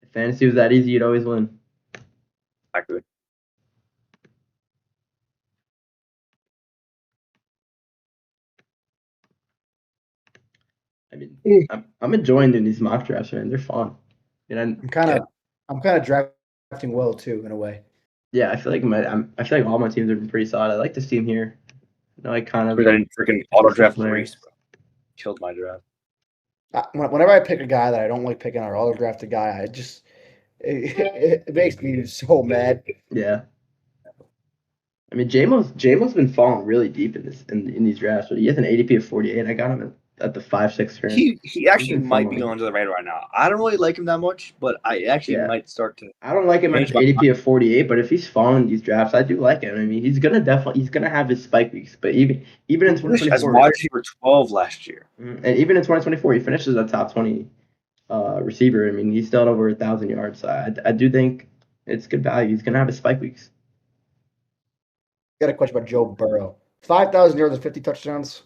If fantasy was that easy, you'd always win. Exactly. I mean, I'm enjoying doing these mock drafts, man. They're fun. And I'm kind of drafting well too, in a way. Yeah, I feel like all my teams have been pretty solid. I like this team here. No, I kind of. I didn't freaking auto draft Reese. Killed my draft. Whenever I pick a guy that I don't like picking, or auto drafted guy, it makes me so mad. Yeah. I mean, J-Mo's been falling really deep in these drafts, but he has an ADP of 48. I got him at the 5-6 turn. He actually might be going under the radar right now. I don't really like him that much, but I actually might start to. I don't like him at ADP of 48, but if he's falling these drafts, I do like him. I mean, he's gonna have his spike weeks, but even in 2024, as wide receiver 12 last year, and even in 2024, he finishes a top 20 receiver. I mean, he's still at over 1,000 yards. So I do think it's good value. He's gonna have his spike weeks. Got a question about Joe Burrow. 5,000 yards and 50 touchdowns.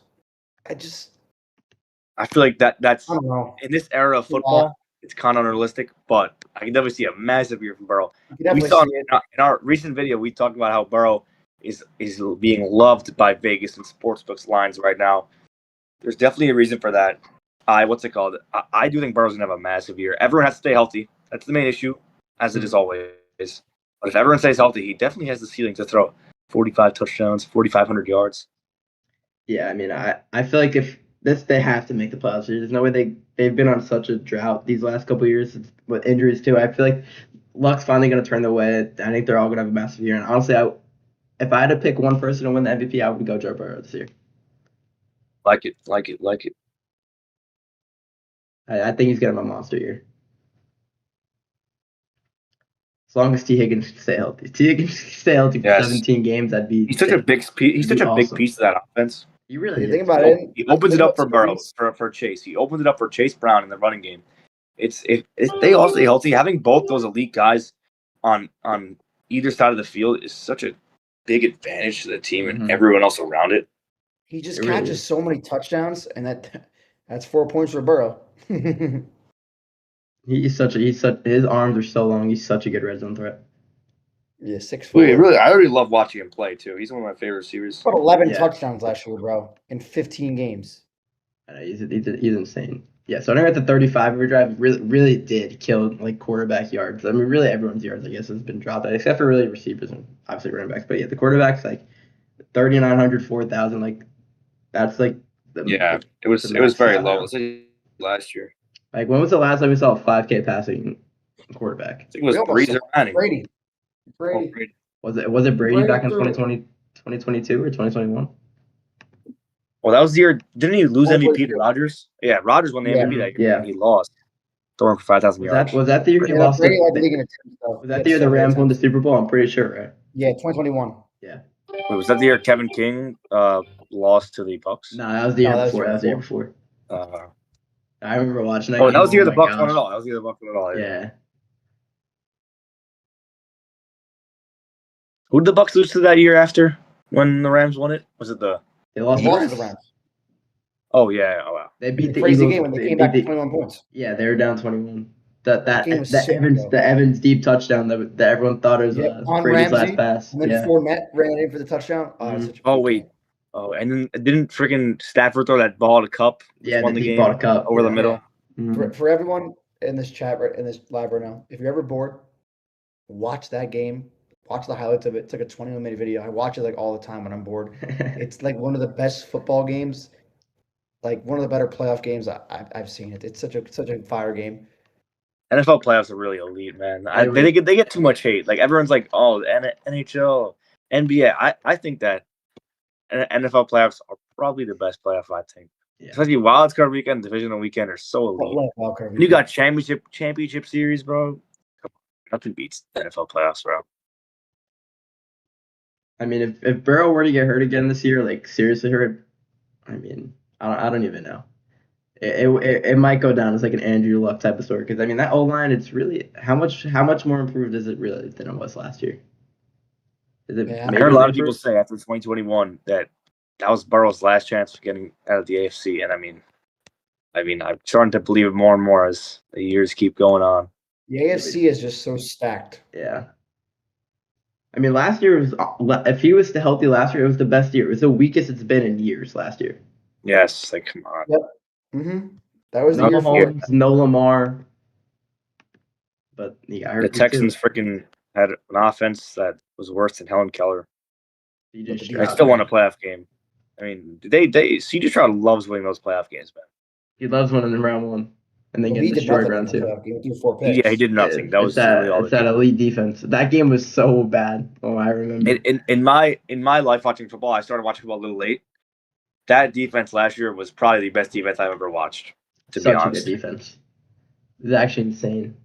I feel like that's I don't know. In this era of football, it's kind of unrealistic, but I can definitely see a massive year from Burrow. We saw in our recent video, we talked about how Burrow is being loved by Vegas and sportsbooks lines right now. There's definitely a reason for that. I do think Burrow's gonna have a massive year. Everyone has to stay healthy. That's the main issue, as it is always. But if everyone stays healthy, he definitely has the ceiling to throw 45 touchdowns, 4,500 yards. Yeah, I mean, I feel like if this they have to make the playoffs. There's no way they've been on such a drought these last couple of years with injuries too. I feel like luck's finally gonna turn their way. I think they're all gonna have a massive year. And honestly, if I had to pick one person to win the MVP, I would go Joe Burrow this year. Like it. I think he's gonna have a monster year. As long as T. Higgins can stay healthy. T. Higgins can stay healthy for Yes. 17 games. That'd be. He's such a big piece. He's such a big awesome. piece of that offense. He really is. Think about it. He opens it up for Burrow for Chase. He opens it up for Chase Brown in the running game. If they all stay healthy, having both those elite guys on either side of the field is such a big advantage to the team and everyone else around it. He just catches so many touchdowns, and that's 4 points for Burrow. His arms are so long. He's such a good red zone threat. Yeah, 6'4". I already love watching him play too. He's one of my favorite receivers. About 11 touchdowns last year, bro, in 15 games. I know, he's insane. Yeah, so I at the 35 overdrive really did kill like quarterback yards. I mean, really everyone's yards I guess has been dropped, except for really receivers and obviously running backs. But yeah, the quarterbacks like 3,900, 4,000, like that's like it was very low. It was like last year. Like when was the last time we saw a 5K passing quarterback? I think it was Brady. Was it Brady back in 2022 or 2021? Well, that was the year. Didn't he lose MVP to Rodgers? Yeah, Rodgers won the MVP that year. Yeah, he lost. Throwing for 5,000 yards. Was that the year he lost? Was that the year the Rams won the Super Bowl? I'm pretty sure, right? Yeah, 2021. Yeah. Wait, was that the year Kevin King lost to the Bucks? No, that was the year before. That was the year before. I remember watching that. Oh, that was the year the Bucks won it all. That was the year the Bucks won it all. Yeah. Who did the Bucks lose to that year after when the Rams won it? Was it They lost to the Rams. Oh yeah. Oh wow. They beat the crazy Eagles. Game when they came back to 21 points. Yeah, they were down 21. The Evans deep touchdown that everyone thought it was Brady's last pass. And then Fournette ran in for the touchdown. Wait. Oh, and then didn't freaking Stafford throw that ball to Cup? Yeah, won the game ball to Cup over the middle. For everyone in this chat, in this live right now, if you're ever bored, watch that game. Watch the highlights of it. It's like a 21-minute video. I watch it like all the time when I'm bored. It's like one of the best football games, like one of the better playoff games I've seen. It's such a fire game. NFL playoffs are really elite, man. They get too much hate. Like everyone's like, oh, NHL, NBA. I think that NFL playoffs are probably the best playoff. I think, especially wild card weekend, divisional weekend are so elite. You got championship series, bro. Nothing beats NFL playoffs, bro. I mean, if Burrow were to get hurt again this year, like seriously hurt, I mean, I don't even know. It might go down as like an Andrew Luck type of story because I mean that O-line, it's really how much more improved is it really than it was last year? I heard a lot of people say after 2021 that was Burrow's last chance of getting out of the AFC, and I mean I'm starting to believe it more and more as the years keep going on. The AFC is just so stacked. Yeah. I mean, last year if he was healthy last year, it was the best year. It was the weakest it's been in years last year. Yes, like come on. Yep. That was the year Mahomes, no Lamar. But yeah, the Texans freaking had an offense that was worse than Helen Keller. I still won a playoff game. I mean, CJ Stroud loves winning those playoff games, man. He loves winning in round one. And then getting destroyed round two. Yeah, he did nothing. That was really all. It's that elite defense. That game was so bad. Oh, I remember. In my life watching football, I started watching football a little late. That defense last year was probably the best defense I've ever watched. To be honest, such a good defense. It's actually insane.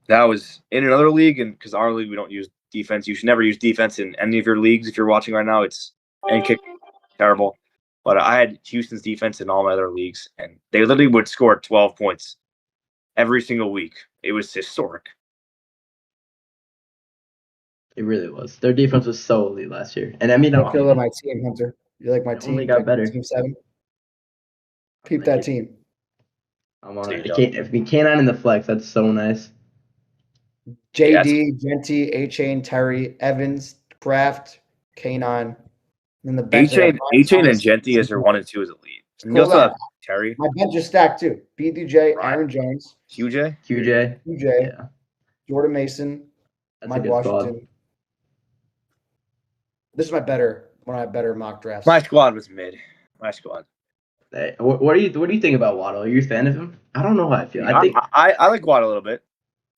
That was in another league, and because our league we don't use defense. You should never use defense in any of your leagues. If you're watching right now, it's terrible. But I had Houston's defense in all my other leagues, and they literally would score 12 points every single week. It was historic. It really was. Their defense was so elite last year. And I mean, I feel like my team, Hunter. You like my team? Only got better. Team 7. Keep that team. I'm on it. If we can't in the flex, that's so nice. JD, Genty, A-Chain, Terry, Evans, Kraft, K9. And the bench. A-Chain and Genty as your 1 and 2 is elite. And you also have Terry. My bench is stacked too. BDJ, Aaron Jones, QJ, yeah. Jordan Mason, That's Mike Washington. This is one of my better mock drafts. My squad was mid. My squad. Hey, what do you think about Waddle? Are you a fan of him? I don't know how I feel. I think I like Watt a little bit.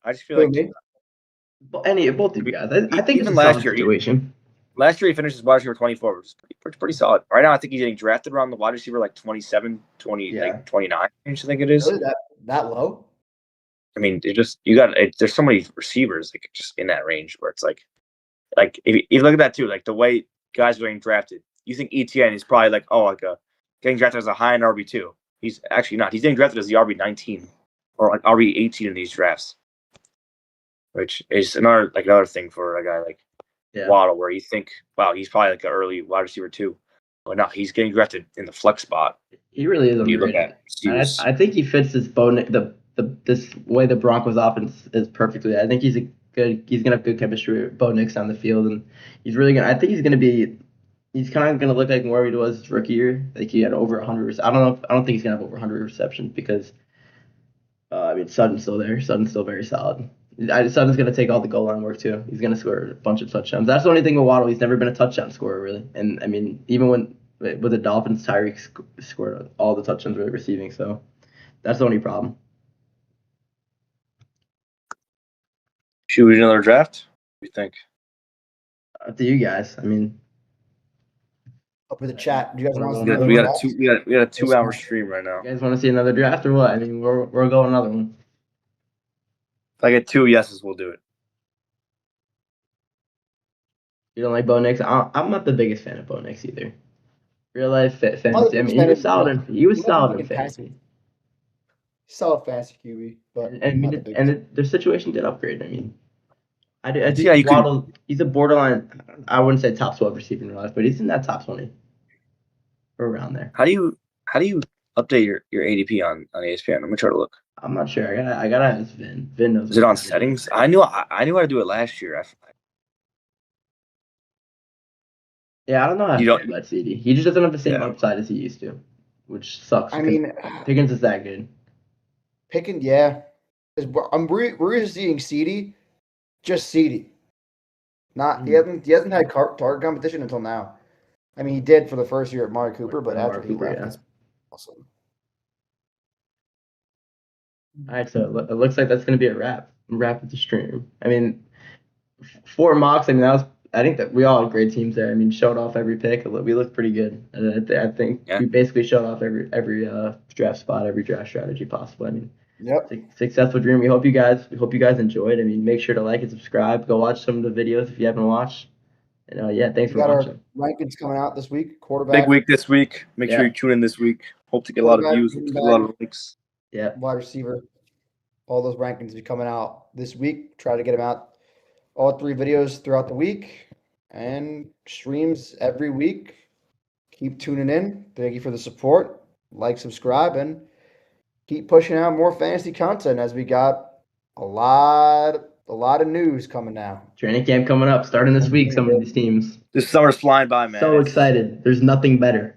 I just feel Who, like me? both of you guys. I think it's even a last solid year, situation. last year he finished his wide receiver 24, which is pretty solid. Right now, I think he's getting drafted around the wide receiver like 27, 20, Yeah. like 29 range, I think it is. Really that low? I mean, there's so many receivers like just in that range where it's like if you look at that too, like the way guys are getting drafted, you think ETN is probably like getting drafted as a high end RB2. He's actually not. He's getting drafted as the RB19 or like RB18 in these drafts, which is another thing for a guy like Waddle, where you think, wow, he's probably like an early wide receiver too. But no, he's getting drafted in the flex spot. He really is You look underrated. at I think he fits this this way the Broncos offense is perfectly. I think he's gonna have good chemistry with Bo Nix on the field, and he's really gonna. I think he's kind of gonna look like more he was his rookie year. Like he had over 100. I don't think he's gonna have over 100 receptions because I mean Sutton's still there. Sutton's still very solid. Sutton's gonna take all the goal line work too. He's gonna score a bunch of touchdowns. That's the only thing with Waddle. He's never been a touchdown scorer really. And I mean even with the Dolphins, Tyreek scored all the touchdowns with receiving. So that's the only problem. Should we do another draft? What do you think? Up to you guys. I mean, Up in the chat. Do you guys want to Another We one? got a 2-hour stream right now. you guys want to see another draft or what? I mean, we're going another one. If I get 2 yeses, we'll do it. You don't like Bo Nix? I'm not the biggest fan of Bo Nix either. Real life fantasy. I mean, he was solid. He was solid in fantasy. Solid fantasy QB, but And their situation did upgrade. I mean, I do Yeah, you Waddle. He's a borderline. I wouldn't say top 12 receiver in real life, but he's in that top 20 or around there. How do you update your ADP on ESPN? I'm gonna try to look. I'm not sure. I gotta ask Vin. Vin knows. Is it on settings? I knew how to do it last year. Yeah, I don't know how You to don't- feel about CD. He just doesn't have the same Yeah. upside as he used to, which sucks. I because mean, Pickens is that good. Pickens, yeah. We're just seeing CD, just CD. Not he hasn't had target competition until now. I mean, he did for the first year at Amari Cooper, but after he left, it's awesome. All right, so it looks like that's gonna be a wrap. Wrap with the stream. I mean, 4 mocks. I mean, I think that we all had great teams there. I mean, showed off every pick. We looked pretty good. I think we basically showed off every draft spot, every draft strategy possible. I mean, Yep. Successful dream. We hope you guys enjoyed. I mean, make sure to like and subscribe. Go watch some of the videos if you haven't watched. And yeah, thanks for watching. Our rankings coming out this week. Quarterback, Big week this week. Make sure you tune in this week. Hope to get a lot of views. Hope to get a lot of likes. Yeah. wide receiver. All those rankings will be coming out this week. Try to get them out, all 3 videos throughout the week, and streams every week. Keep tuning in. Thank you for the support. Like, subscribe, and keep pushing out more fantasy content as we got a lot of news coming now. Training camp coming up, starting this week. Some of these teams. This summer's flying by, man. So excited. There's nothing better.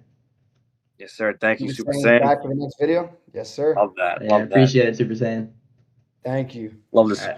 Yes, sir. Thank you, Super Saiyan. Saiyan. Back for the next video. Yes, sir. Love that. Yeah, Love that. appreciate it, Super Saiyan. Thank you. Love this. All right.